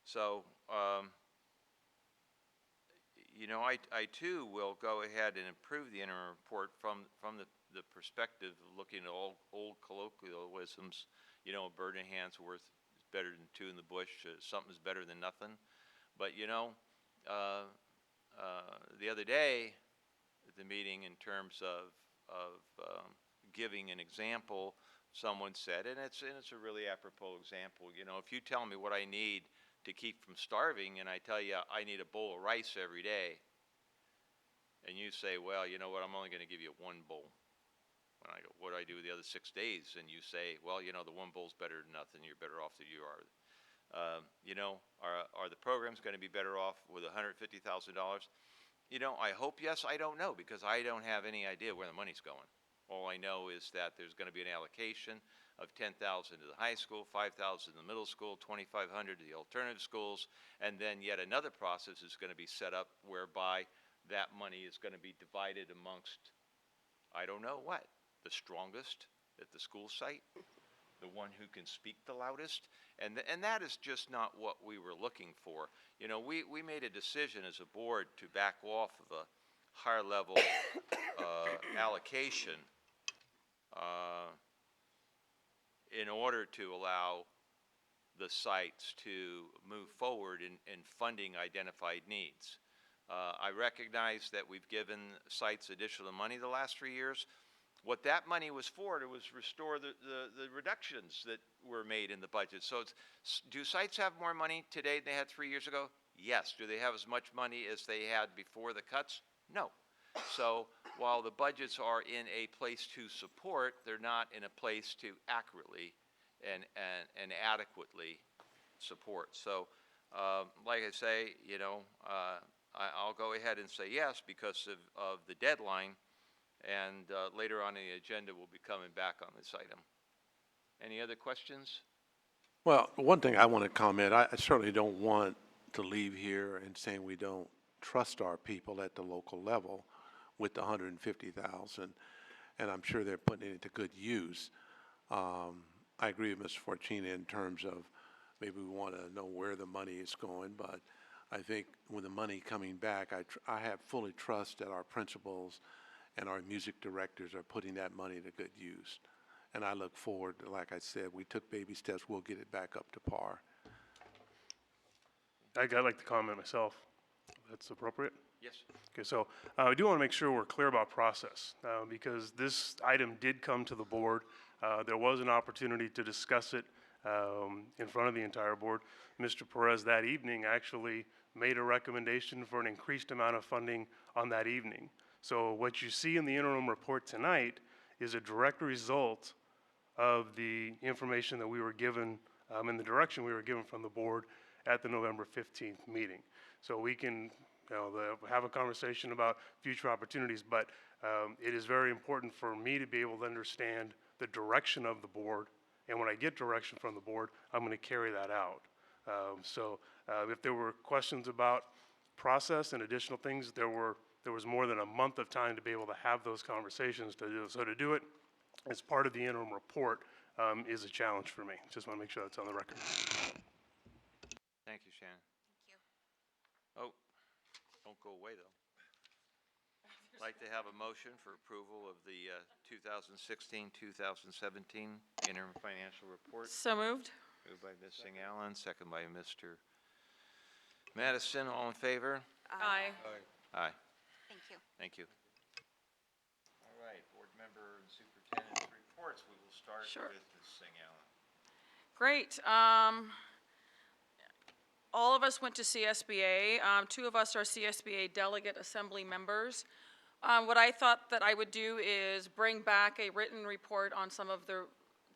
So, you know, I too will go ahead and improve the interim report from the perspective of looking at all old colloquialisms. You know, a bird in a hand's worth is better than two in the bush. Something's better than nothing. But you know, the other day at the meeting, in terms of giving an example, someone said, and it's a really apropos example. You know, if you tell me what I need to keep from starving, and I tell you I need a bowl of rice every day, and you say, well, you know what, I'm only going to give you one bowl. When I go, what do I do with the other 6 days? And you say, well, you know, the one bowl's better than nothing. You're better off than you are. You know, are the programs going to be better off with $150,000? You know, I hope yes. I don't know, because I don't have any idea where the money's going. All I know is that there's going to be an allocation of $10,000 to the high school, $5,000 to the middle school, $2,500 to the alternative schools, and then yet another process is going to be set up whereby that money is going to be divided amongst, I don't know what, the strongest at the school site, the one who can speak the loudest, and that is just not what we were looking for. You know, we made a decision as a board to back off of a higher level allocation in order to allow the sites to move forward in funding identified needs. I recognize that we've given sites additional money the last 3 years. What that money was for, it was restore the reductions that were made in the budget. So do sites have more money today than they had 3 years ago? Yes. Do they have as much money as they had before the cuts? No. So while the budgets are in a place to support, they're not in a place to accurately and adequately support. So like I say, you know, I'll go ahead and say yes because of the deadline. And later on in the agenda, we'll be coming back on this item. Any other questions? Well, one thing I want to comment, I certainly don't want to leave here and saying we don't trust our people at the local level with the $150,000, and I'm sure they're putting it to good use. I agree with Mr. Forcina in terms of maybe we want to know where the money is going, but I think with the money coming back, I have fully trust that our principals and our music directors are putting that money to good use. And I look forward, like I said, we took baby steps, we'll get it back up to par. I'd like to comment myself, if that's appropriate. Yes. Okay, so I do want to make sure we're clear about process, because this item did come to the board. There was an opportunity to discuss it in front of the entire board. Mr. Perez that evening actually made a recommendation for an increased amount of funding on that evening. So what you see in the interim report tonight is a direct result of the information that we were given and the direction we were given from the board at the November 15th meeting. So we can have a conversation about future opportunities, but it is very important for me to be able to understand the direction of the board, and when I get direction from the board, I'm going to carry that out. So if there were questions about process and additional things, there was more than a month of time to be able to have those conversations to do. So to do it as part of the interim report is a challenge for me. Just want to make sure that's on the record. Thank you, Shannon. Thank you. Oh, don't go away, though. I'd like to have a motion for approval of the 2016-2017 interim financial report. So moved. Moved by Ms. Singh Allen, second by Mr. Madison. All in favor? Aye. Aye. Thank you. Thank you. All right, board member and superintendent's reports. We will start Sure. with Ms. Singh Allen. Great. All of us went to CSBA. Two of us are CSBA delegate assembly members. What I thought that I would do is bring back a written report on some of the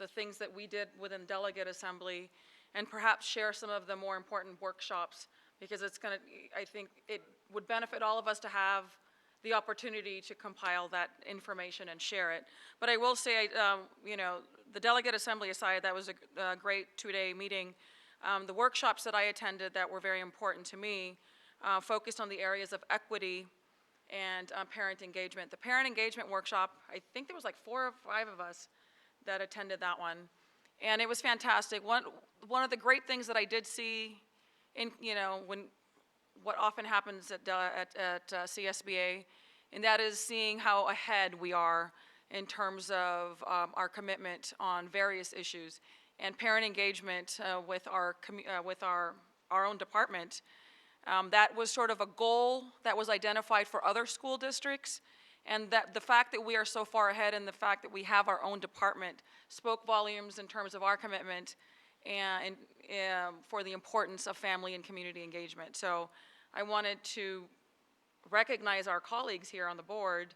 things that we did within delegate assembly, and perhaps share some of the more important workshops, because it's going to, I think it would benefit all of us to have the opportunity to compile that information and share it. But I will say, you know, the delegate assembly aside, that was a great two-day meeting. The workshops that I attended that were very important to me focused on the areas of equity and parent engagement. The parent engagement workshop, I think there was like 4 or 5 of us that attended that one, and it was fantastic. One of the great things that I did see in, you know, what often happens at CSBA, and that is seeing how ahead we are in terms of our commitment on various issues. And parent engagement with our own department, that was sort of a goal that was identified for other school districts, and that the fact that we are so far ahead and the fact that we have our own department spoke volumes in terms of our commitment and for the importance of family and community engagement. So I wanted to recognize our colleagues here on the board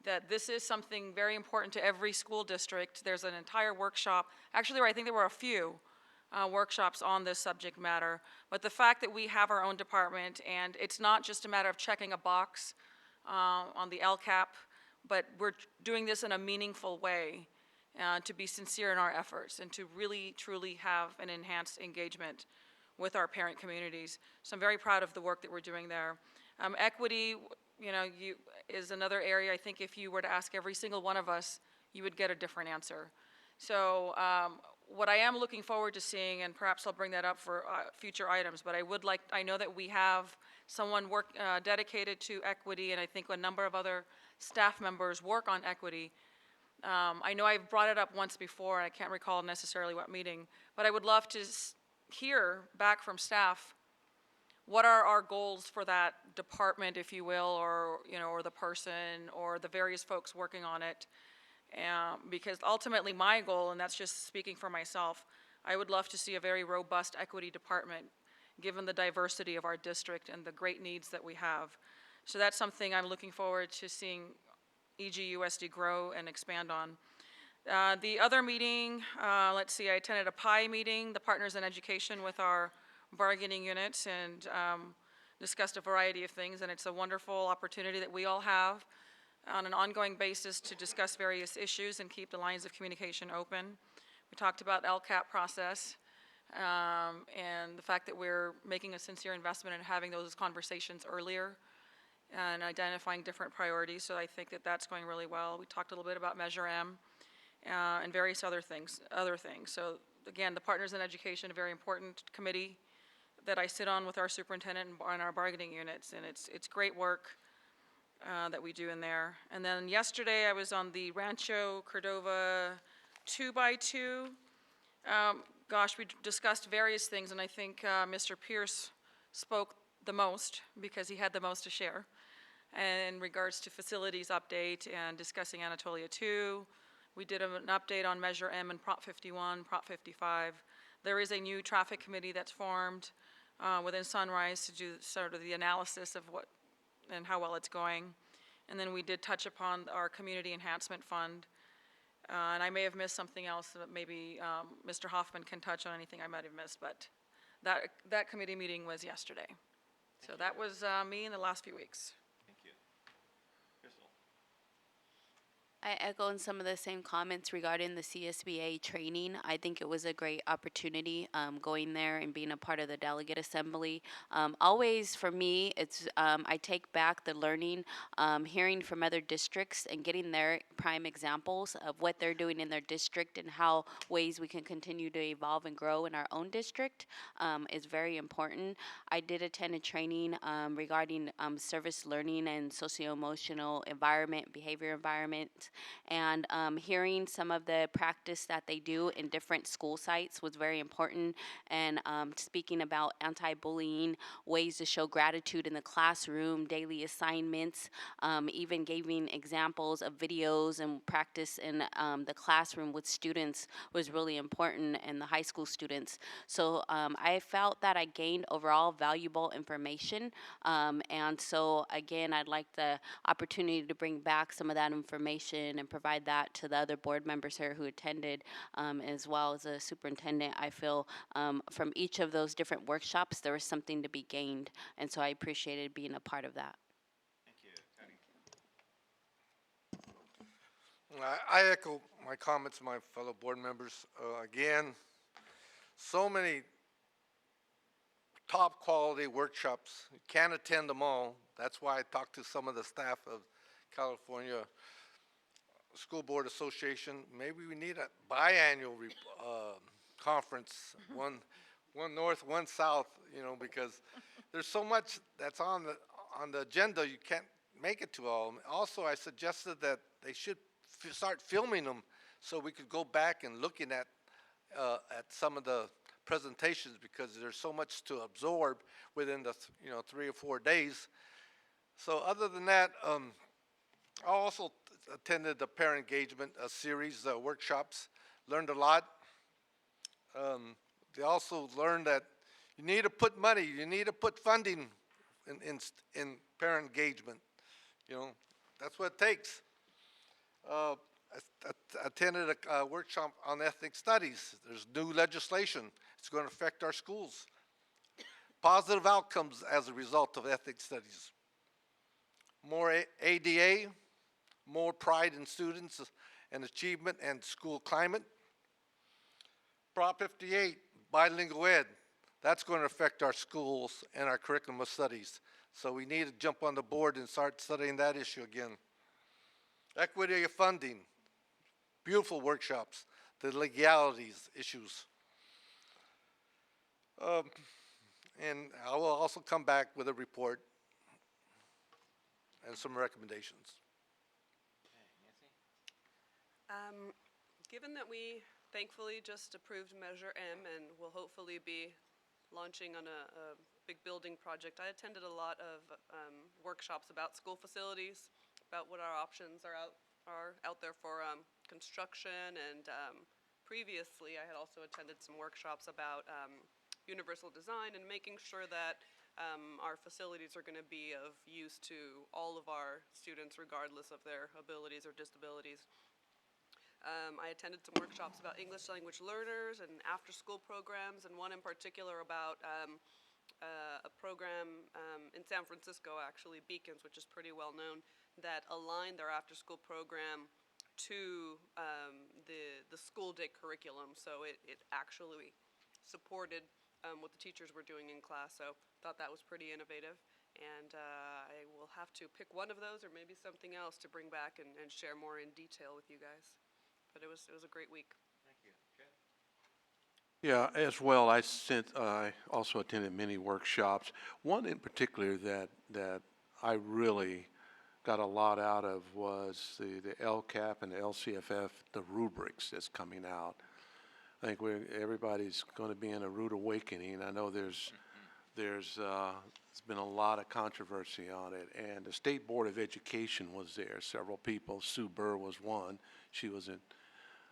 that this is something very important to every school district. There's an entire workshop, actually I think there were a few workshops on this subject matter, but the fact that we have our own department, and it's not just a matter of checking a box on the LCAP, but we're doing this in a meaningful way to be sincere in our efforts and to really truly have an enhanced engagement with our parent communities. So I'm very proud of the work that we're doing there. Equity, you know, is another area. I think if you were to ask every single one of us, you would get a different answer. So what I am looking forward to seeing, and perhaps I'll bring that up for future items, but I know that we have someone dedicated to equity, and I think a number of other staff members work on equity. I know I've brought it up once before, and I can't recall necessarily what meeting, but I would love to hear back from staff what are our goals for that department, if you will, or, you know, or the person, or the various folks working on it. Because ultimately my goal, and that's just speaking for myself, I would love to see a very robust equity department, given the diversity of our district and the great needs that we have. So that's something I'm looking forward to seeing EGUSD grow and expand on. The other meeting, let's see, I attended a PI meeting, the Partners in Education, with our bargaining units, and discussed a variety of things, and it's a wonderful opportunity that we all have on an ongoing basis to discuss various issues and keep the lines of communication open. We talked about LCAP process and the fact that we're making a sincere investment in having those conversations earlier and identifying different priorities, so I think that that's going really well. We talked a little bit about Measure M and various other things. So again, the Partners in Education, a very important committee that I sit on with our superintendent and our bargaining units, and it's great work that we do in there. And then yesterday I was on the Rancho Cordova 2x2. Gosh, we discussed various things, and I think Mr. Pierce spoke the most because he had the most to share in regards to facilities update and discussing Anatolia 2. We did an update on Measure M and Prop 51, Prop 55. There is a new traffic committee that's formed within Sunrise to do sort of the analysis of what and how well it's going. And then we did touch upon our Community Enhancement Fund. And I may have missed something else that maybe Mr. Hoffman can touch on, anything I might have missed, but that committee meeting was yesterday. So that was me in the last few weeks. Thank you. Crystal. I echo in some of the same comments regarding the CSBA training. I think it was a great opportunity going there and being a part of the delegate assembly. Always for me, it's I take back the learning, hearing from other districts and getting their prime examples of what they're doing in their district and how ways we can continue to evolve and grow in our own district is very important. I did attend a training regarding service learning and socio-emotional environment, behavior environment. And hearing some of the practice that they do in different school sites was very important. And speaking about anti-bullying, ways to show gratitude in the classroom, daily assignments, even giving examples of videos and practice in the classroom with students was really important, and the high school students. So I felt that I gained overall valuable information. And so again, I'd like the opportunity to bring back some of that information and provide that to the other board members here who attended, as well as the superintendent. I feel from each of those different workshops, there was something to be gained. And so I appreciated being a part of that. I echo my comments, my fellow board members. Again, so many top quality workshops. You can't attend them all. That's why I talked to some of the staff of California School Board Association. Maybe we need a biannual conference, one north, one south, you know, because there's so much that's on the agenda, you can't make it to all. Also, I suggested that they should start filming them so we could go back and looking at some of the presentations, because there's so much to absorb within the 3 or 4 days. So other than that, I also attended the parent engagement series workshops, learned a lot. They also learned that you need to put money, you need to put funding in parent engagement. You know, that's what it takes. I attended a workshop on ethnic studies. There's new legislation. It's going to affect our schools. Positive outcomes as a result of ethnic studies. More ADA, more pride in students and achievement and school climate. Prop 58, bilingual ed. That's going to affect our schools and our curriculum of studies. So we need to jump on the board and start studying that issue again. Equity of funding, beautiful workshops, the legalities issues. And I will also come back with a report and some recommendations. Given that we thankfully just approved Measure M and will hopefully be launching on a big building project, I attended a lot of workshops about school facilities, about what our options are out there for construction, and previously I had also attended some workshops about universal design and making sure that our facilities are going to be of use to all of our students regardless of their abilities or disabilities. I attended some workshops about English language learners and after-school programs, and one in particular about a program in San Francisco, actually, Beacons, which is pretty well known, that aligned their after-school program to the school day curriculum. So it actually supported what the teachers were doing in class. So thought that was pretty innovative. And I will have to pick one of those or maybe something else to bring back and share more in detail with you guys. But it was a great week. Yeah, as well, I also attended many workshops. One in particular that I really got a lot out of was the LCAP and the LCFF, the rubrics that's coming out. I think everybody's going to be in a rude awakening. I know there's been a lot of controversy on it, and the State Board of Education was there. Several people. Sue Burr was one. She was in.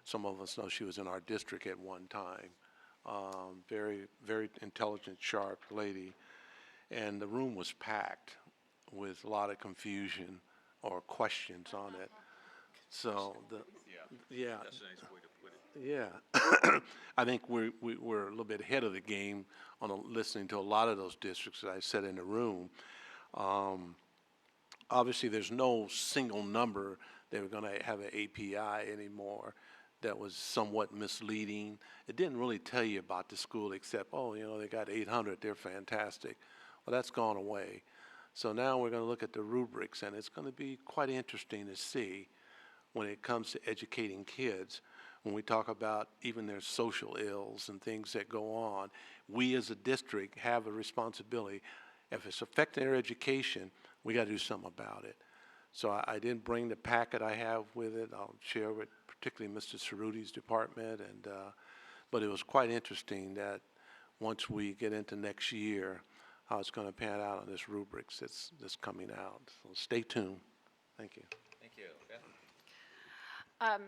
Some of us know she was in our district at one time. Very, very intelligent, sharp lady, and the room was packed with a lot of confusion or questions on it. So yeah, That's a nice way to put it. yeah, I think we're a little bit ahead of the game on listening to a lot of those districts that I said in the room. Obviously, there's no single number they were going to have an API anymore. That was somewhat misleading. It didn't really tell you about the school except, oh, you know, they got 800, they're fantastic. Well, that's gone away. So now we're going to look at the rubrics, and it's going to be quite interesting to see when it comes to educating kids. When we talk about even their social ills and things that go on, we as a district have a responsibility. If it's affecting their education, we got to do something about it. So I didn't bring the packet I have with it. I'll share with particularly Mr. Cerruti's department, and, but it was quite interesting that once we get into next year, how it's going to pan out on this rubrics that's coming out. So stay tuned. Thank you. Thank you. Beth?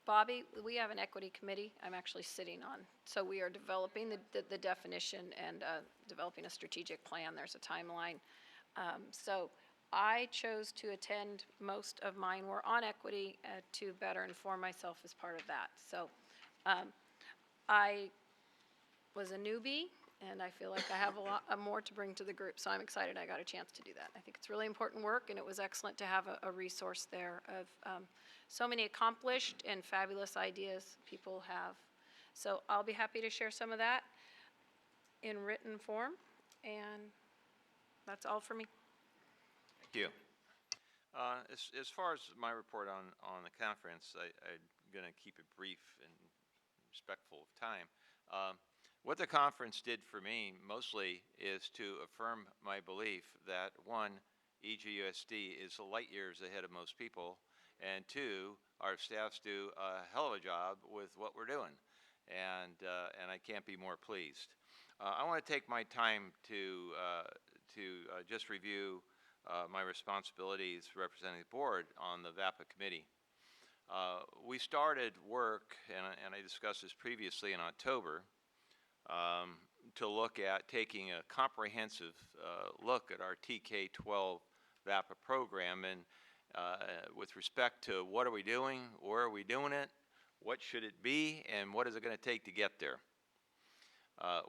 Bobby, we have an equity committee I'm actually sitting on. So we are developing the definition and developing a strategic plan. There's a timeline. So I chose to attend, most of mine were on equity to better inform myself as part of that. So I was a newbie, and I feel like I have a lot more to bring to the group, so I'm excited I got a chance to do that. I think it's really important work, and it was excellent to have a resource there of so many accomplished and fabulous ideas people have. So I'll be happy to share some of that in written form, and that's all for me. Thank you. As far as my report on the conference, I'm going to keep it brief and respectful of time. What the conference did for me mostly is to affirm my belief that, one, EGUSD is light years ahead of most people, and two, our staffs do a hell of a job with what we're doing, and I can't be more pleased. I want to take my time to just review my responsibilities representing the board on the VAPA committee. We started work, and I discussed this previously in October, to look at taking a comprehensive look at our TK-12 VAPA program, and with respect to what are we doing, where are we doing it, what should it be, and what is it going to take to get there.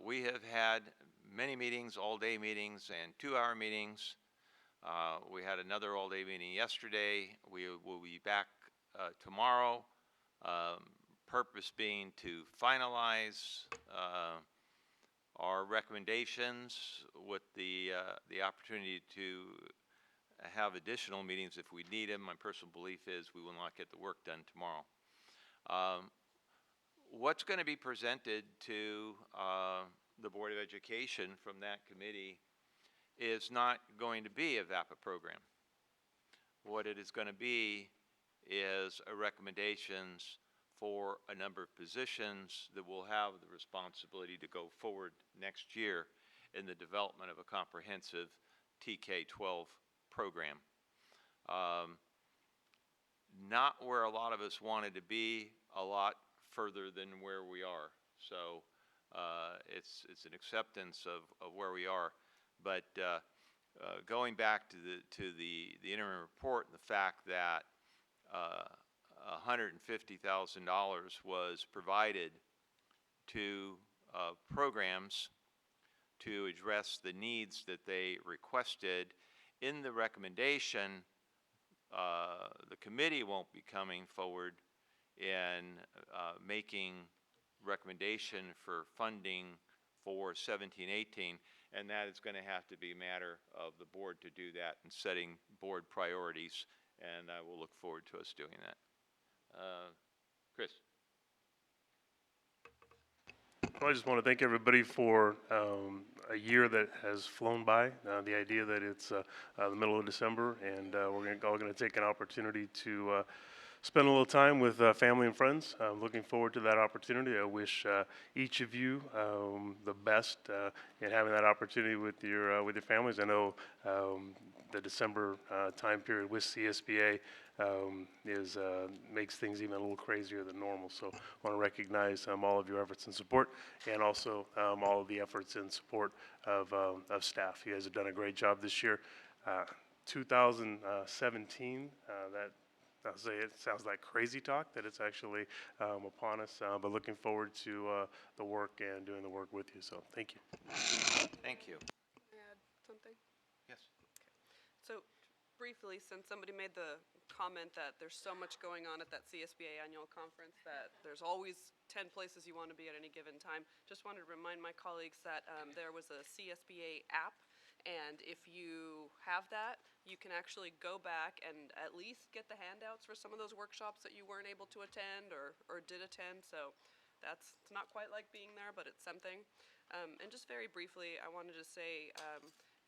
We have had many meetings, all-day meetings and 2-hour meetings. We had another all-day meeting yesterday. We will be back tomorrow. Purpose being to finalize our recommendations with the opportunity to have additional meetings if we need them. My personal belief is we will not get the work done tomorrow. What's going to be presented to the Board of Education from that committee is not going to be a VAPA program. What it is going to be is a recommendations for a number of positions that will have the responsibility to go forward next year in the development of a comprehensive TK-12 program. Not where a lot of us wanted to be, a lot further than where we are. So it's an acceptance of where we are. But going back to the interim report and the fact that $150,000 was provided to programs to address the needs that they requested. In the recommendation, the committee won't be coming forward and making recommendation for funding for 17-18, and that is going to have to be a matter of the board to do that and setting board priorities, and I will look forward to us doing that. Chris. Well, I just want to thank everybody for a year that has flown by. The idea that it's the middle of December, and we're all going to take an opportunity to spend a little time with family and friends. I'm looking forward to that opportunity. I wish each of you the best in having that opportunity with your families. I know the December time period with CSBA makes things even a little crazier than normal. So I want to recognize all of your efforts and support, and also all of the efforts and support of staff. You guys have done a great job this year. 2017, I'll say it sounds like crazy talk that it's actually upon us, but looking forward to the work and doing the work with you. So thank you. Thank you. Can I add something? Yes. So briefly, since somebody made the comment that there's so much going on at that CSBA annual conference that there's always 10 places you want to be at any given time, just wanted to remind my colleagues that there was a CSBA app, and if you have that, you can actually go back and at least get the handouts for some of those workshops that you weren't able to attend or did attend. So it's not quite like being there, but it's something. And just very briefly, I wanted to say,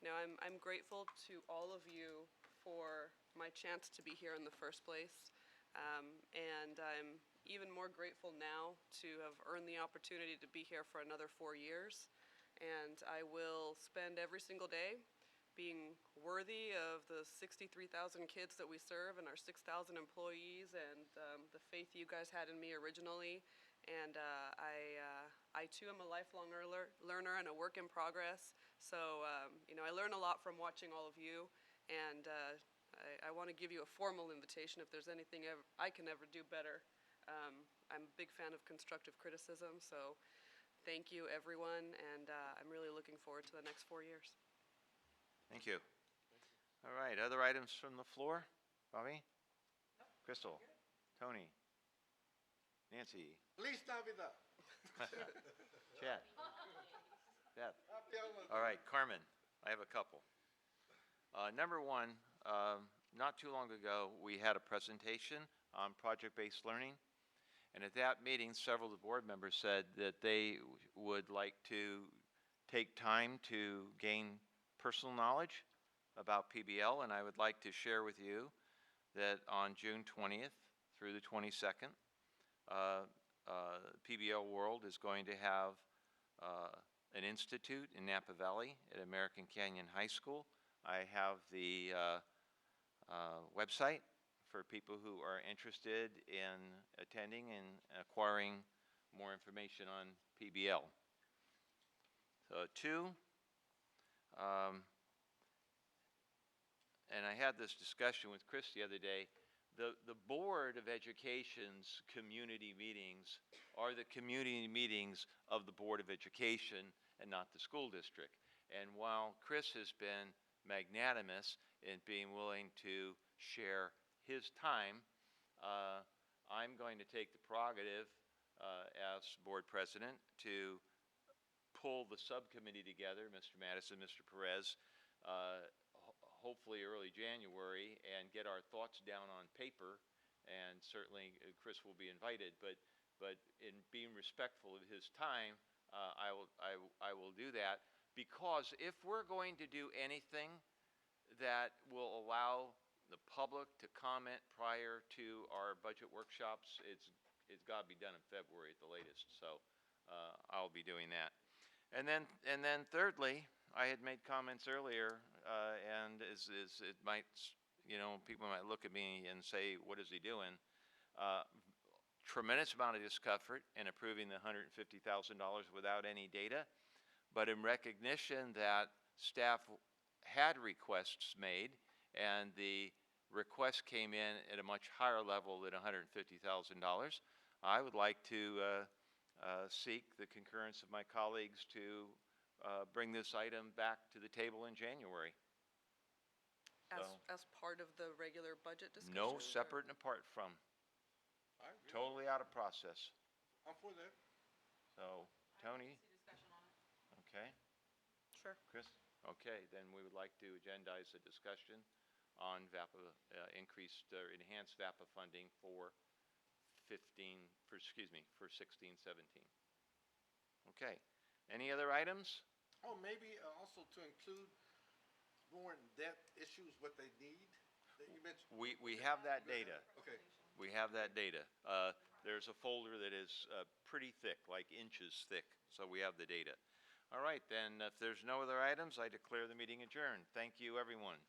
I'm grateful to all of you for my chance to be here in the first place. And I'm even more grateful now to have earned the opportunity to be here for another 4 years. And I will spend every single day being worthy of the 63,000 kids that we serve and our 6,000 employees and the faith you guys had in me originally. And I too am a lifelong learner and a work in progress. So, you know, I learn a lot from watching all of you. And I want to give you a formal invitation if there's anything I can ever do better. I'm a big fan of constructive criticism, so thank you, everyone, and I'm really looking forward to the next 4 years. Thank you. All right, other items from the floor? Bobby? Crystal? Tony? Nancy? Feliz Navidad. Chad? Beth? All right, Carmen, I have a couple. Number one, not too long ago, we had a presentation on project-based learning. And at that meeting, several of the board members said that they would like to take time to gain personal knowledge about PBL. And I would like to share with you that on June 20th through the 22nd, PBL World is going to have an institute in Napa Valley at American Canyon High School. I have the website for people who are interested in attending and acquiring more information on PBL. So two, and I had this discussion with Chris the other day, the Board of Education's community meetings are the community meetings of the Board of Education and not the school district. And while Chris has been magnanimous in being willing to share his time, I'm going to take the prerogative as board president to pull the subcommittee together, Mr. Madison, Mr. Perez, hopefully early January, and get our thoughts down on paper. And certainly Chris will be invited, but in being respectful of his time, I will do that, because if we're going to do anything that will allow the public to comment prior to our budget workshops, it's got to be done in February at the latest. So I'll be doing that. And then thirdly, I had made comments earlier, and it might, you know, people might look at me and say, what is he doing? Tremendous amount of discomfort in approving the $150,000 without any data, but in recognition that staff had requests made, and the request came in at a much higher level than $150,000, I would like to seek the concurrence of my colleagues to bring this item back to the table in January. As part of the regular budget discussion? No, separate and apart from. Totally out of process. I'm for that. So, Tony? Okay. Sure. Chris? Okay, then we would like to agendize a discussion on VAPA, enhanced VAPA funding for 16, 17. Okay. Any other items? Oh, maybe also to include more in-depth issues, what they need, that you mentioned. We have that data. Okay. We have that data. There's a folder that is pretty thick, like inches thick, so we have the data. All right, then, if there's no other items, I declare the meeting adjourned. Thank you, everyone.